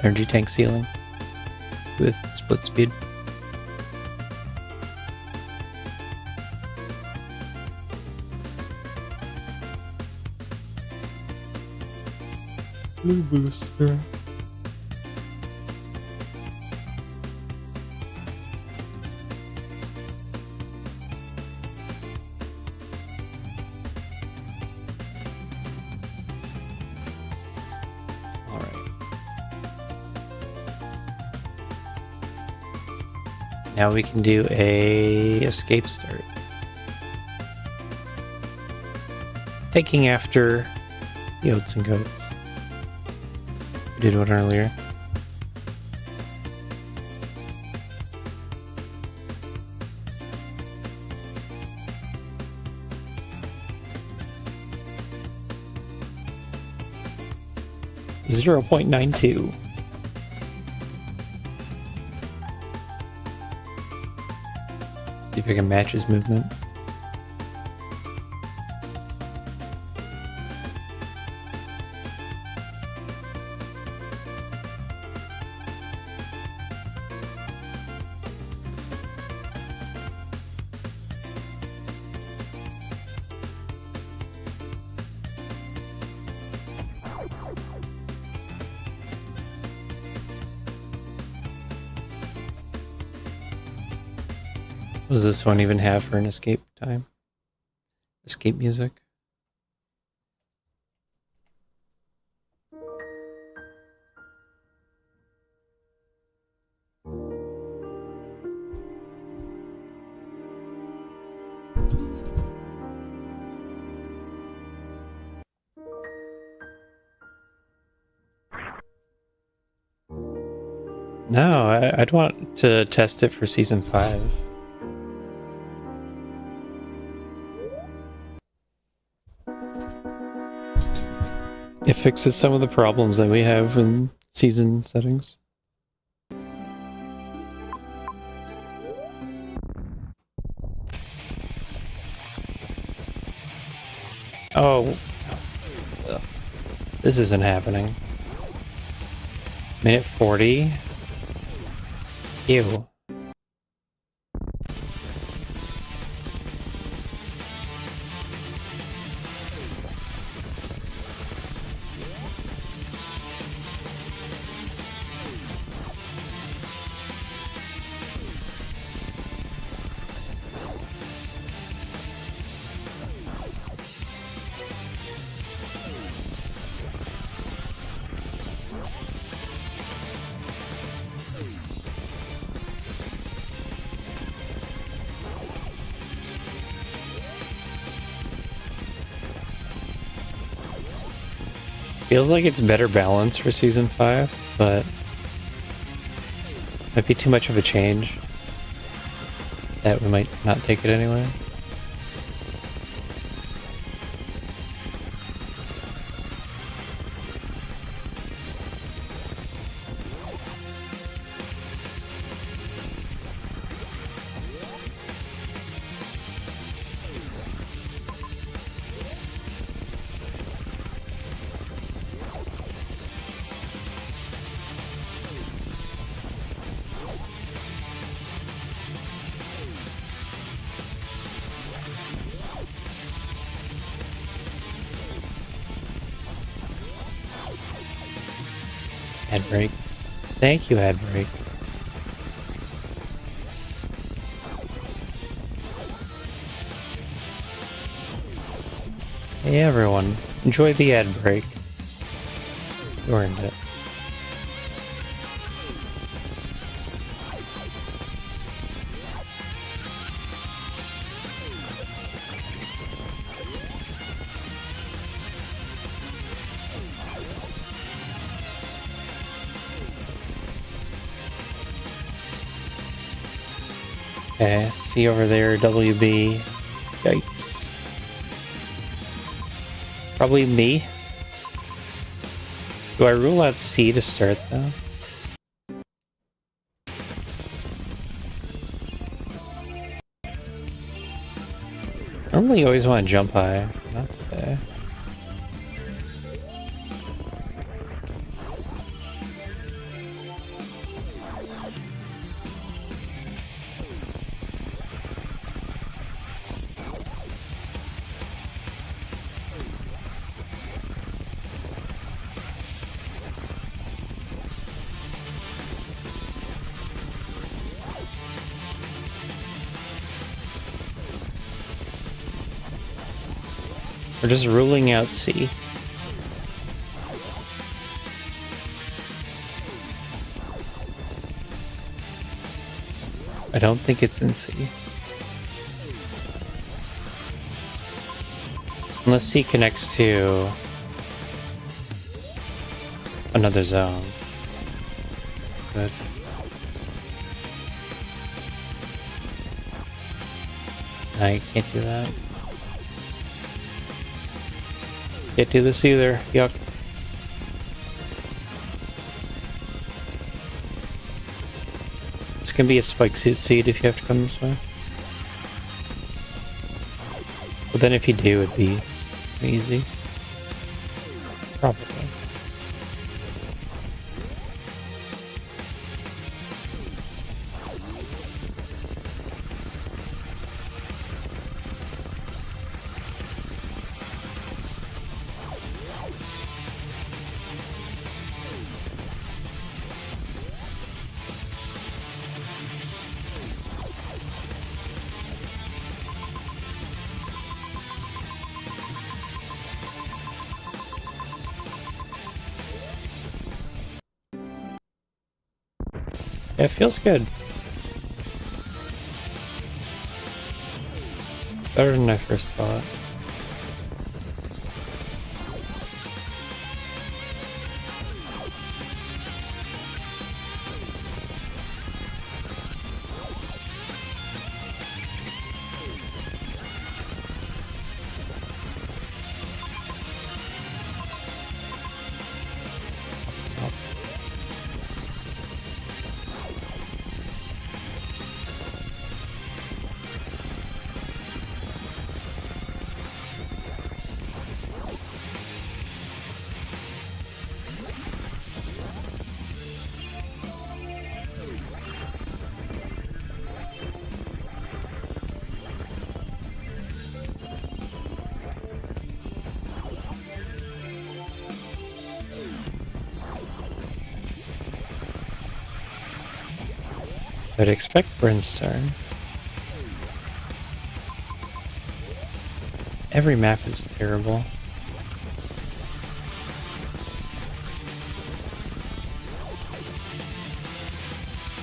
energy tank ceiling with split speed. Blue booster. Now we can do a escape start. Taking after the oats and goats. We did one earlier. .92. See if I can match his movement. What does this one even have for an escape time? Escape music? No, I'd want to test it for Season 5. It fixes some of the problems that we have in season settings. Oh, this isn't happening. Minute 40? Ew. Feels like it's better balanced for Season 5, but might be too much of a change that we might not take it anyway. Ad break. Thank you, ad break. Hey everyone, enjoy the ad break. You earned it. Okay, see over there, WB. Yikes. Probably me. Do I rule out C to start though? Normally you always want to jump high. Not today. We're just ruling out C. I don't think it's in C. Unless C connects to another zone. Good. I can't do that. Can't do this either. Yuck. This can be a spike suit seed if you have to come this way. But then if you do, it'd be easy. Probably. Yeah, it feels good. Better than I first thought. I'd expect Brimstone. Every map is terrible.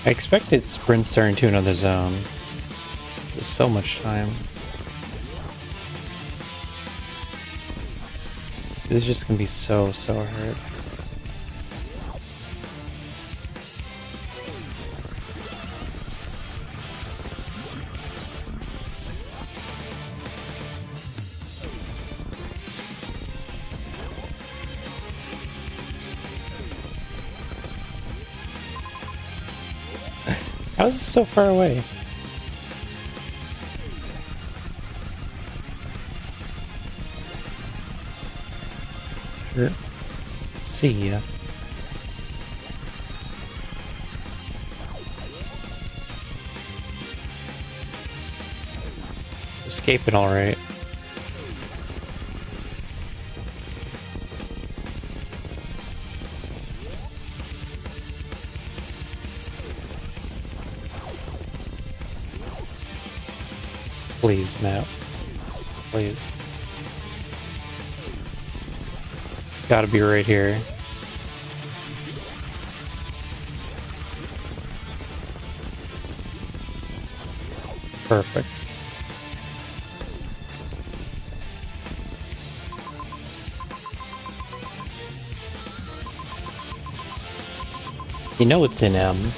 I expect it's Brimstone to another zone. There's so much time. This is just gonna be so hard. How is this so far away? Sure. See ya. Escaping all right. Please, map. Please. It's gotta be right here. Perfect. You know it's in M.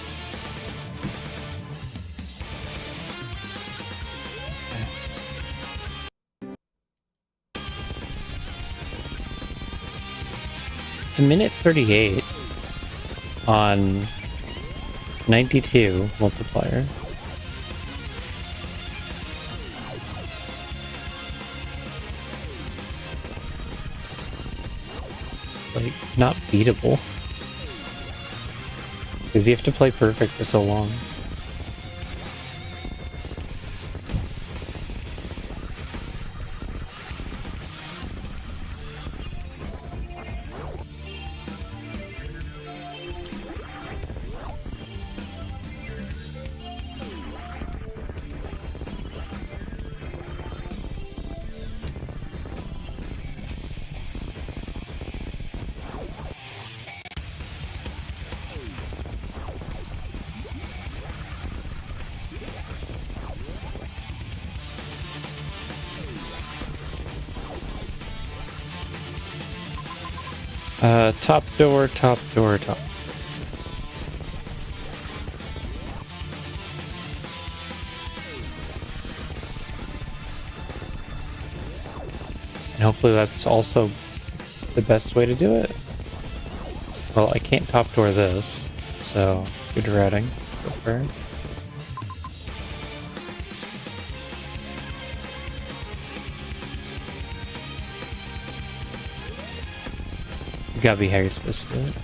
It's a minute 38 on 92 multiplier. Like, not beatable. Because you have to play perfect for so long. Top door, top door, top. And hopefully that's also the best way to do it. Well, I can't top door this, so good routing so far. Gotta be how you're supposed to do it.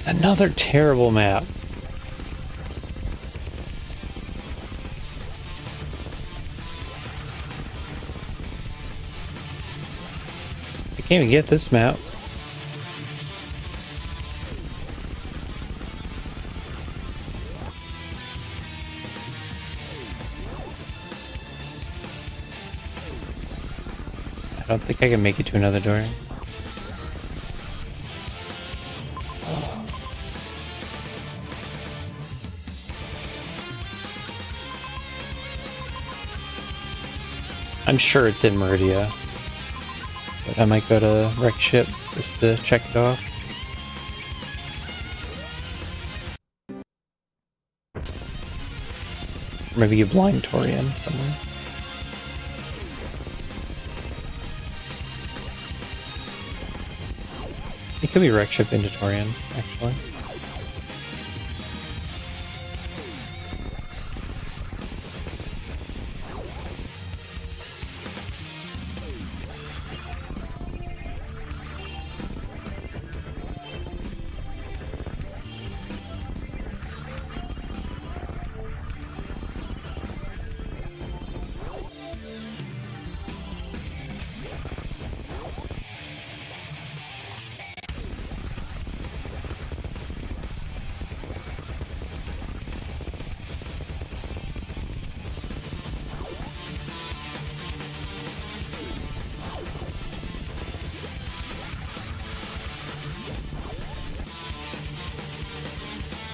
Another terrible map. I can't even get this map. I don't think I can make it to another door. I'm sure it's in Meridia, but I might go to Wreck Ship just to check it off. Maybe a blind Torian somewhere. It could be Wreck Ship into Torian, actually.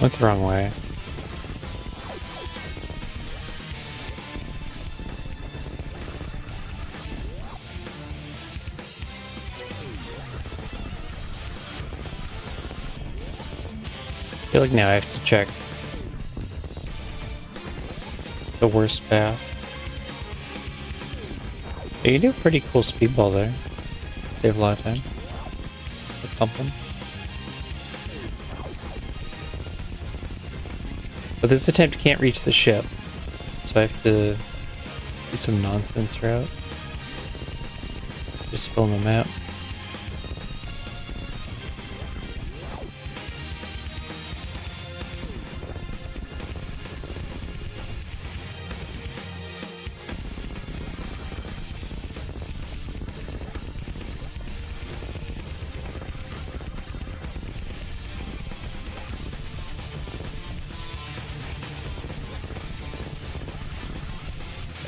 Went the wrong way. I feel like now I have to check the worst path. You can do a pretty cool speedball there. Save a lot of time. That's something. But this attempt can't reach the ship, so I have to do some nonsense route. Just fill in the map.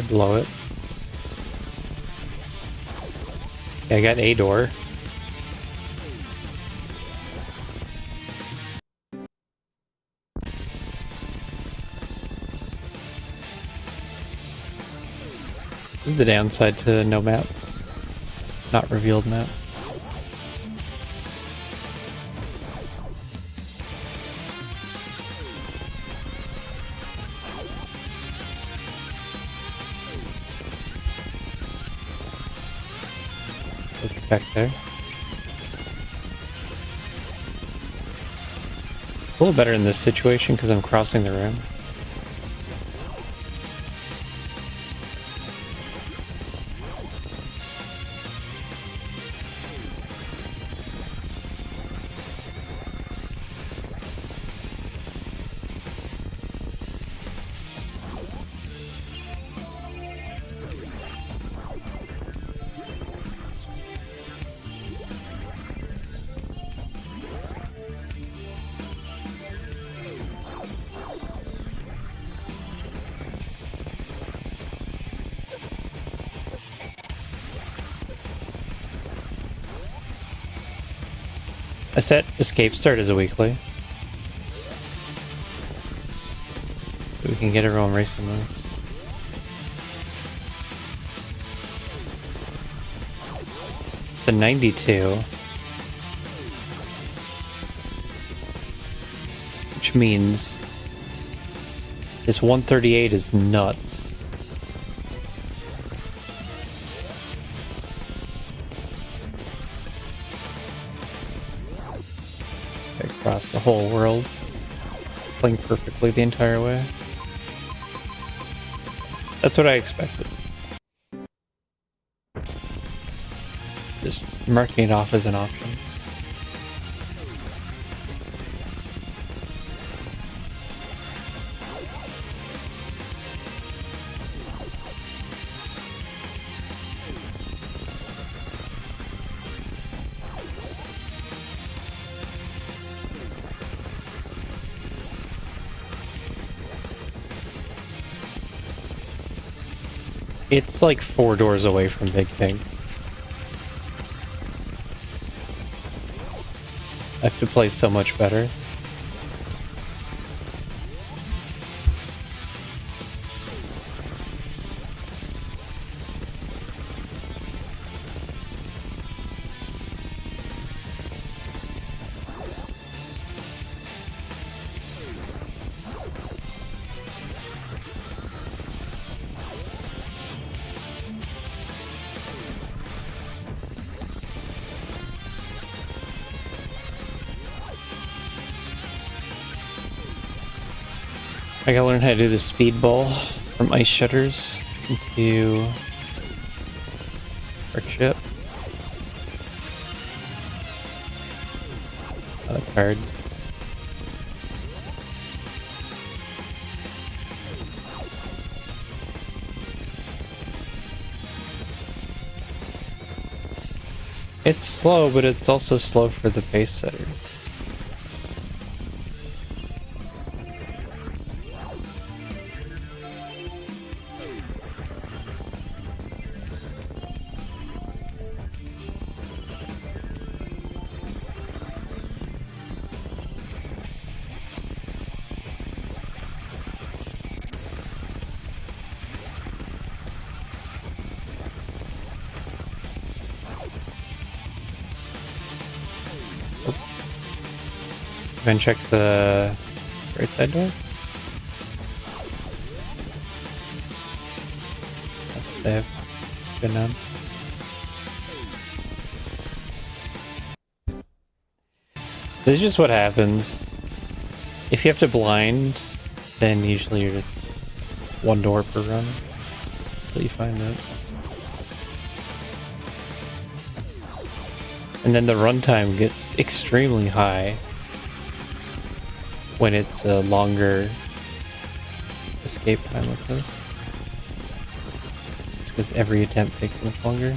Blow it. Yeah, I got a door. This is the downside to no map. Not revealed map. Looks back there. A little better in this situation because I'm crossing the room. I set escape start as a weekly. So we can get everyone racing this. It's a 92. Which means this 138 is nuts. Across the whole world, playing perfectly the entire way. That's what I expected. Just marking it off as an option. It's like 4 doors away from Big Pig. I have to play so much better. I gotta learn how to do the speedball from ice shutters into our ship. Oh, that's hard. It's slow, but it's also slow for the pace setter. Go and check the right side door. Save. Good enough. This is just what happens. If you have to blind, then usually you're just one door per run until you find it. And then the runtime gets extremely high when it's a longer escape time like this. It's because every attempt takes much longer.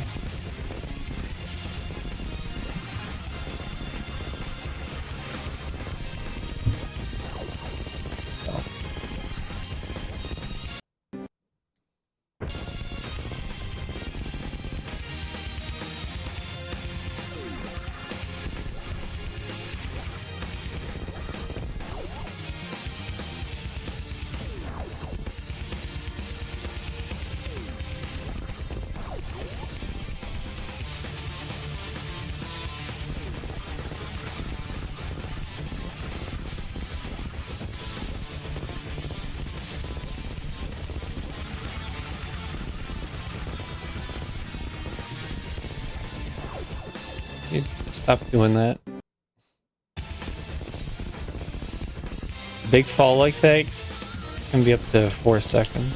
Stop doing that. Big fall like that can be up to 4 seconds.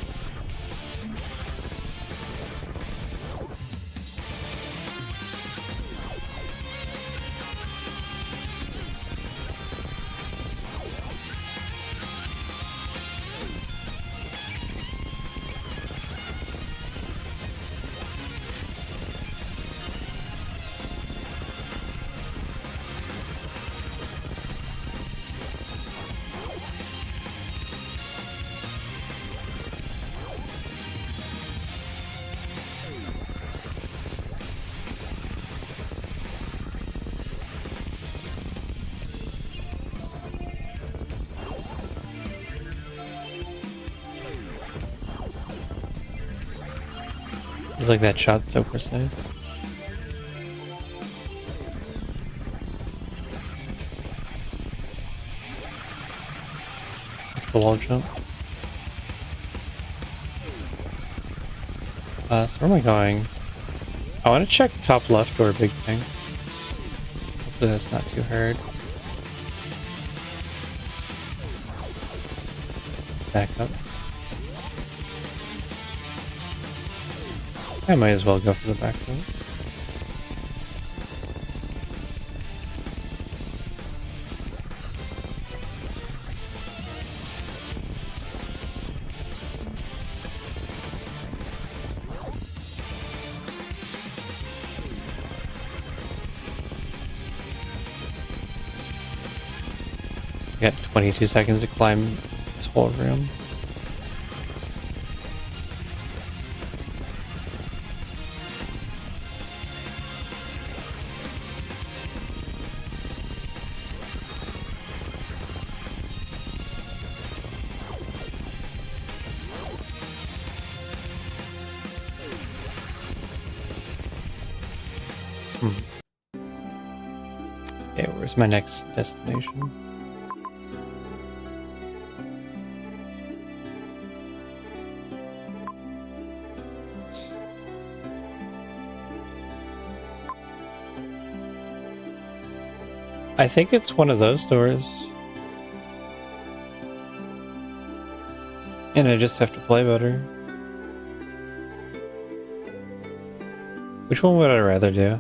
It's like that shot's so precise. It's the wall jump. So where am I going? I want to check top left or big thing. Hopefully that's not too hard. Let's back up. I might as well go for the back row. I got 22 seconds to climb this whole room. Okay, where's my next destination? I think it's one of those doors. And I just have to play better. Which one would I rather do?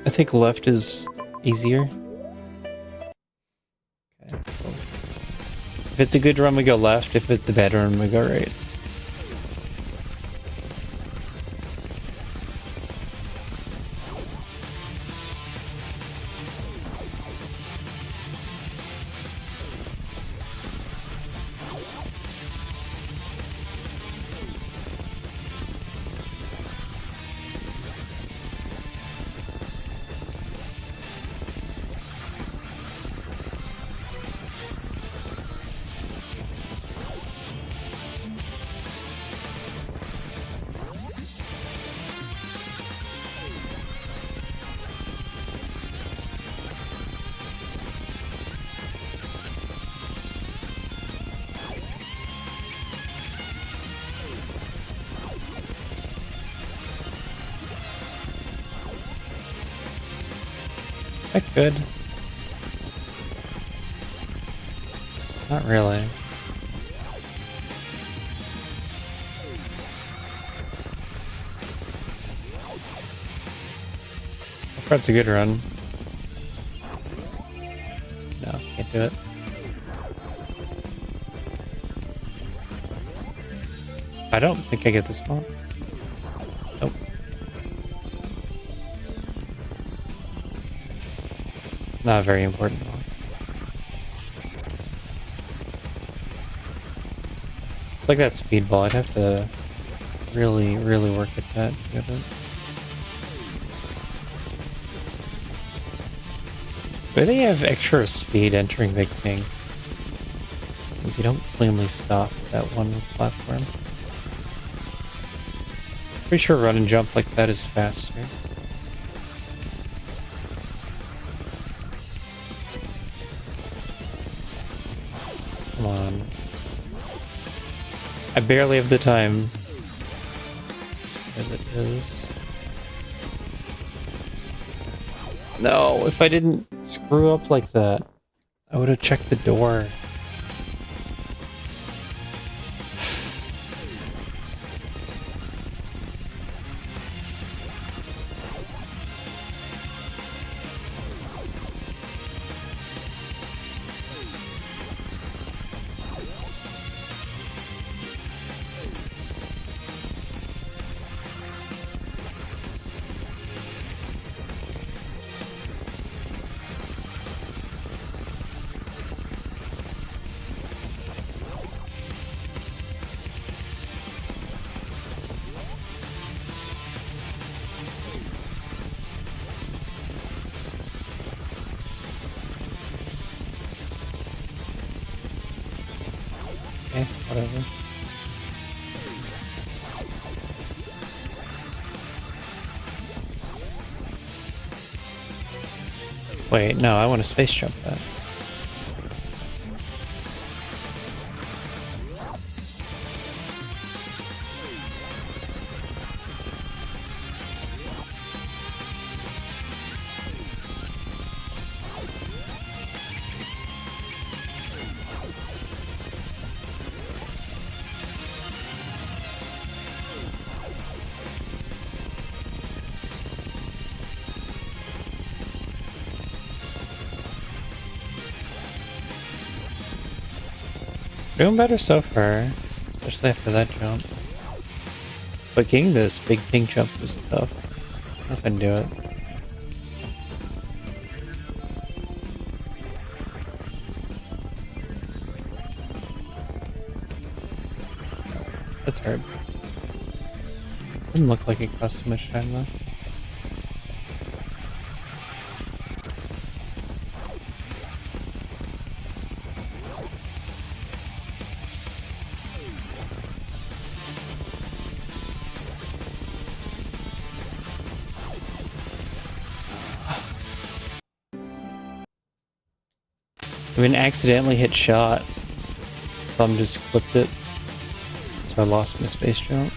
I think left is easier. Okay, cool. If it's a good run, we go left. If it's a bad run, we go right. I could. Not really. That's a good run. No, can't do it. I don't think I get this one. Nope. Not a very important one. It's like that speedball. I'd have to really, really work at that to get it. Why do they have extra speed entering Big Ping? Because you don't cleanly stop that one platform. Pretty sure run and jump like that is faster. Come on. I barely have the time. As it is. No, if I didn't screw up like that, I would have checked the door. Okay, whatever. Wait, no, I want to space jump that. Doing better so far, especially after that jump. But getting this big pink jump was tough. I don't know if I can do it. That's hard. Didn't look like it cost too much time though. I mean, accidentally hit shot. Thumb just clipped it. So I lost my space jump.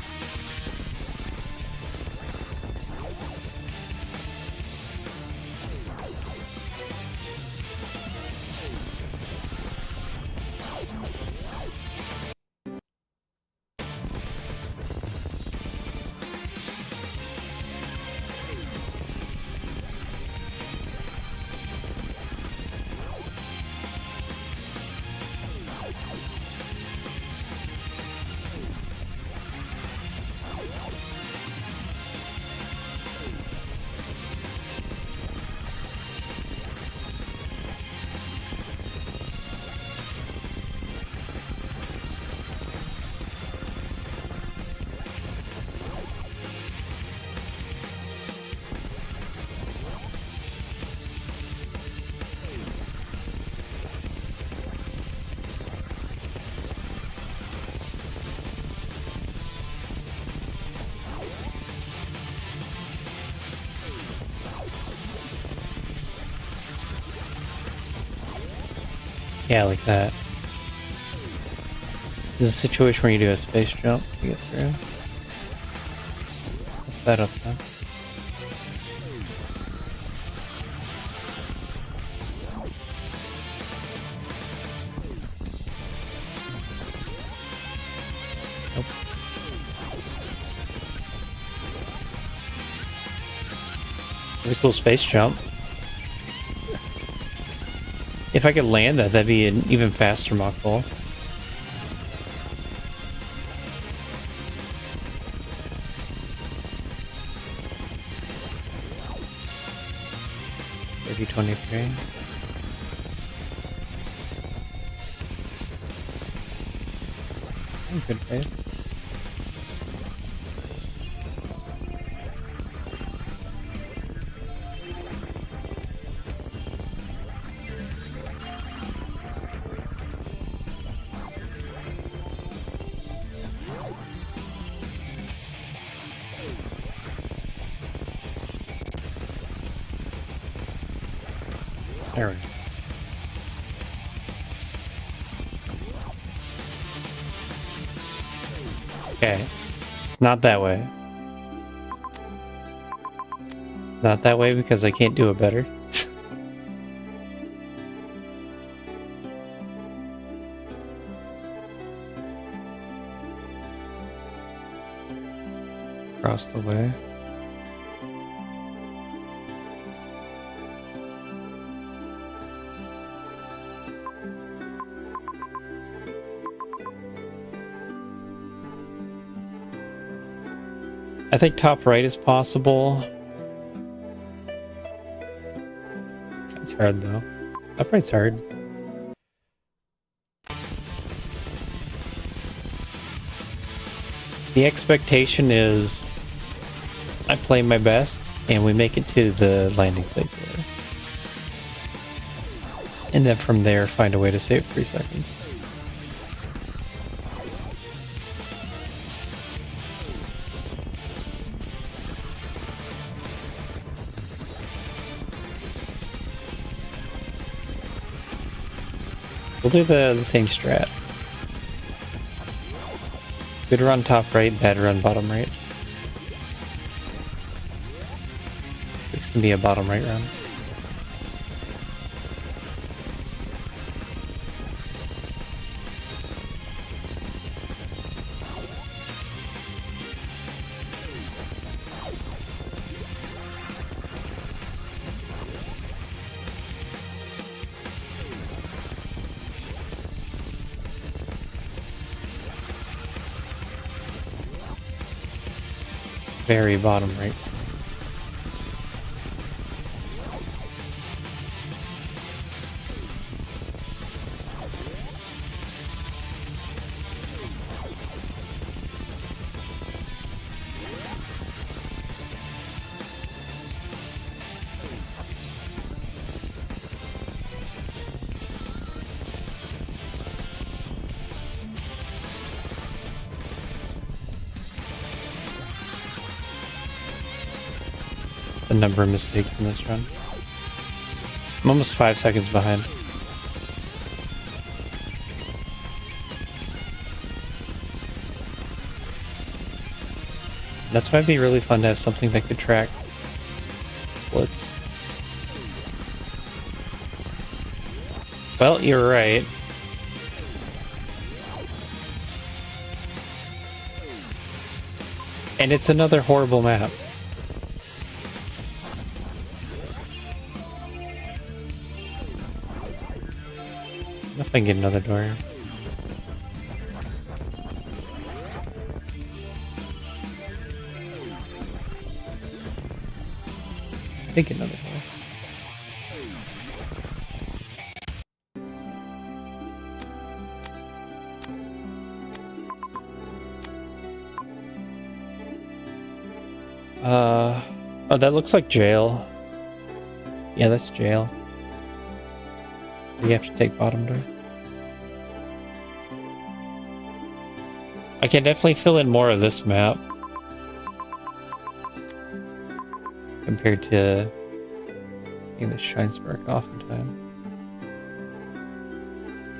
Yeah, like that. This is a situation where you do a space jump to get through. What's that up then? It's a cool space jump. If I could land that, that'd be an even faster mock ball. Maybe 23. Good pace. There we go. Okay. It's not that way. Not that way because I can't do it better. Across the way. I think top right is possible. That's hard though. Top right's hard. The expectation is I play my best and we make it to the landing site together. And then from there find a way to save 3 seconds. We'll do the same strat. Good run top right, bad run bottom right. This can be a bottom right run. Very bottom right. The number of mistakes in this run. I'm almost 5 seconds behind. That's why it'd be really fun to have something that could track splits. Well, you're right. And it's another horrible map. If I can get another door. I think another door. Oh, that looks like jail. Yeah, that's jail. So you have to take bottom door. I can definitely fill in more of this map compared to getting the Shine Spark off in time.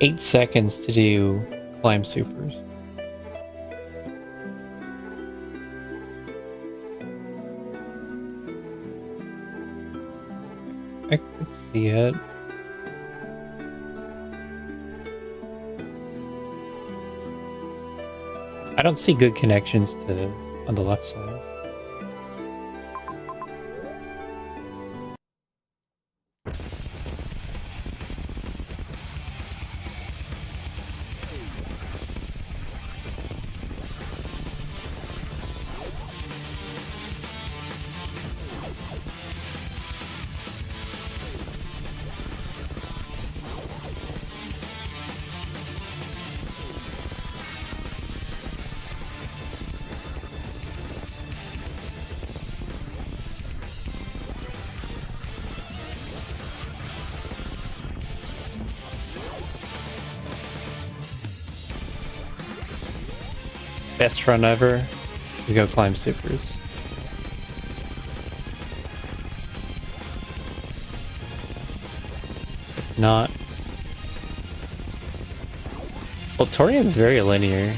8 seconds to do climb supers. I could see it. I don't see good connections to on the left side. Best run ever. We go climb supers. If not. Well, Torian's very linear.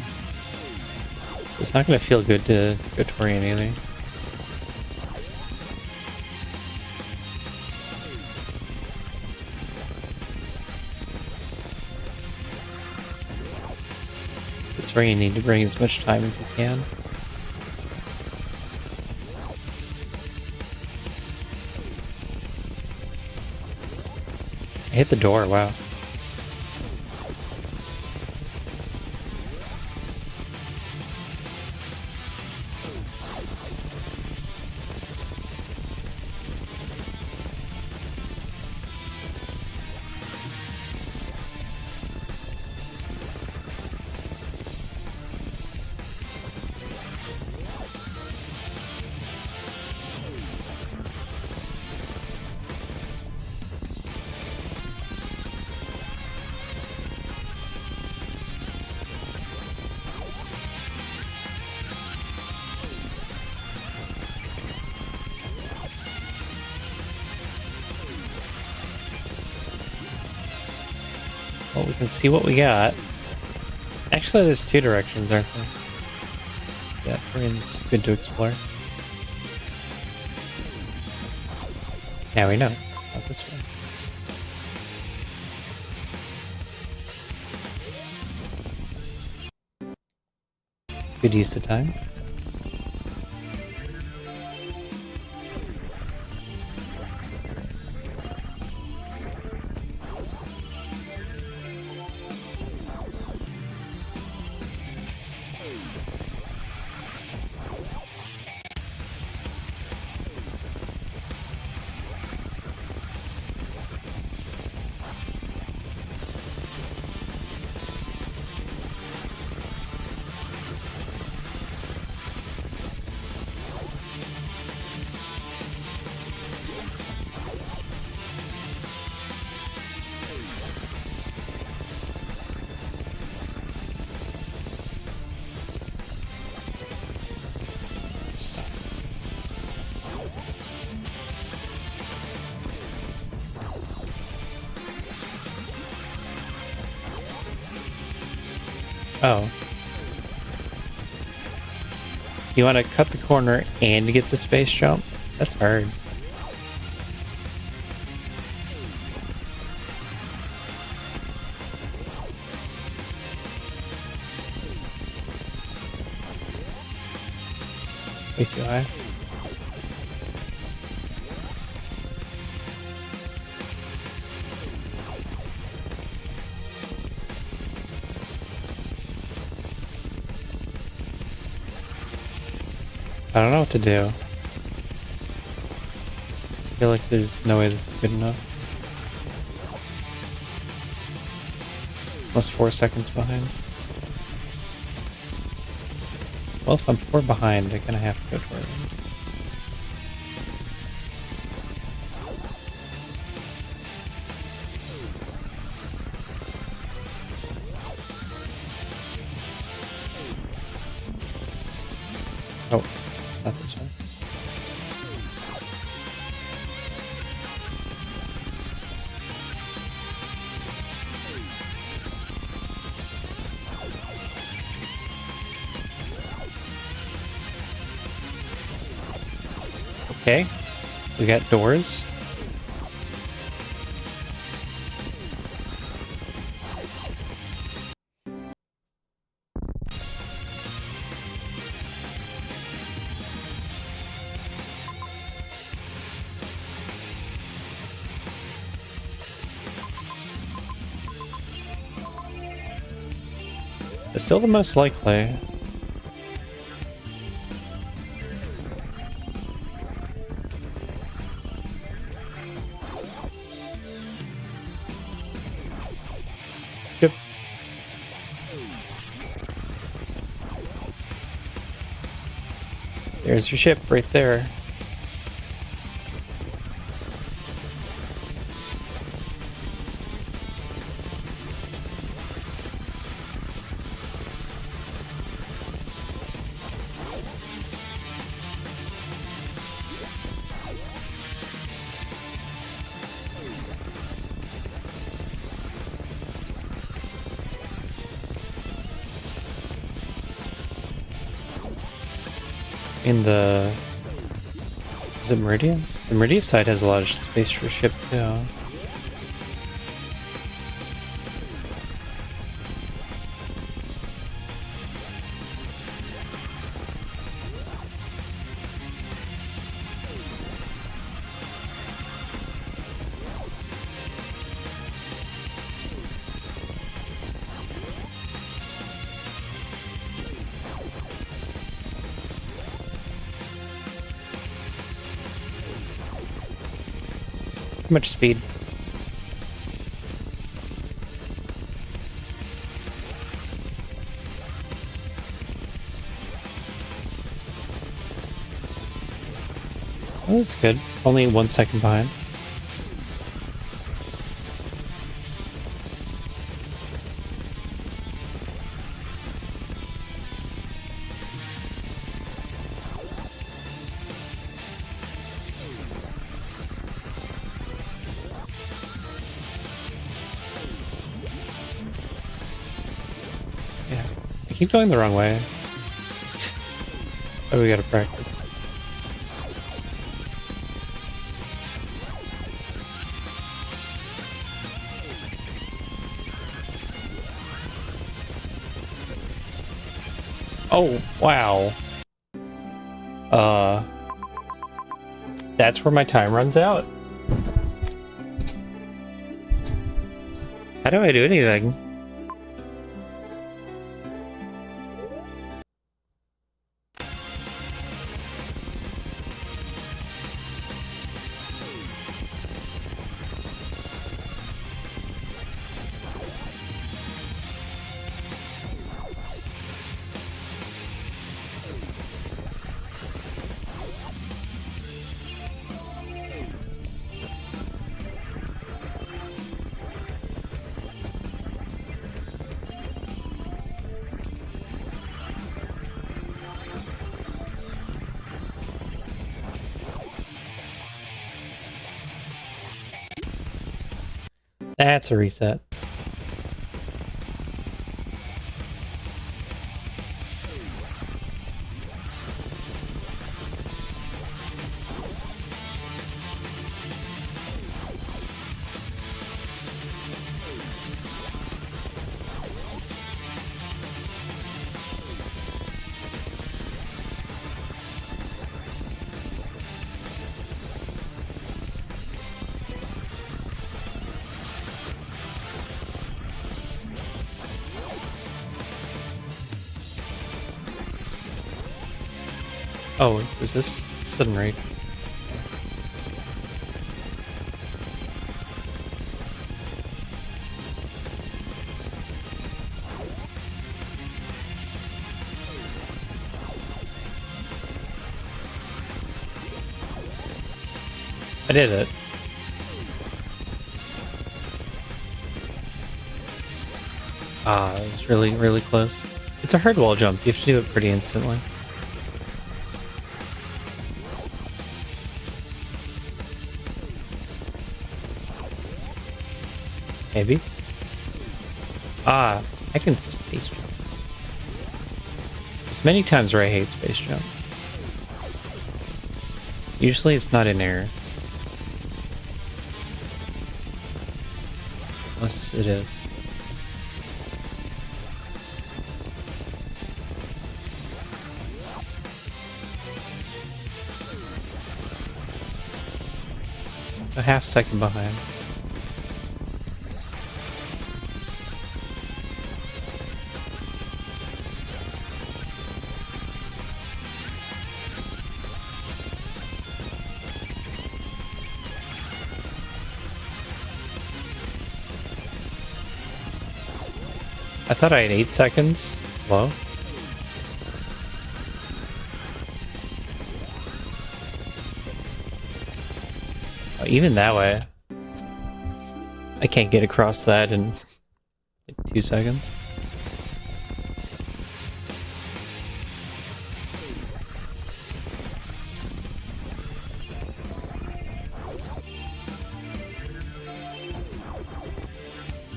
It's not going to feel good to go Torian either. This ring you need to bring as much time as you can. I hit the door, wow. Well, we can see what we got. Actually, there's two directions, aren't there? Yeah, Torian's good to explore. Now we know. Not this way. Good use of time. Oh. You want to cut the corner and get the space jump? That's hard. Way too high. I don't know what to do. I feel like there's no way this is good enough. Almost 4 seconds behind. Well, if I'm 4 behind, I kind of have to go toward it. Oh, not this one. Okay, we got doors. It's still the most likely. Yep. There's your ship right there. in the... Is it Meridian? The Meridian side has a lot of space for ship too. Too much speed. Oh, that's good. Only 1 second behind. Yeah, I keep going the wrong way. Oh, we gotta practice. Oh, wow. That's where my time runs out. How do I do anything? That's a reset. Oh, is this sudden raid? I did it. Ah, it was really, really close. It's a hard wall jump. You have to do it pretty instantly. Maybe. Ah, I can space jump. There's many times where I hate space jump. Usually it's not in air. Unless it is. So half second behind. I thought I had 8 seconds. Hello? Oh, even that way. I can't get across that in 2 seconds.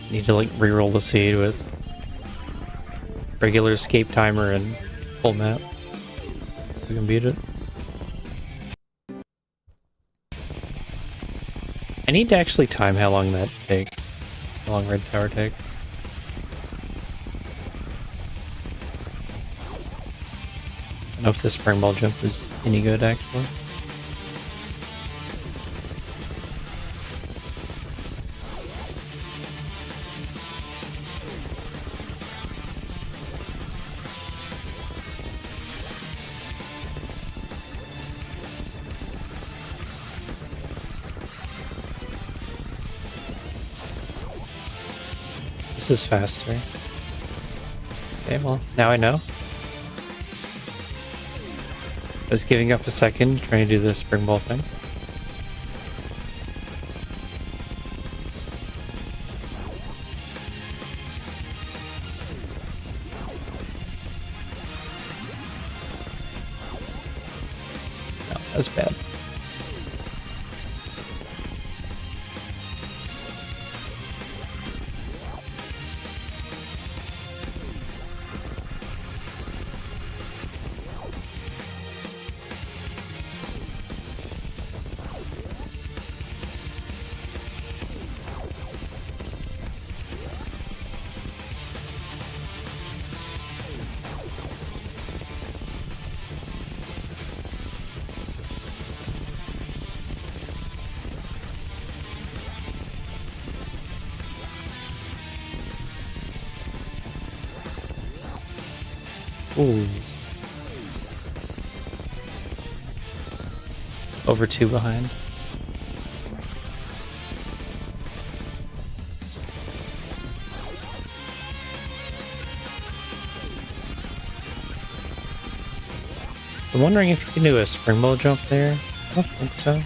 Need to like reroll the seed with regular escape timer and full map. We can beat it. I need to actually time how long that takes. How long Red Tower takes. I don't know if the spring ball jump is any good, actually. This is faster. Okay, well, now I know. I was giving up a second trying to do the spring ball thing. No, that was bad. Ooh. Over 2 behind. I'm wondering if you can do a spring ball jump there. I don't think so.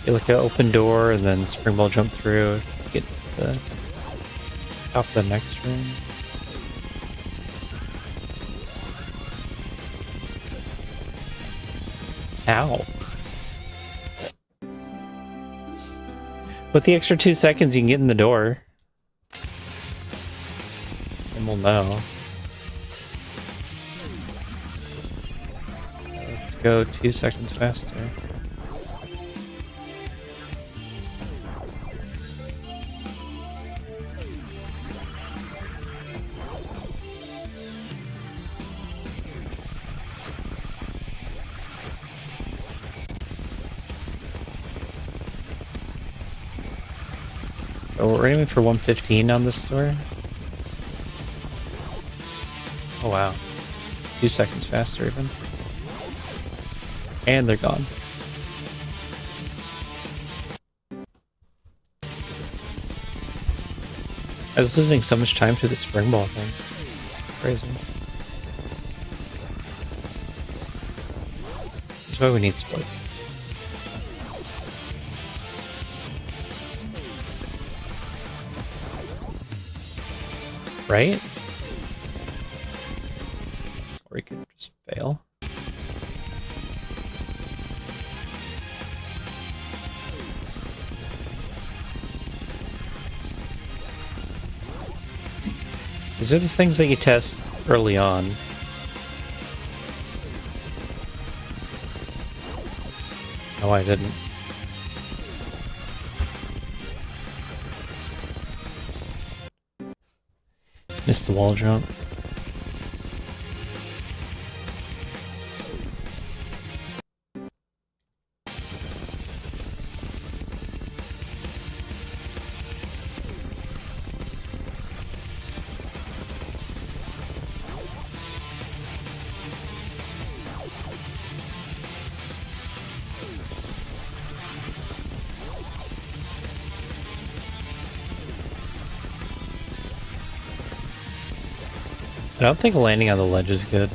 You like an open door and then spring ball jump through, get to the top of the next room. Ow. With the extra 2 seconds, you can get in the door. And we'll know. Let's go 2 seconds faster. So we're aiming for 115 on this store. Oh wow. 2 seconds faster even. And they're gone. I was losing so much time to the spring ball thing. Crazy. That's why we need splits. Right? Or we could just fail. These are the things that you test early on. No, I didn't. Missed the wall jump. I don't think landing on the ledge is good.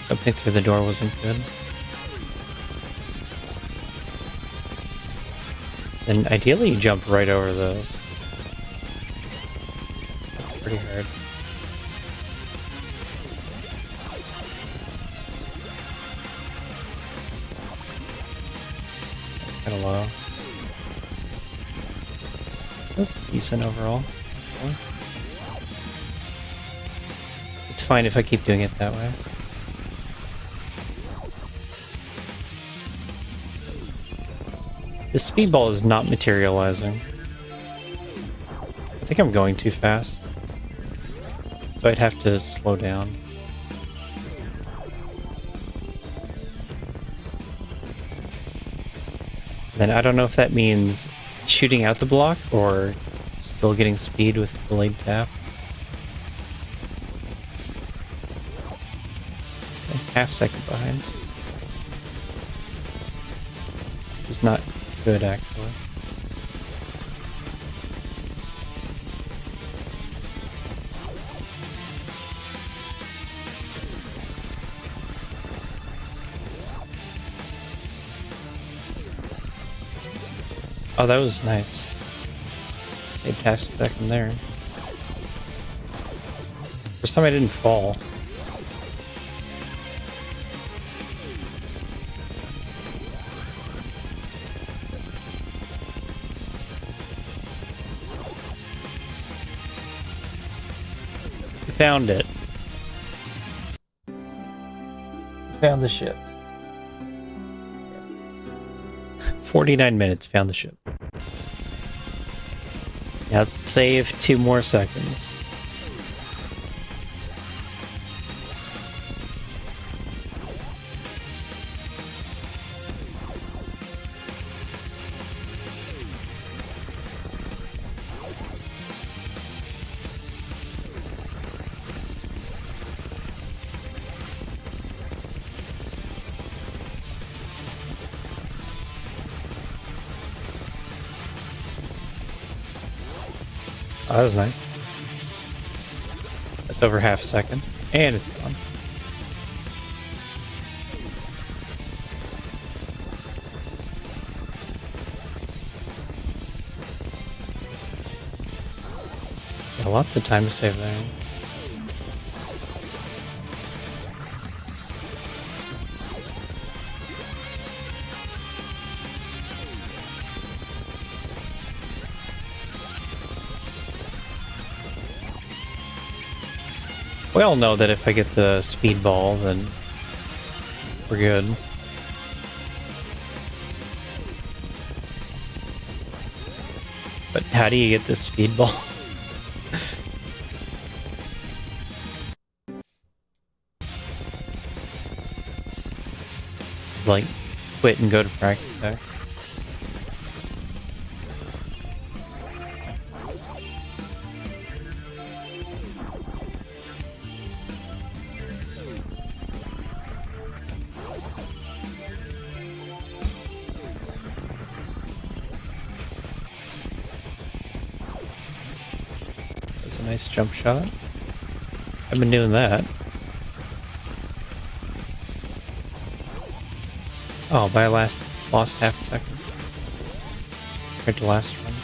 Jumping through the door wasn't good. And ideally you jump right over those. That's pretty hard. Kind of low. That's decent overall. It's fine if I keep doing it that way. The speedball is not materializing. I think I'm going too fast. So I'd have to slow down. Then I don't know if that means shooting out the block or still getting speed with delayed tap. Half second behind. It's not good actually. Oh, that was nice. Saved half second there. First time I didn't fall. We found it. We found the ship. 49 minutes, found the ship. Yeah, let's save 2 more seconds. Oh, that was nice. That's over half a second. And it's gone. Yeah, lots of time to save there. We all know that if I get the speed ball, then we're good. But how do you get the speed ball? It's like quit and go to practice there. That's a nice jump shot. I've been doing that. Oh, by lost half a second. Compared to last run.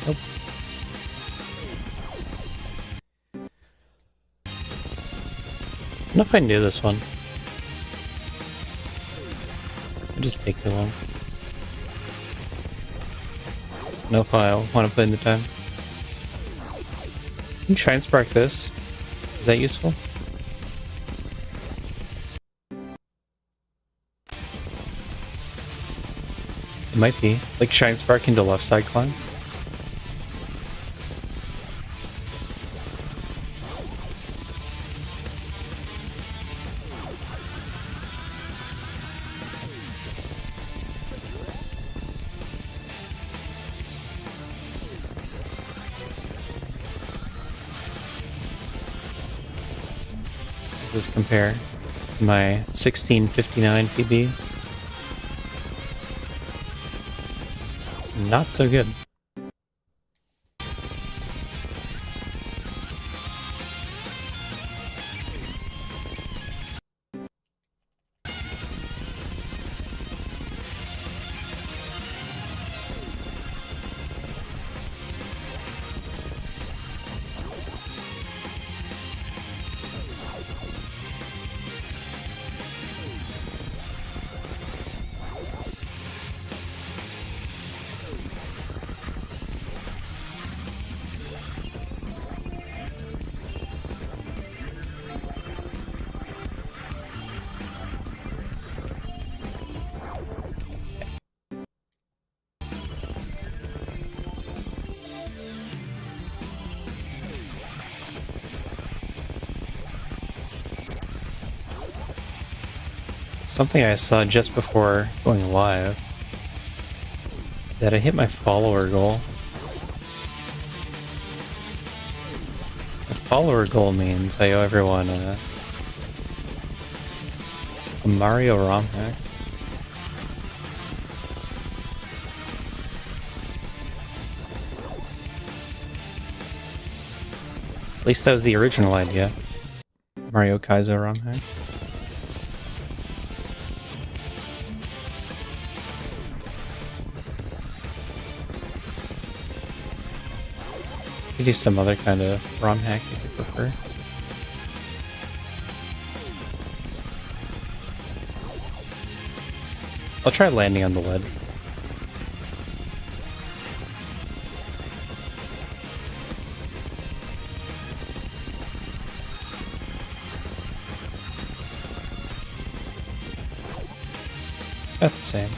Nope. I don't know if I can do this one. I just take too long. No file. Want to put in the time. You can try and spark this. Is that useful? It might be. Like shine spark into left side climb. this compare to my 1659 PB? Not so good. Something I saw just before going live, that I hit my follower goal. A follower goal means I owe everyone a Mario ROM hack. At least that was the original idea. Mario Kaizo ROM hack. You could do some other kind of ROM hack if you prefer. I'll try landing on the lead. About the same.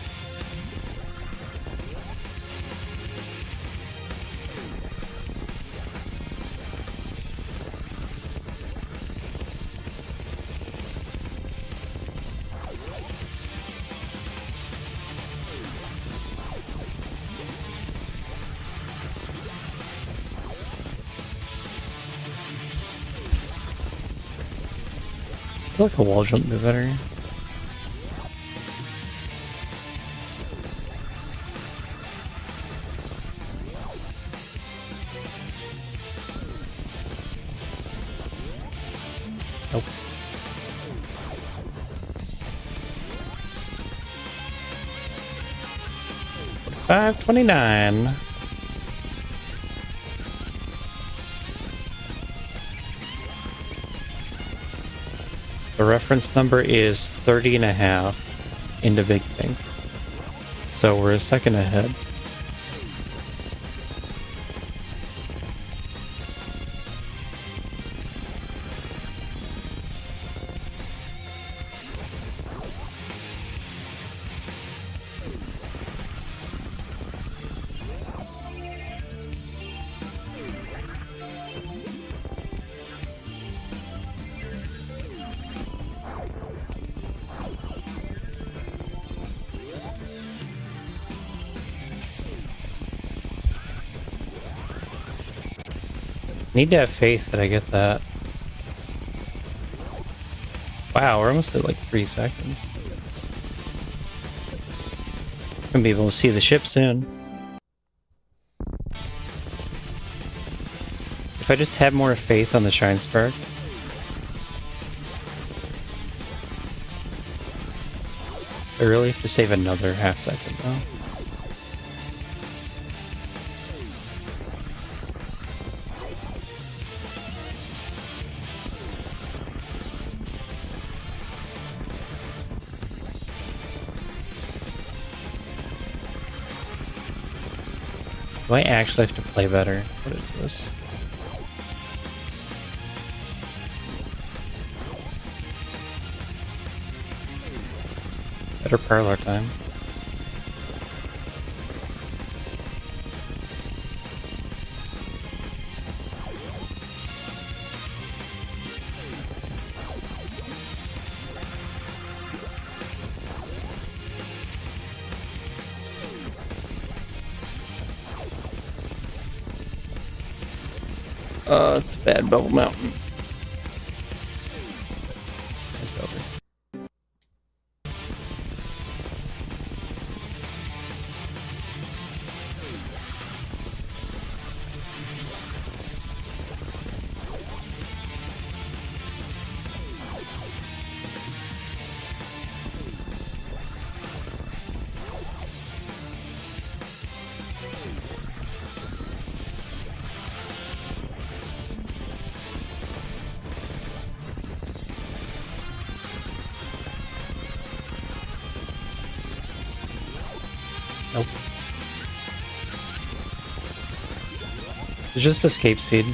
I feel like a wall jump would be better. Nope. $5.29. The reference number is 30.5 into Big Pink. So we're a second ahead. Need to have faith that I get that. Wow, we're almost at like 3 seconds. Gonna be able to see the ship soon. If I just had more faith on the Shine Spark. I really have to save another half second though. Do I actually have to play better? What is this? Better parlor time. It's a bad Bubble Mountain. It's just escape seed.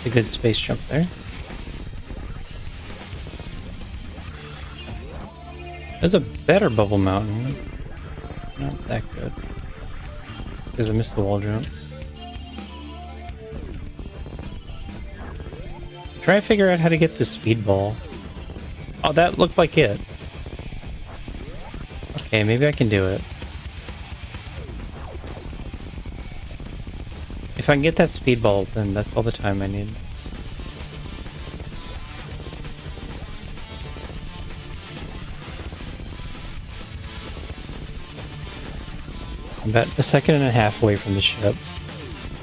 A good space jump there. There's a better bubble mountain. Not that good. Because I missed the wall jump. Try to figure out how to get the speed ball. Oh, that looked like it. Okay, maybe I can do it. If I can get that speed ball, then that's all the time I need. I'm about a second and a half away from the ship,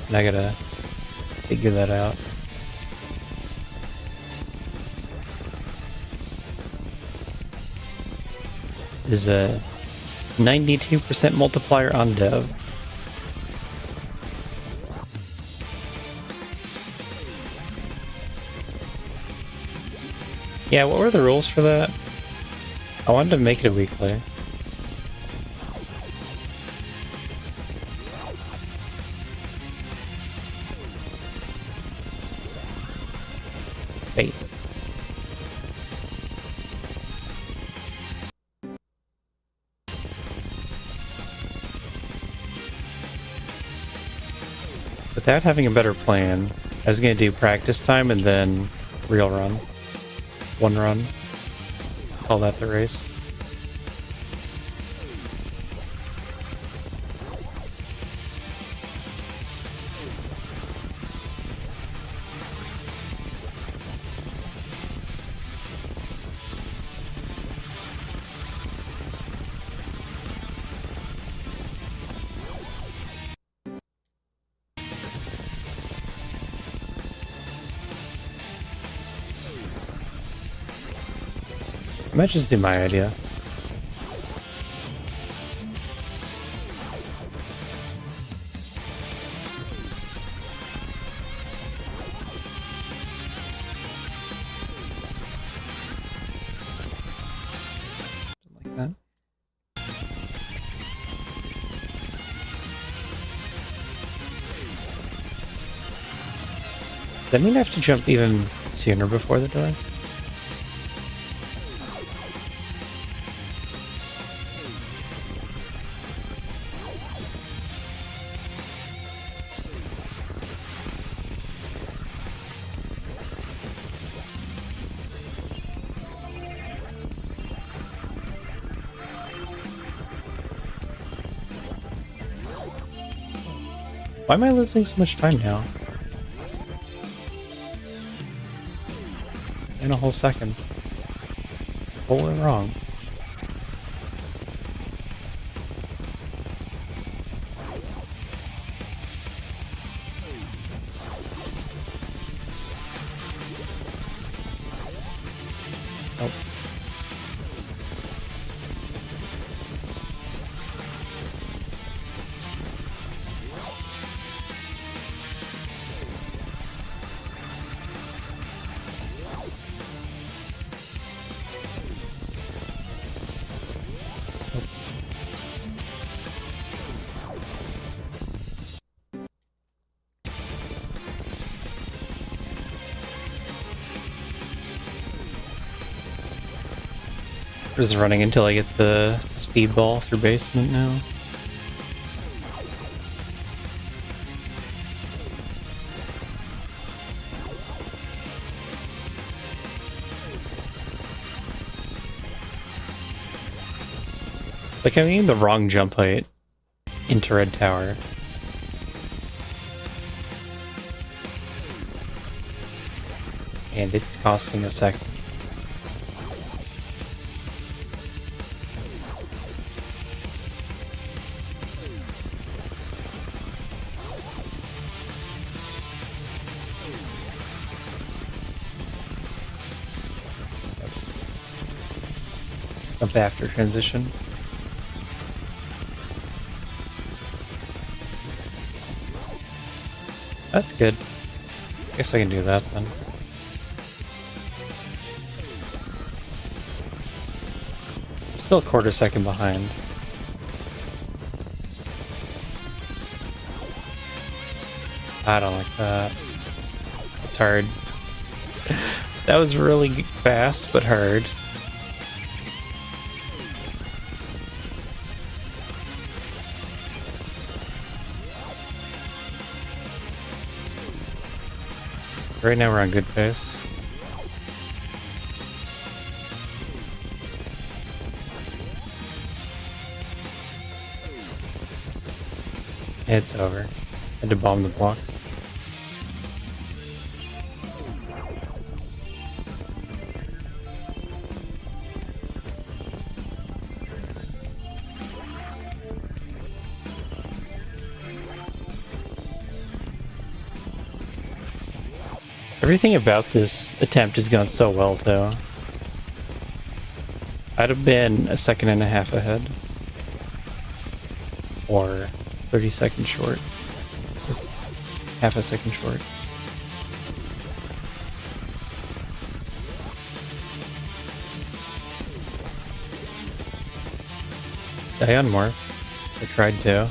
and I gotta figure that out. Is a 92% multiplier on dev. Yeah, what were the rules for that? I wanted to make it a weekly. Wait. Without having a better plan, I was gonna do practice time and then real run. One run. Call that the race. I might just do my idea. Like that. Does that mean I have to jump even sooner before the door? Why am I losing so much time now? In a whole second. What went wrong? Oh. Just running until I get the speed ball through basement now. Like, I'm getting the wrong jump height into Red Tower. And it's costing a second. Up after transition. That's good. Guess I can do that then. I'm still a quarter second behind. I don't like that. It's hard. That was really fast, but hard. Right now we're on good pace. It's over. Had to bomb the block. Everything about this attempt has gone so well, too. I'd have been a second and a half ahead. Or 30 seconds short. Half a second short. Die on more. I tried to.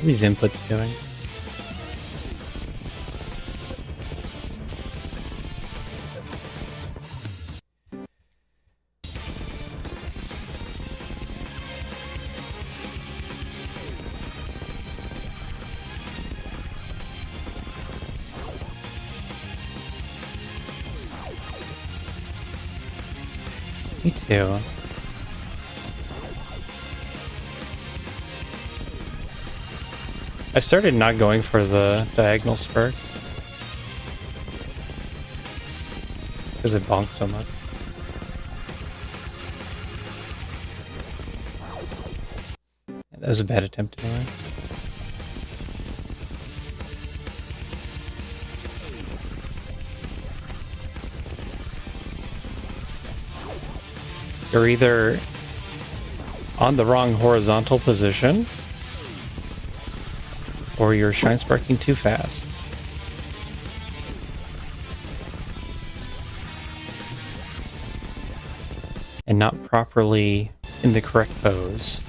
What are these inputs doing? Me too. I started not going for the diagonal spark because it bonks so much. That was a bad attempt anyway. You're either on the wrong horizontal position or you're shine sparking too fast. And not properly in the correct pose.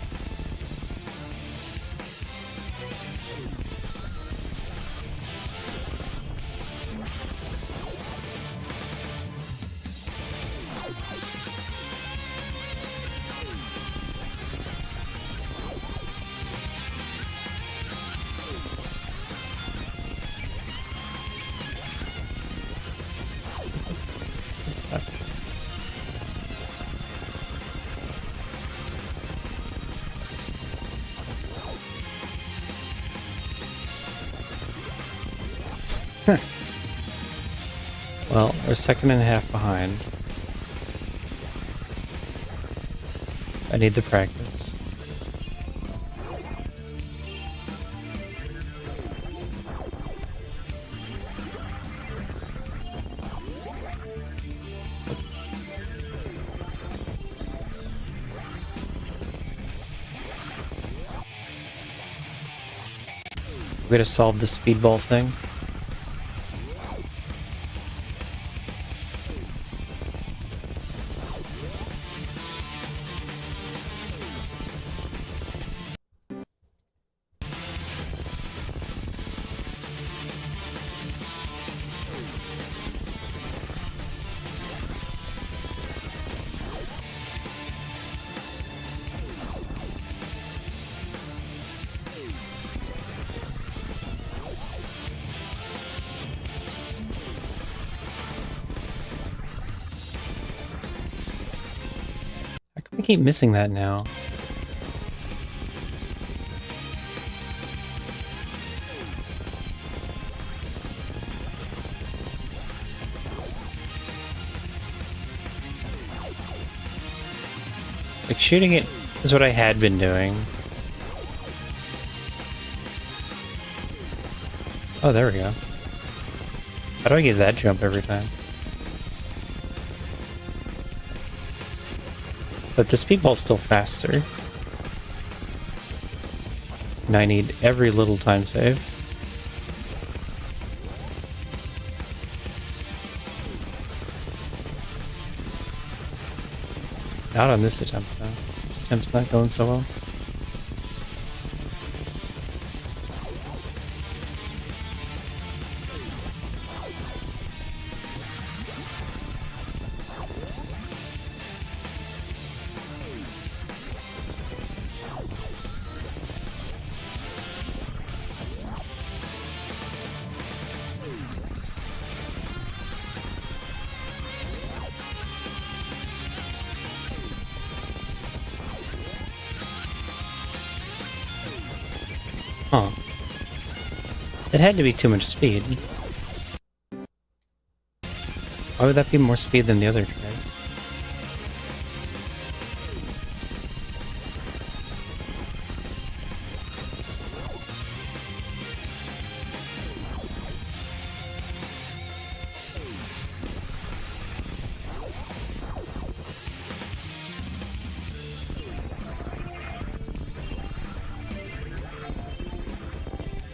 Well, we're a second and a half behind. I need the practice. We gotta solve the speedball thing. I keep missing that now. Like, shooting it is what I had been doing. Oh, there we go. How do I get that jump every time? But the speedball's still faster. and I need every little time save. Not on this attempt, though. This attempt's not going so well. Huh. It had to be too much speed. Why would that be more speed than the other tries?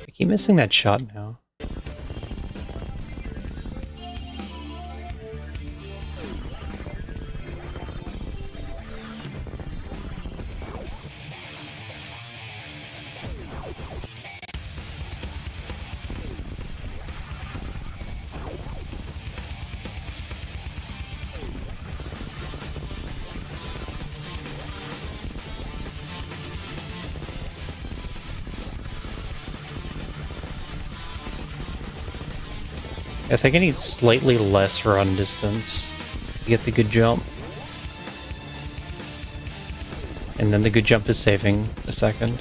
I keep missing that shot now. I think I need slightly less run distance to get the good jump. And then the good jump is saving a second.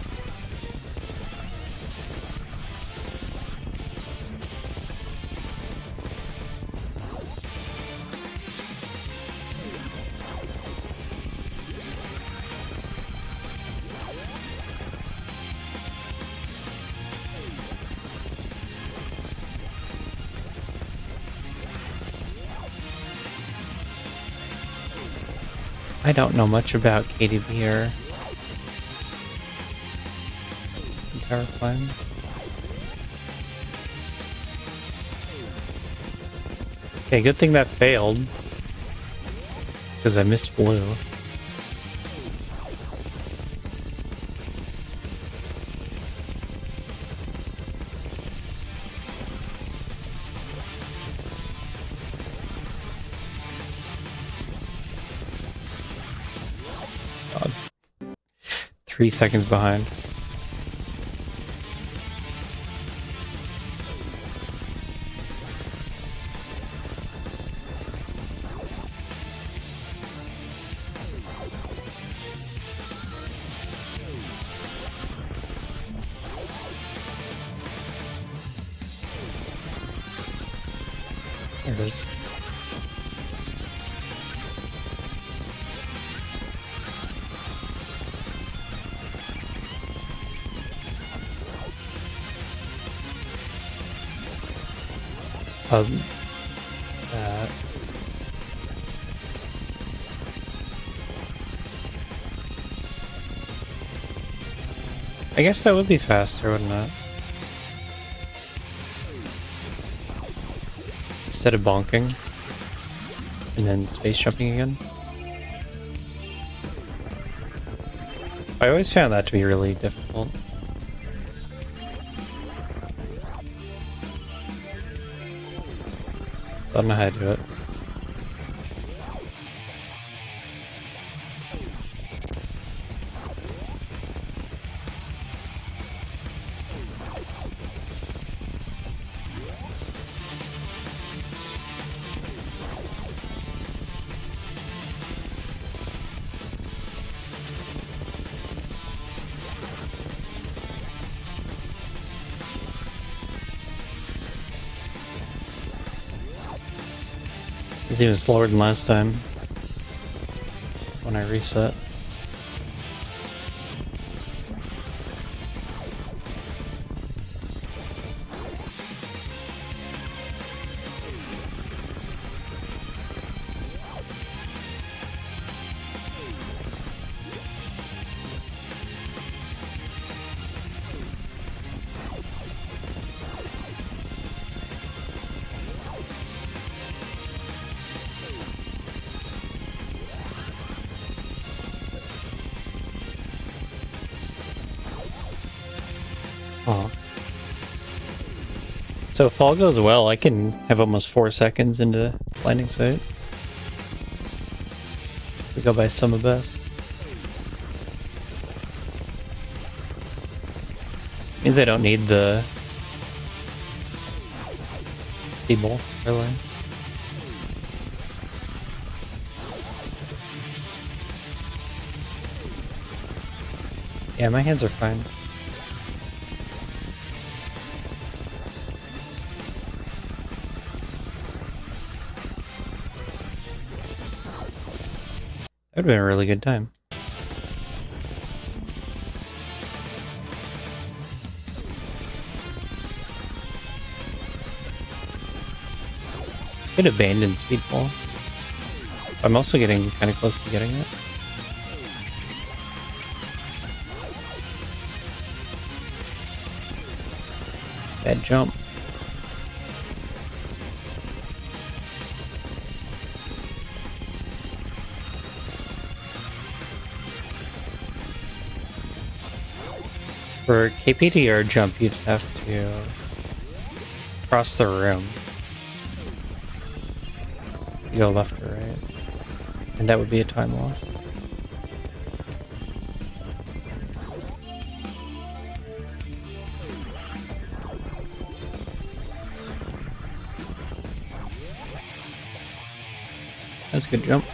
I don't know much about KDB or Tower Climb. Okay, good thing that failed. Because I missed blue. God. 3 seconds behind. There it is. That. I guess that would be faster, wouldn't it? Instead of bonking and then space jumping again. I always found that to be really difficult. I don't know how to do it. It's even slower than last time when I reset. Aw. So if all goes well, I can have almost 4 seconds into landing site. We go by sum of best. Means I don't need the speed ball airline. Yeah, my hands are fine. That would have been a really good time. Could abandon speedball. I'm also getting kind of close to getting it. Bad jump. For KPDR jump, you'd have to cross the room. You go left or right. And that would be a time loss. That's a good jump.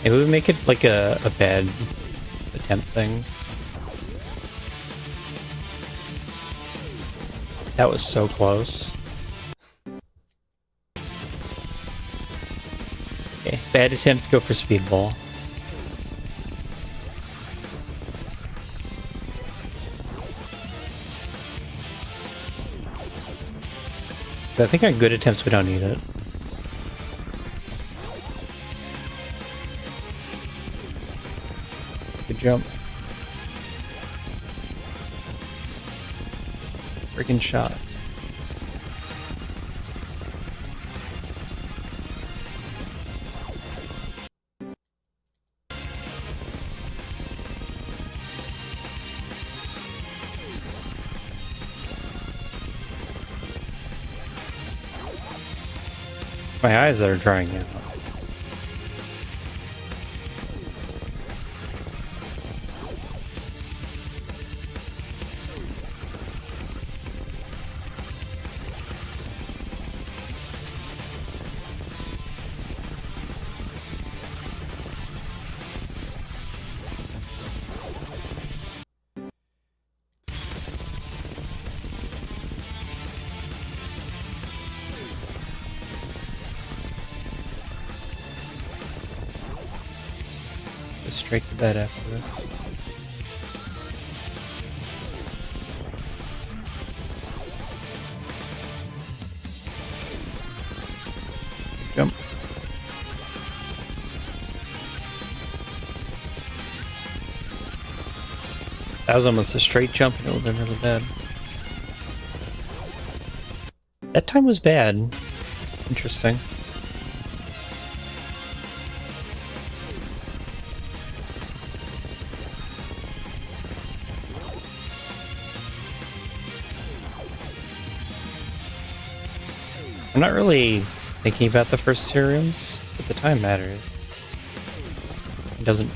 Maybe we make it like a bad attempt thing. That was so close. Okay, bad attempt to go for speedball. I think on good attempts we don't need it. Good jump. Freaking shot. My eyes are drying out. Straight to bed after this. Jump. That was almost a straight jump and it would have been really bad. That time was bad. Interesting. I'm not really thinking about the first two rooms, but the time matters. It doesn't...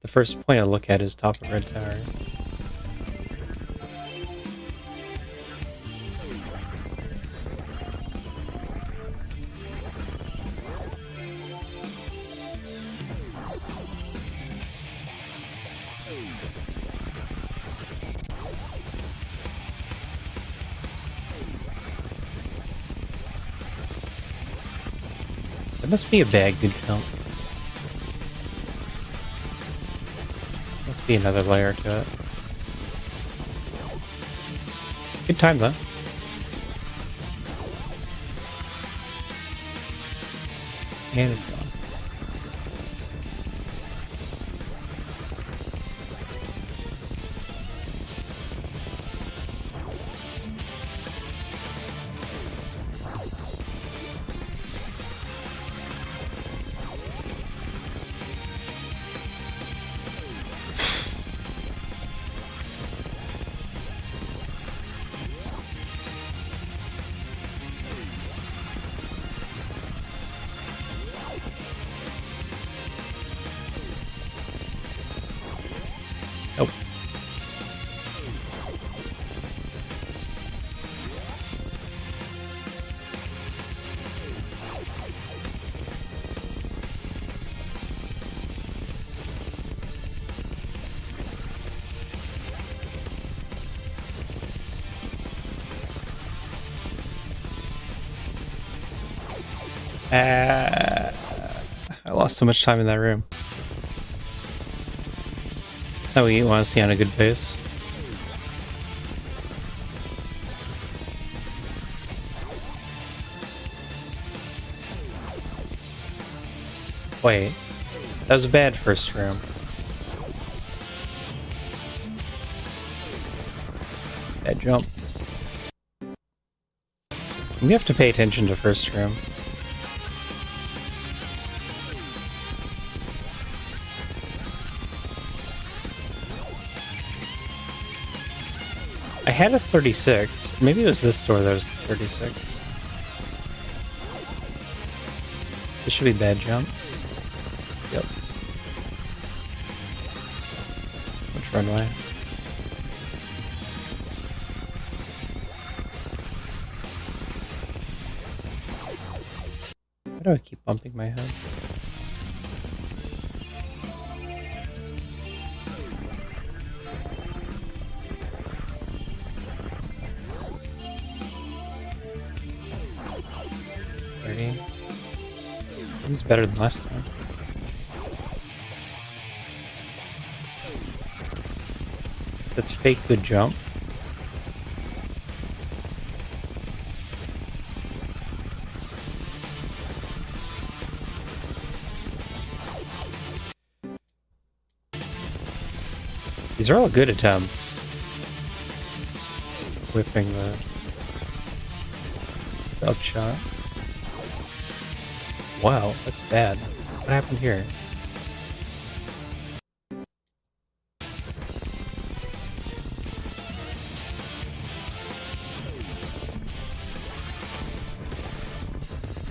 The first point I look at is top of Red Tower. That must be a bad good jump. Must be another layer to it. Good time though. And it's gone. Nope. I lost so much time in that room. That's how we want to see on a good pace. Wait, that was a bad first room. Bad jump. We have to pay attention to first room. I had a 36. Maybe it was this door that was 36. This should be bad jump. Yep. Which runway? Why do I keep bumping my head? This is better than last time. That's fake good jump. These are all good attempts. Whipping the upshot. Wow, that's bad. What happened here?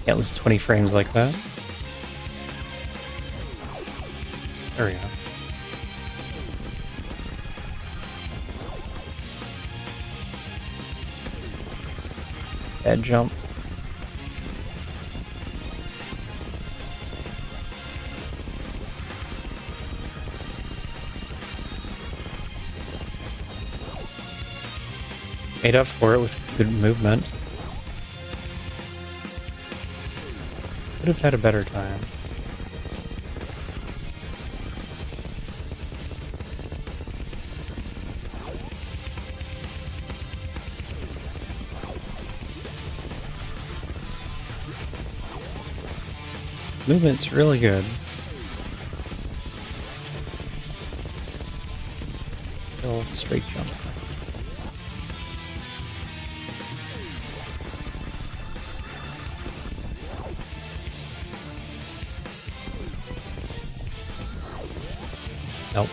Can't lose 20 frames like that. There we go. Bad jump. Made up for it with good movement. Would have had a better time. Movement's really good. Still straight jumps though. Nope.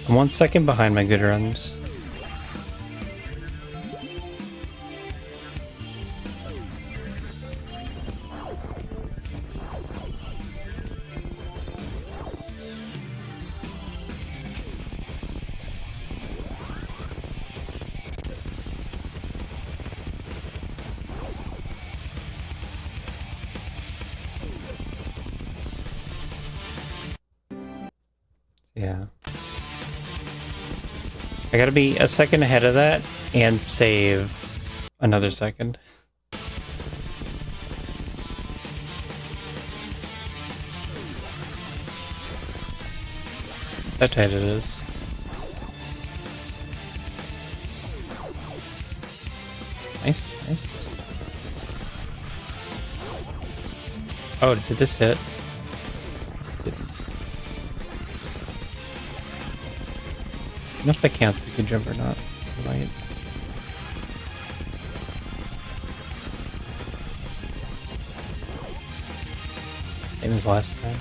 I'm 1 second behind my good runs. Yeah. I gotta be a second ahead of that and save another second. That's how tight it is. Nice, nice. Oh, did this hit? Didn't. I don't know if that counts as a good jump or not. It might. Same as last time.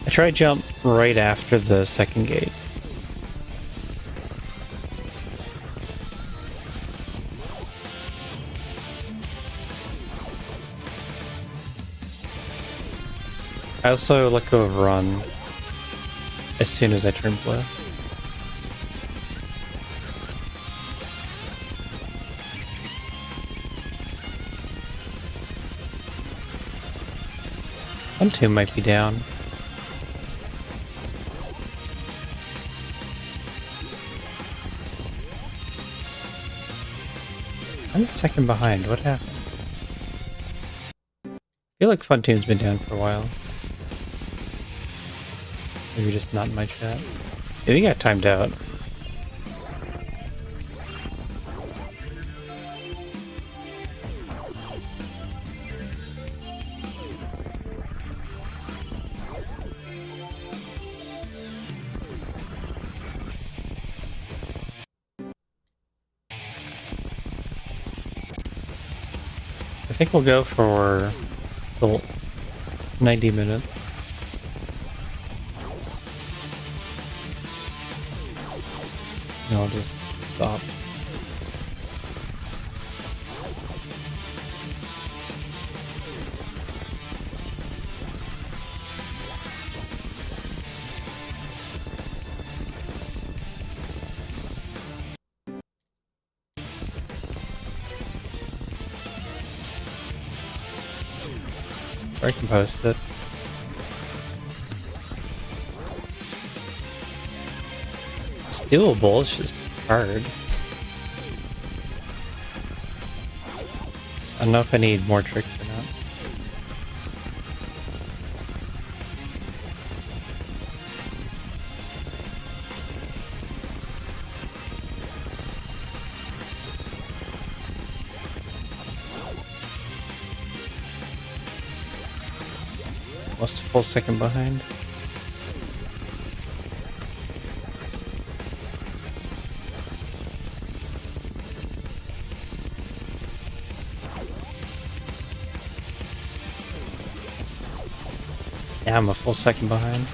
I tried jump right after the second gate. I also let go of run as soon as I turned blue. One two might be down. I'm a second behind. What happened? I feel like Fun Tune's been down for a while. Maybe just not in my chat. Yeah, we got timed out. I think we'll go for the 90 minutes. No, I'll just stop. Or I can post it. It's doable, it's just hard. I don't know if I need more tricks or not. Almost a full second behind. Yeah, I'm a full second behind.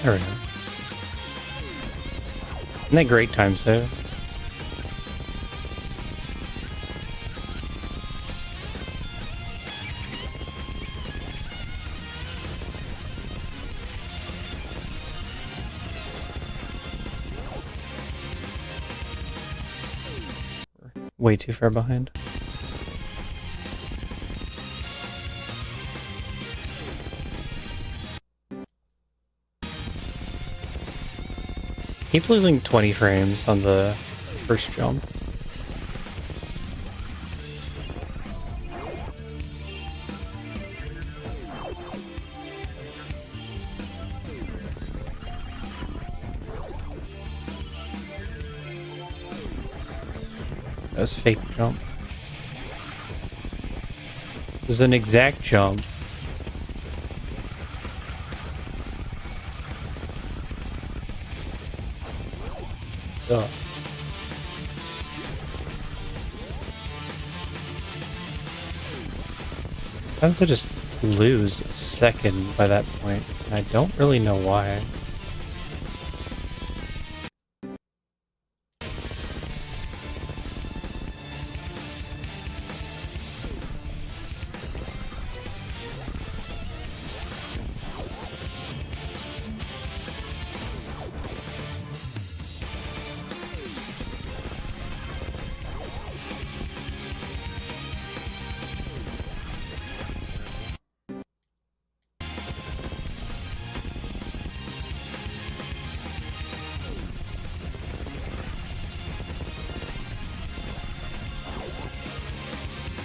There we go. Isn't that great time save? Way too far behind. Keep losing 20 frames on the first jump. That was a fake jump. It was an exact jump. Duh. Sometimes I just lose a second by that point, and I don't really know why.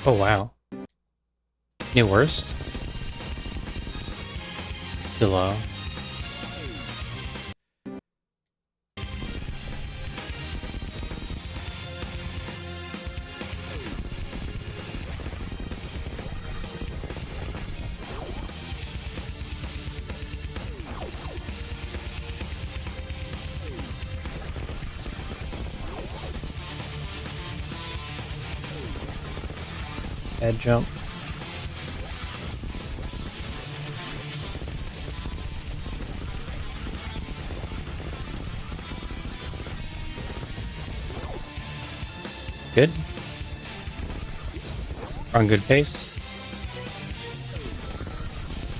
Oh wow. New worst? It's too low. Head jump. Good. We're on good pace.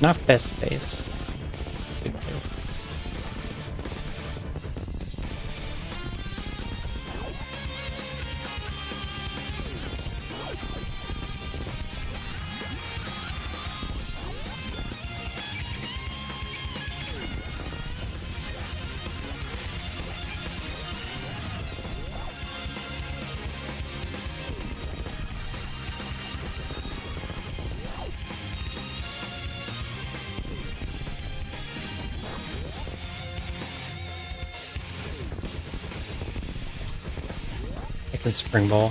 Not best pace. Good pace. Second spring ball.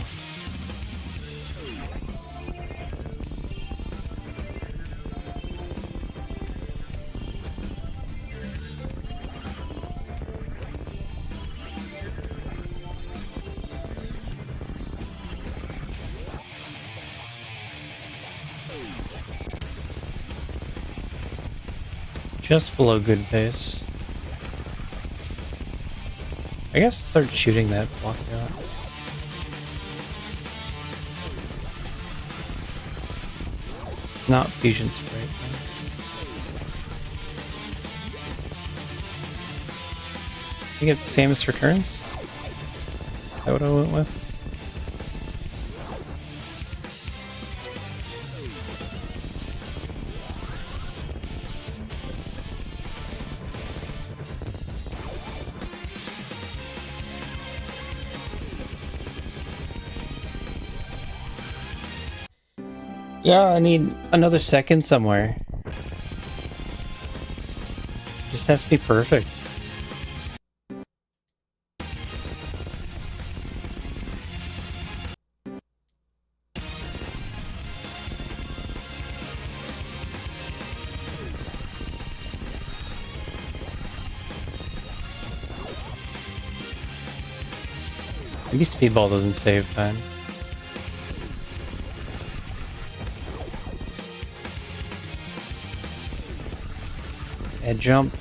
Just below good pace. I guess start shooting that block out. It's not fusion spray. I think it's Samus Returns. Is that what I went with? Yeah, I need another second somewhere. Just has to be perfect. Maybe speedball doesn't save time. Head jump.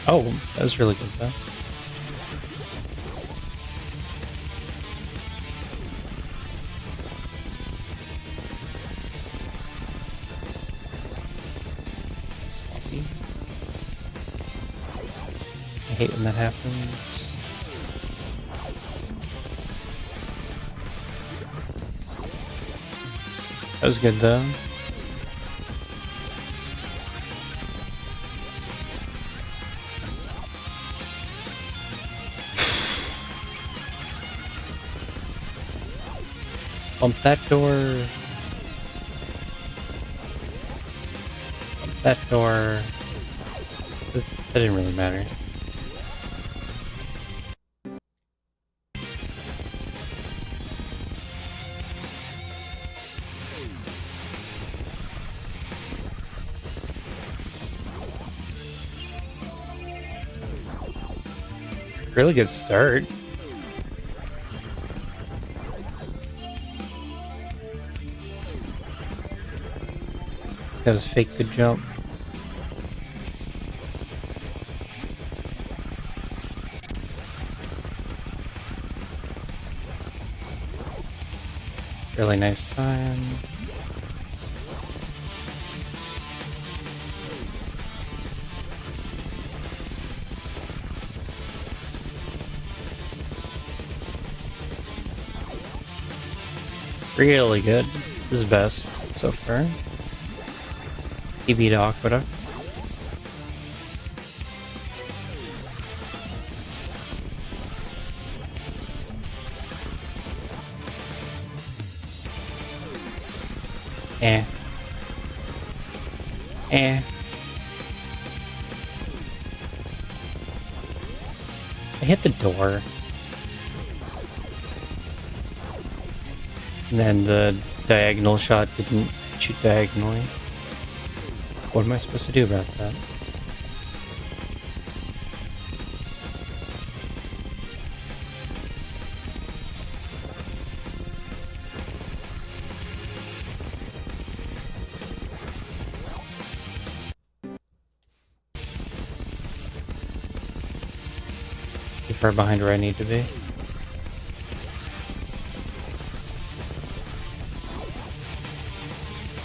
Oh, that was really good though. Sloppy. I hate when that happens. That was good though. Bump that door. Bump that door. That didn't really matter. Really good start. That was fake good jump. Really nice time. Really good. This is best so far. He beat Aqueduct. Eh. I hit the door. And then the diagonal shot didn't shoot diagonally. What am I supposed to do about that? Too far behind where I need to be.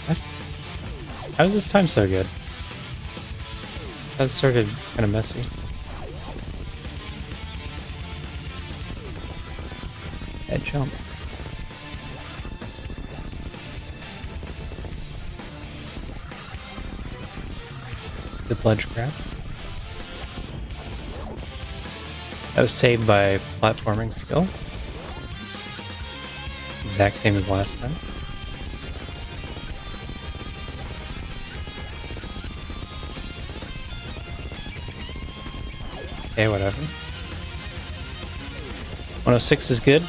What? How is this time so good? That started kind of messy. Head jump. Good ledge grab. That was saved by platforming skill. Exact same as last time. Okay, whatever. 106 is good.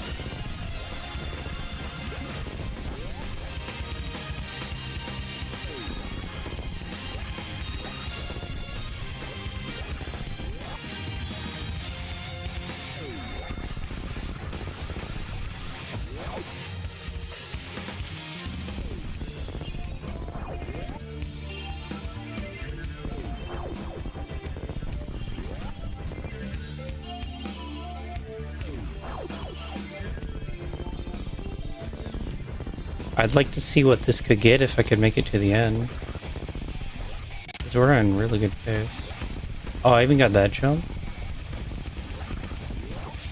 I'd like to see what this could get if I could make it to the end. Because we're on really good pace. Oh, I even got that jump.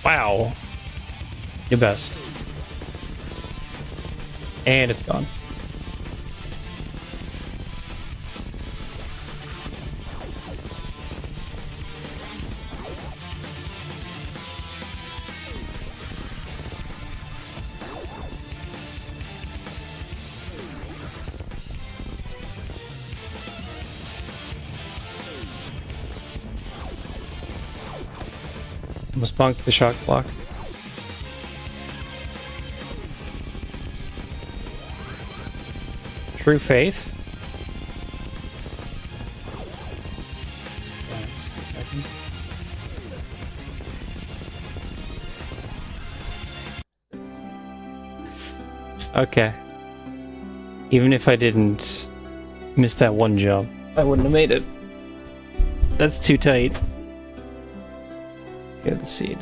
Wow. Your best. And it's gone. Almost bonked the shock block. True faith. Okay. Even if I didn't miss that one jump, I wouldn't have made it. That's too tight. Okay, the seed.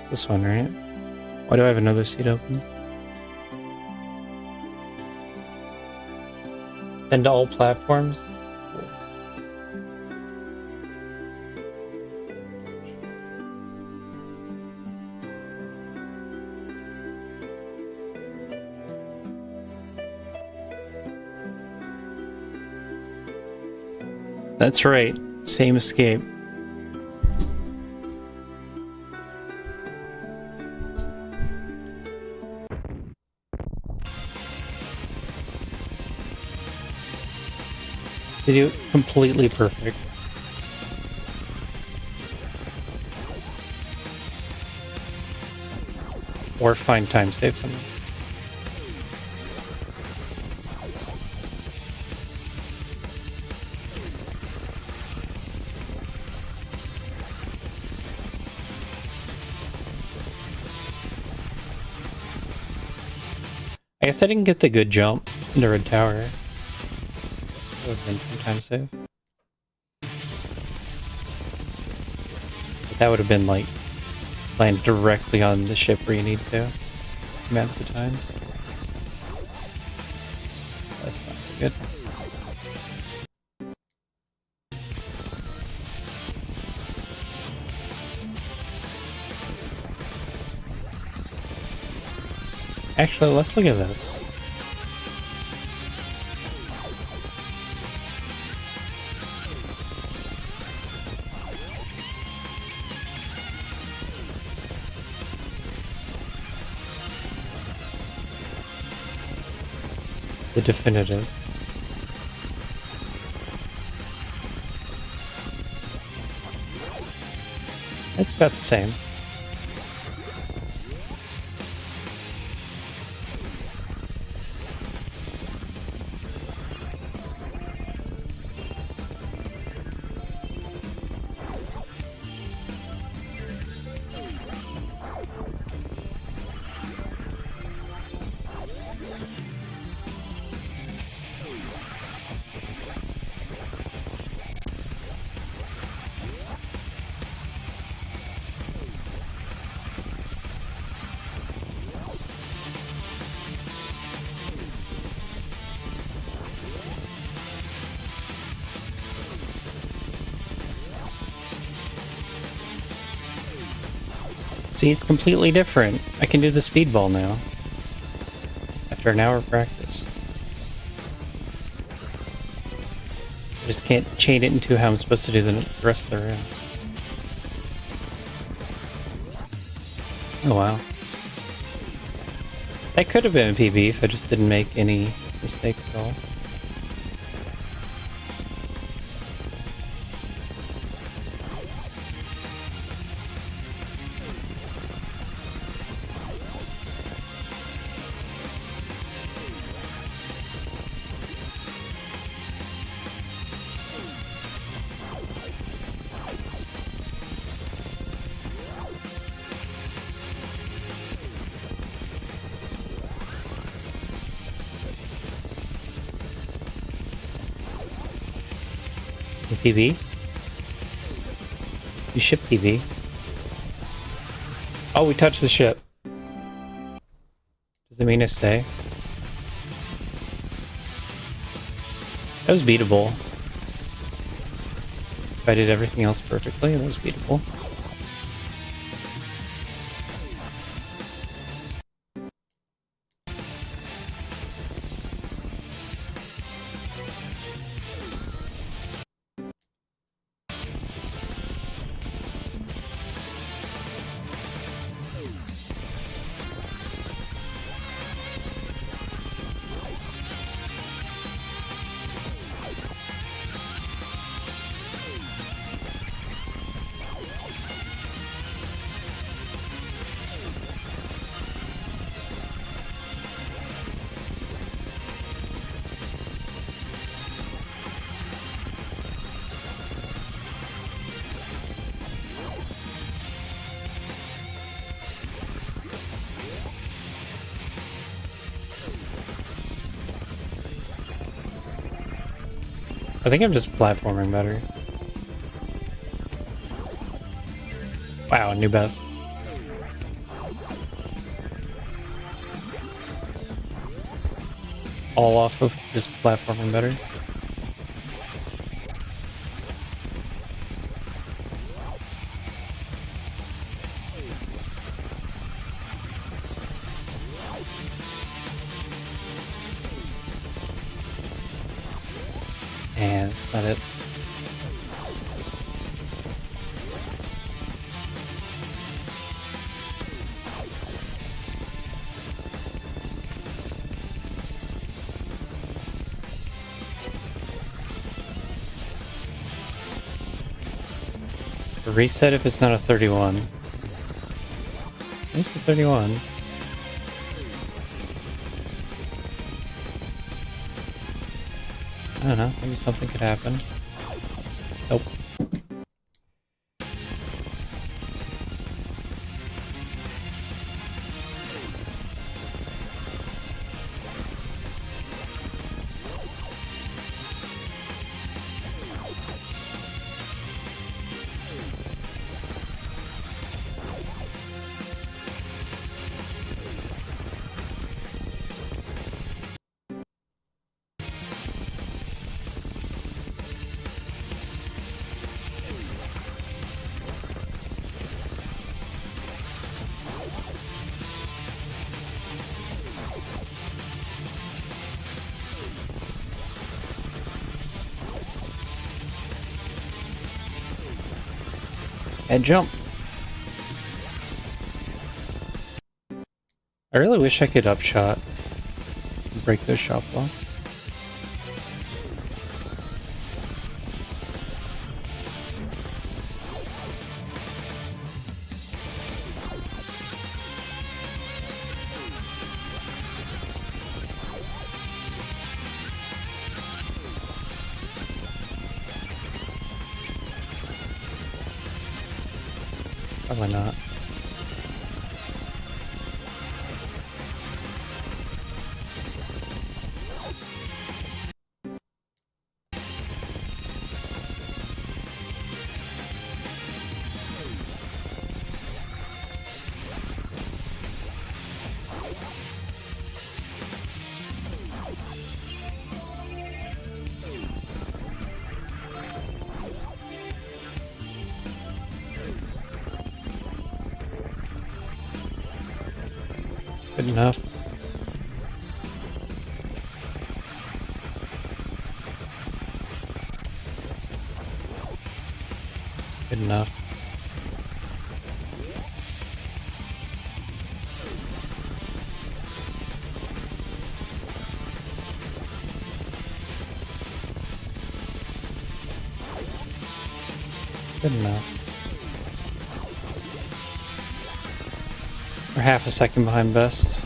This one, right? Why do I have another seed open? And to all platforms? That's right. Same escape. They do it completely perfect. Or find time save something. I guess I didn't get the good jump into Red Tower. That would have been some time save. But that would have been like land directly on the ship where you need to. Amounts of time. That's not so good. Actually, let's look at this. The definitive. It's about the same. See, it's completely different. I can do the speedball now. After an hour of practice. I just can't chain it into how I'm supposed to do the rest of the room. Oh wow. That could have been a PB if I just didn't make any mistakes at all. PB? You ship PB? Oh, we touched the ship. Does it mean to stay? That was beatable. If I did everything else perfectly, that was beatable. I think I'm just platforming better. Wow, new best. All off of just platforming better. And that's not it. Reset if it's not a 31. It's a 31. I don't know, maybe something could happen. Nope. Head jump. I really wish I could upshot and break those shot blocks. Probably not. Good enough. Good enough. Good enough. We're half a second behind best.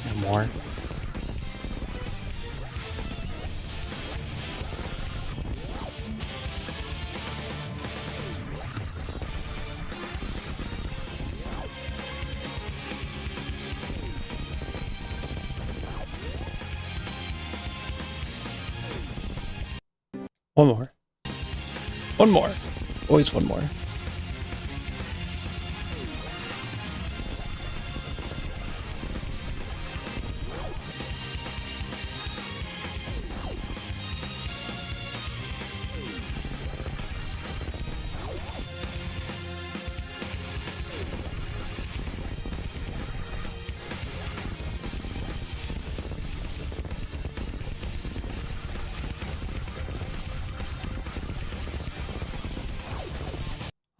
No more. One more. One more. Always one more.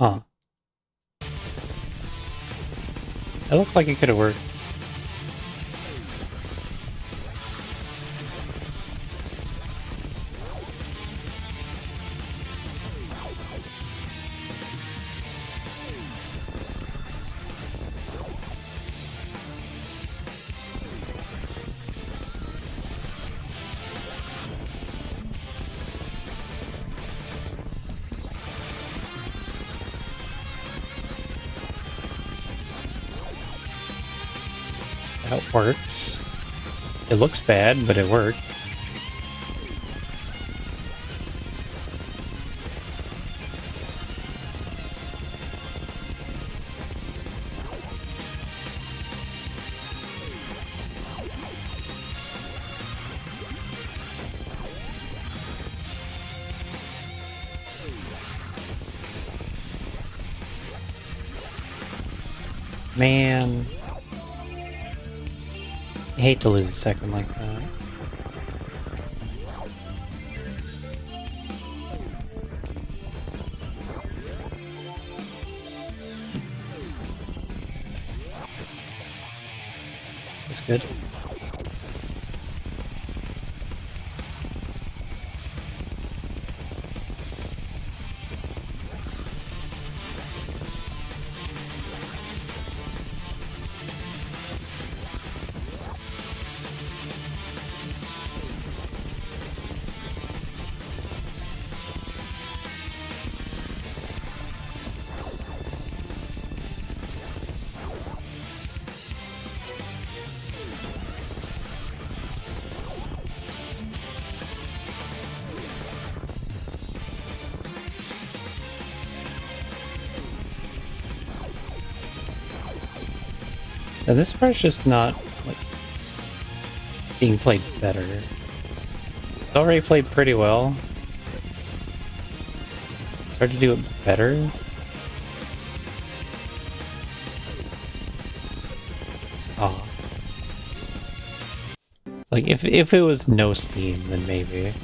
Huh. That looked like it could have worked. That works. It looks bad, but it worked. Man. I hate to lose a second like that. That's good. Now this part's just not like being played better. It's already played pretty well. It's hard to do it better. Oh. It's like if it was no Steam, then maybe.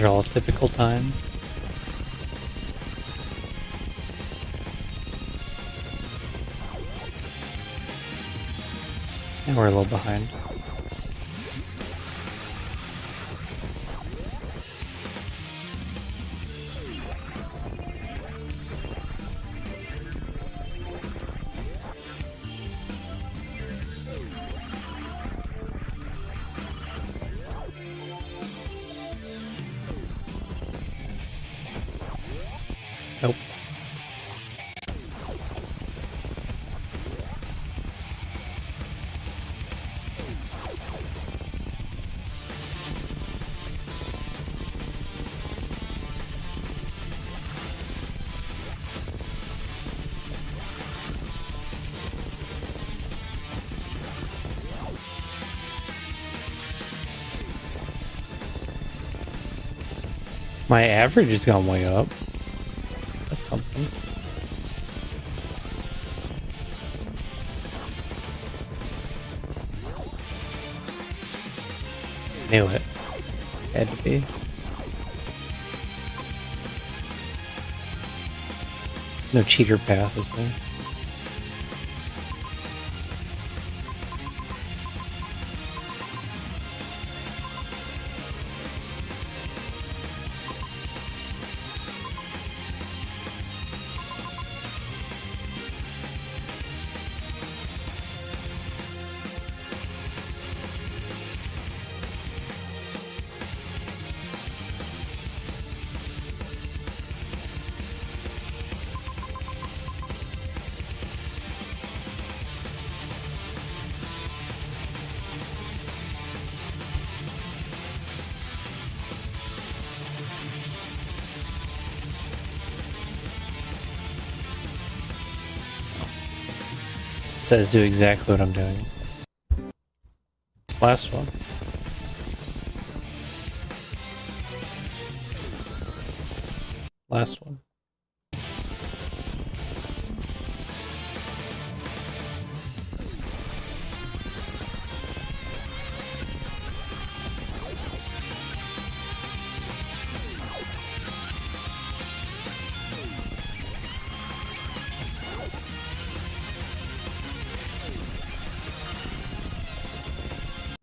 These are all typical times. And we're a little behind. Nope. My average has gone way up. That's something. Knew it. Had to be. No cheater path, is there? It says do exactly what I'm doing. Last one. Last one.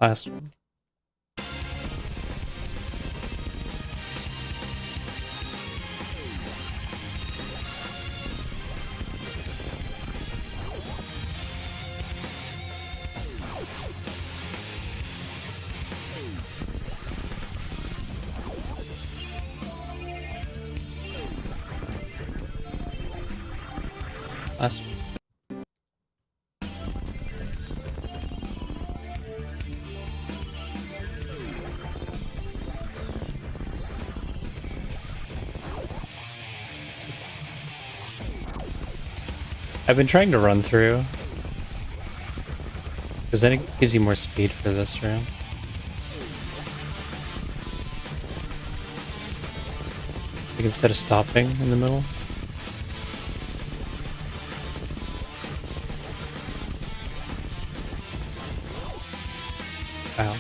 Last one. Last one. I've been trying to run through, because then it gives you more speed for this room. Like instead of stopping in the middle. Wow.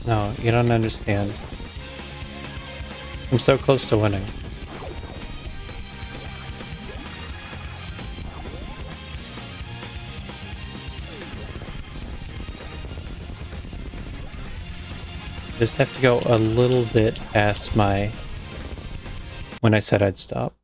No, you don't understand. I'm so close to winning. Just have to go a little bit past my... when I said I'd stop.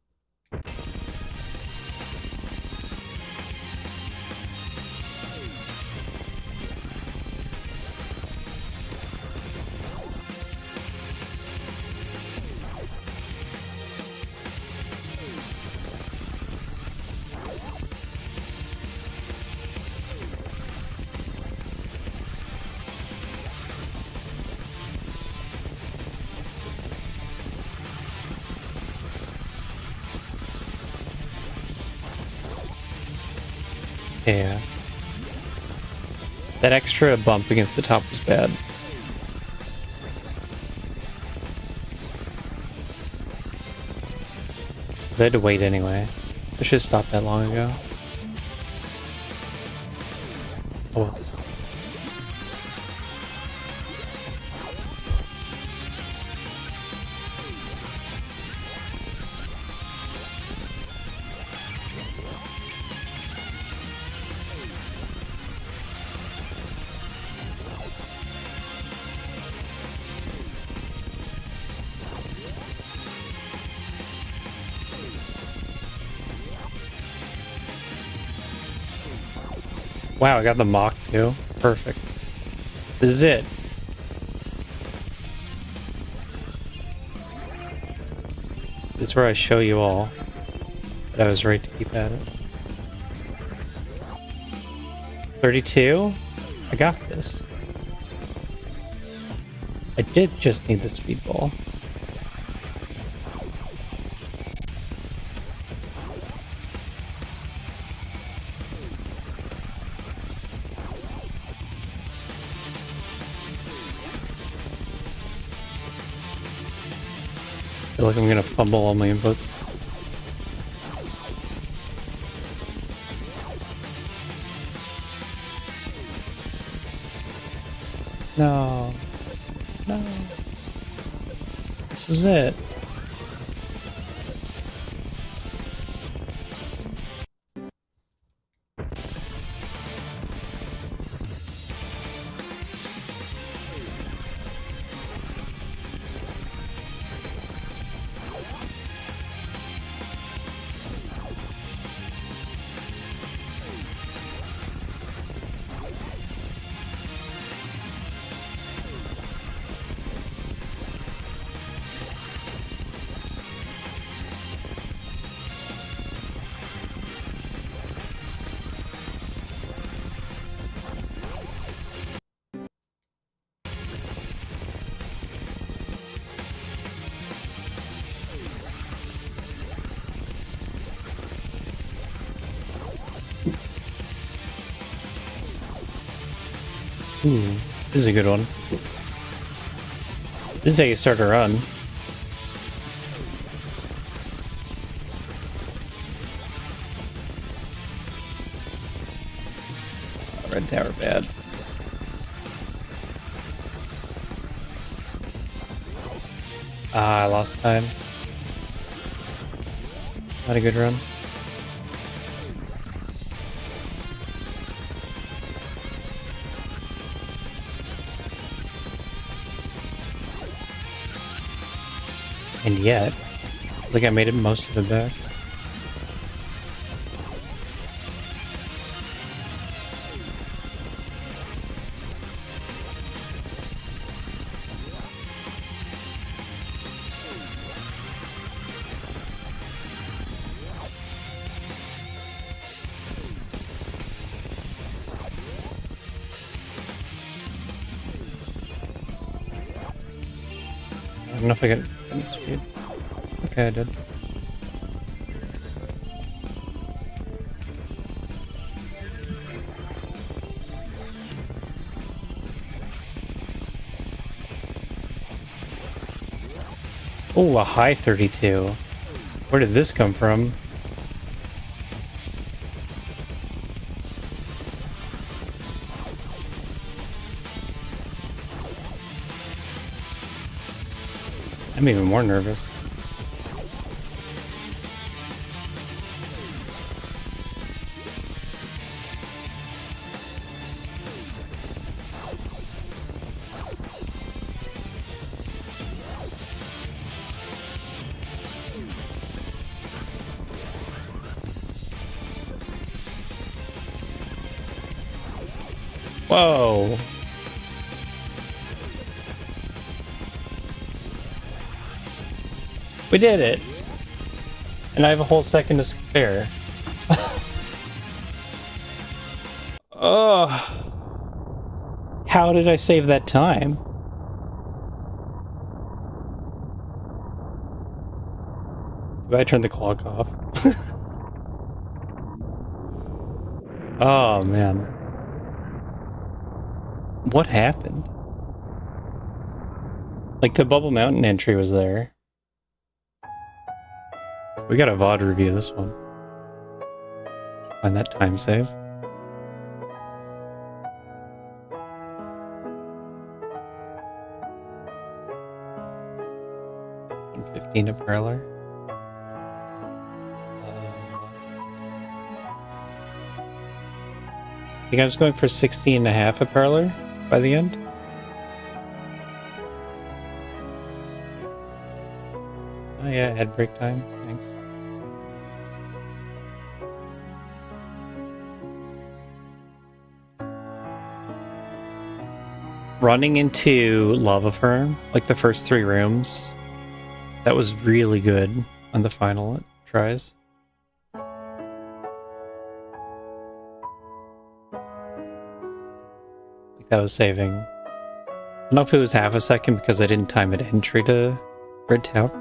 Yeah. That extra bump against the top was bad. I had to wait anyway. I should have stopped that long ago. Oh well. Wow, I got the mock too. Perfect. This is it. This is where I show you all that I was right to keep at it. 32? I got this. I did just need the speedball. I feel like I'm gonna fumble all my inputs. No. No. This was it. Ooh, this is a good one. This is how you start a run. Red tower bad. Ah, I lost time. Not a good run. And yet, I think I made it most of it back. I don't know if I got any speed. Okay, I did. Oh, a high 32. Where did this come from? I'm even more nervous. Whoa! We did it! And I have a whole second to spare. Oh, how did I save that time? Did I turn the clock off? Oh man. What happened? Like the Bubble Mountain entry was there. We got a VOD review this one. Find that time save. 115 a parlor. I think I was going for 16.5 a parlor by the end. Oh yeah, head break time. Thanks. Running into Lava Firm, like the first 3 rooms, that was really good on the final tries. Like that was saving. I don't know if it was half a second because I didn't time it entry to Red Tower.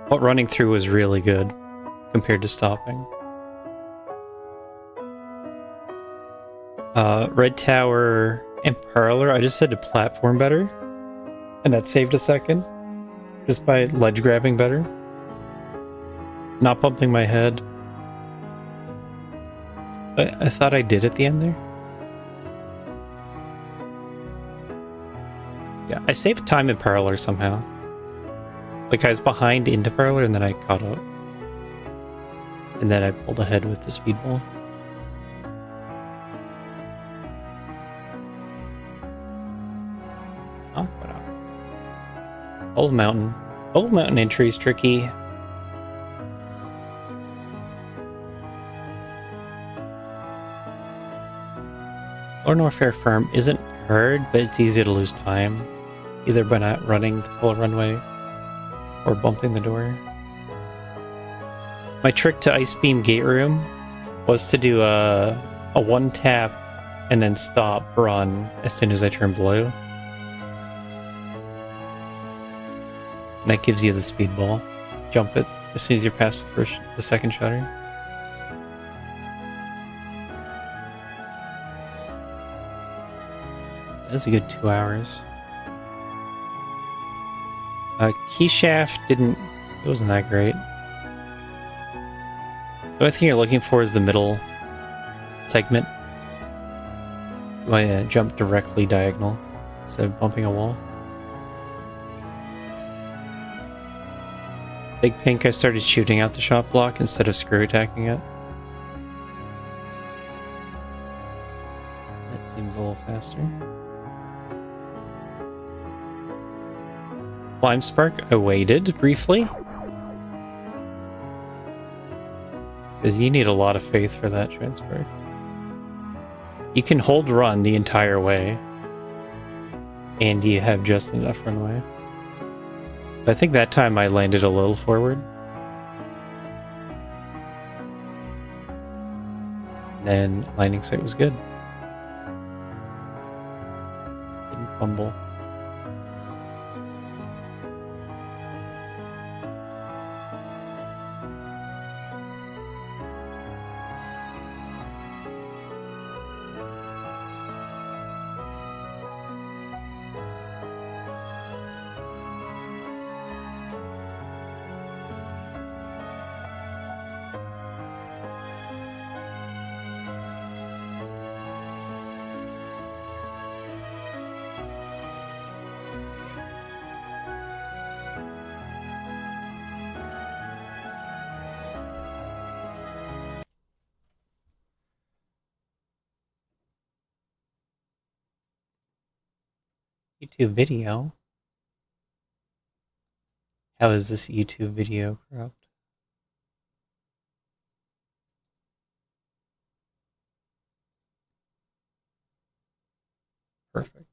But running through was really good compared to stopping. Red Tower and Parlor, I just had to platform better. And that saved a second. Just by ledge grabbing better. Not bumping my head. I thought I did at the end there. Yeah, I saved time in Parlor somehow. Like I was behind into Parlor and then I caught up. And then I pulled ahead with the speedball. Oh, what up? Old Mountain. Old Mountain entry is tricky. Lord Warfare Farm isn't hard, but it's easy to lose time. Either by not running the full runway or bumping the door. My trick to Ice Beam Gate Room was to do a 1-tap and then stop run as soon as I turn blue. And that gives you the speedball. Jump it as soon as you're past the second shutter. That's a good 2 hours. Key shaft it wasn't that great. The only thing you're looking for is the middle segment. You want to jump directly diagonal instead of bumping a wall. Big Pink, I started shooting out the shot block instead of screw attacking it. That seems a little faster. Flame Spark, I waited briefly. Because you need a lot of faith for that transfer. You can hold run the entire way. And you have just enough runway. I think that time I landed a little forward. Then landing site was good. Didn't fumble. YouTube video? How is this YouTube video corrupt? Perfect.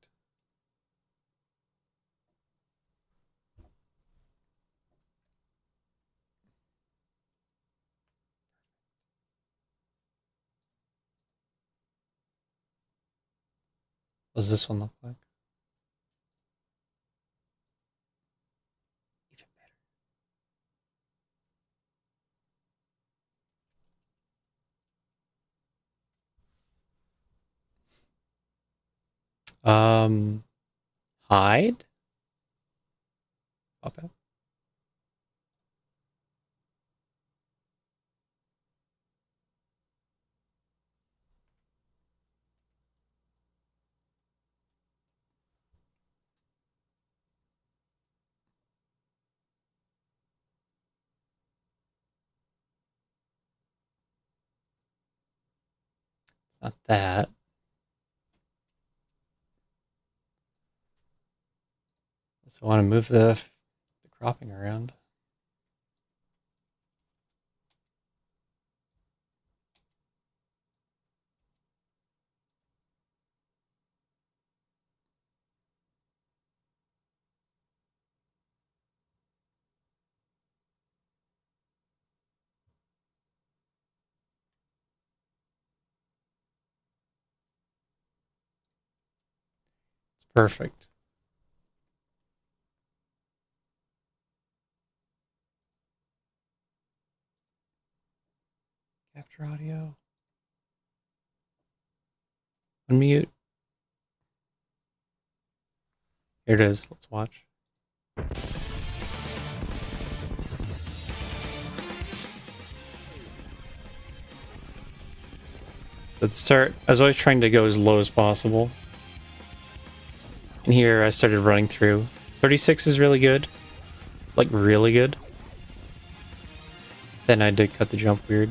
What does this one look like? Even better. Hide? Pop out. It's not that. So I want to move the cropping around. It's perfect. Capture audio. Unmute. Here it is. Let's watch. At the start, I was always trying to go as low as possible. And here I started running through. 36 is really good. Like, really good. Then I did cut the jump weird.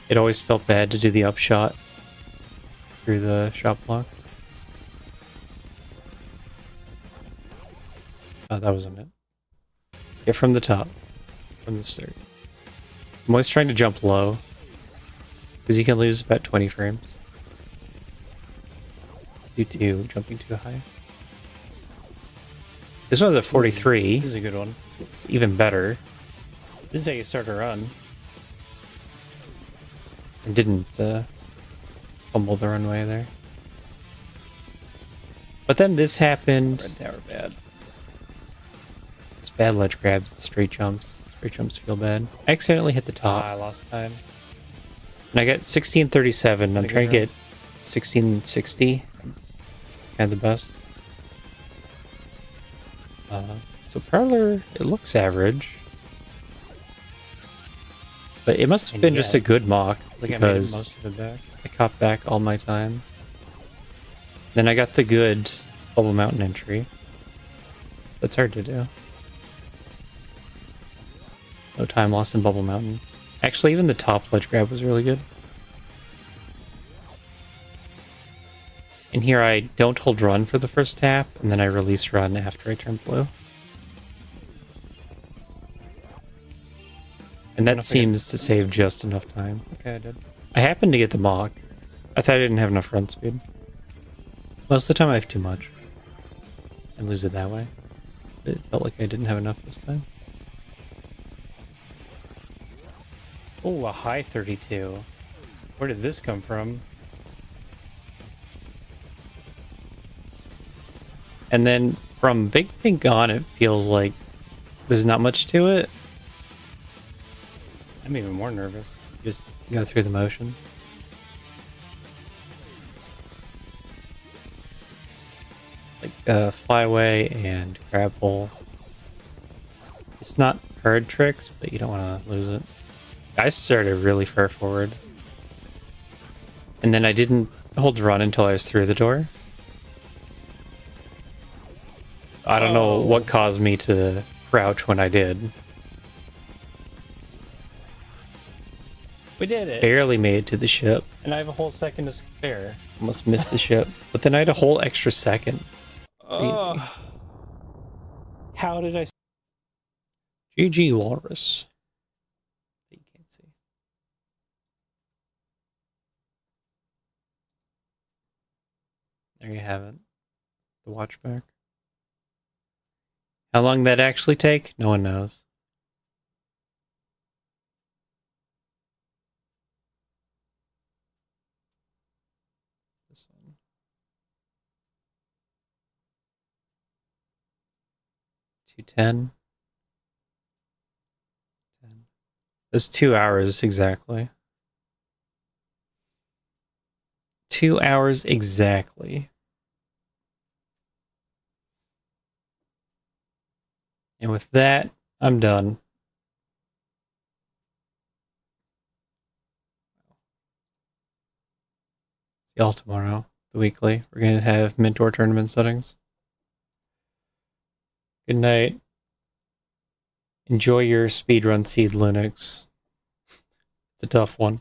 It always felt bad to do the upshot through the shot blocks. Oh, that wasn't it. Get from the top. From the start. I'm always trying to jump low. Because you can lose about 20 frames. Due to jumping too high. This one's at 43. This is a good one. It's even better. This is how you start a run. And didn't fumble the runway there. But then this happened. Red tower bad. It's bad ledge grabs, straight jumps. Straight jumps feel bad. I accidentally hit the top. I lost time. And I got 1637. I'm trying to get 1660. Kind of the best. So Prowler, it looks average. But it must have been just a good mock, because most of it back. I caught back all my time. Then I got the good Bubble Mountain entry. That's hard to do. No time lost in Bubble Mountain. Actually, even the top ledge grab was really good. And here I don't hold run for the first tap, and then I release run after I turn blue. And that seems to save just enough time. Okay, I did. I happened to get the mock. I thought I didn't have enough run speed. Most of the time I have too much. And lose it that way. It felt like I didn't have enough this time. Oh, a high 32. Where did this come from? And then from Big Pink on, it feels like there's not much to it. I'm even more nervous. Just go through the motions. Like Flyway and Crab Hole. It's not hard tricks, but you don't want to lose it. I started really far forward. And then I didn't hold run until I was through the door. I don't know what caused me to crouch when I did. We did it. Barely made it to the ship. And I have a whole second to spare. Almost missed the ship. But then I had a whole extra second. Crazy. How did I... GG Walrus. You can't see. There you have it. The watch back. How long that actually take? No one knows. This one. 210. 10. That's 2 hours exactly. 2 hours exactly. And with that, I'm done. See y'all tomorrow, the weekly. We're going to have Mentor tournament settings. Good night. Enjoy your speedrun Seed Linux. It's a tough one.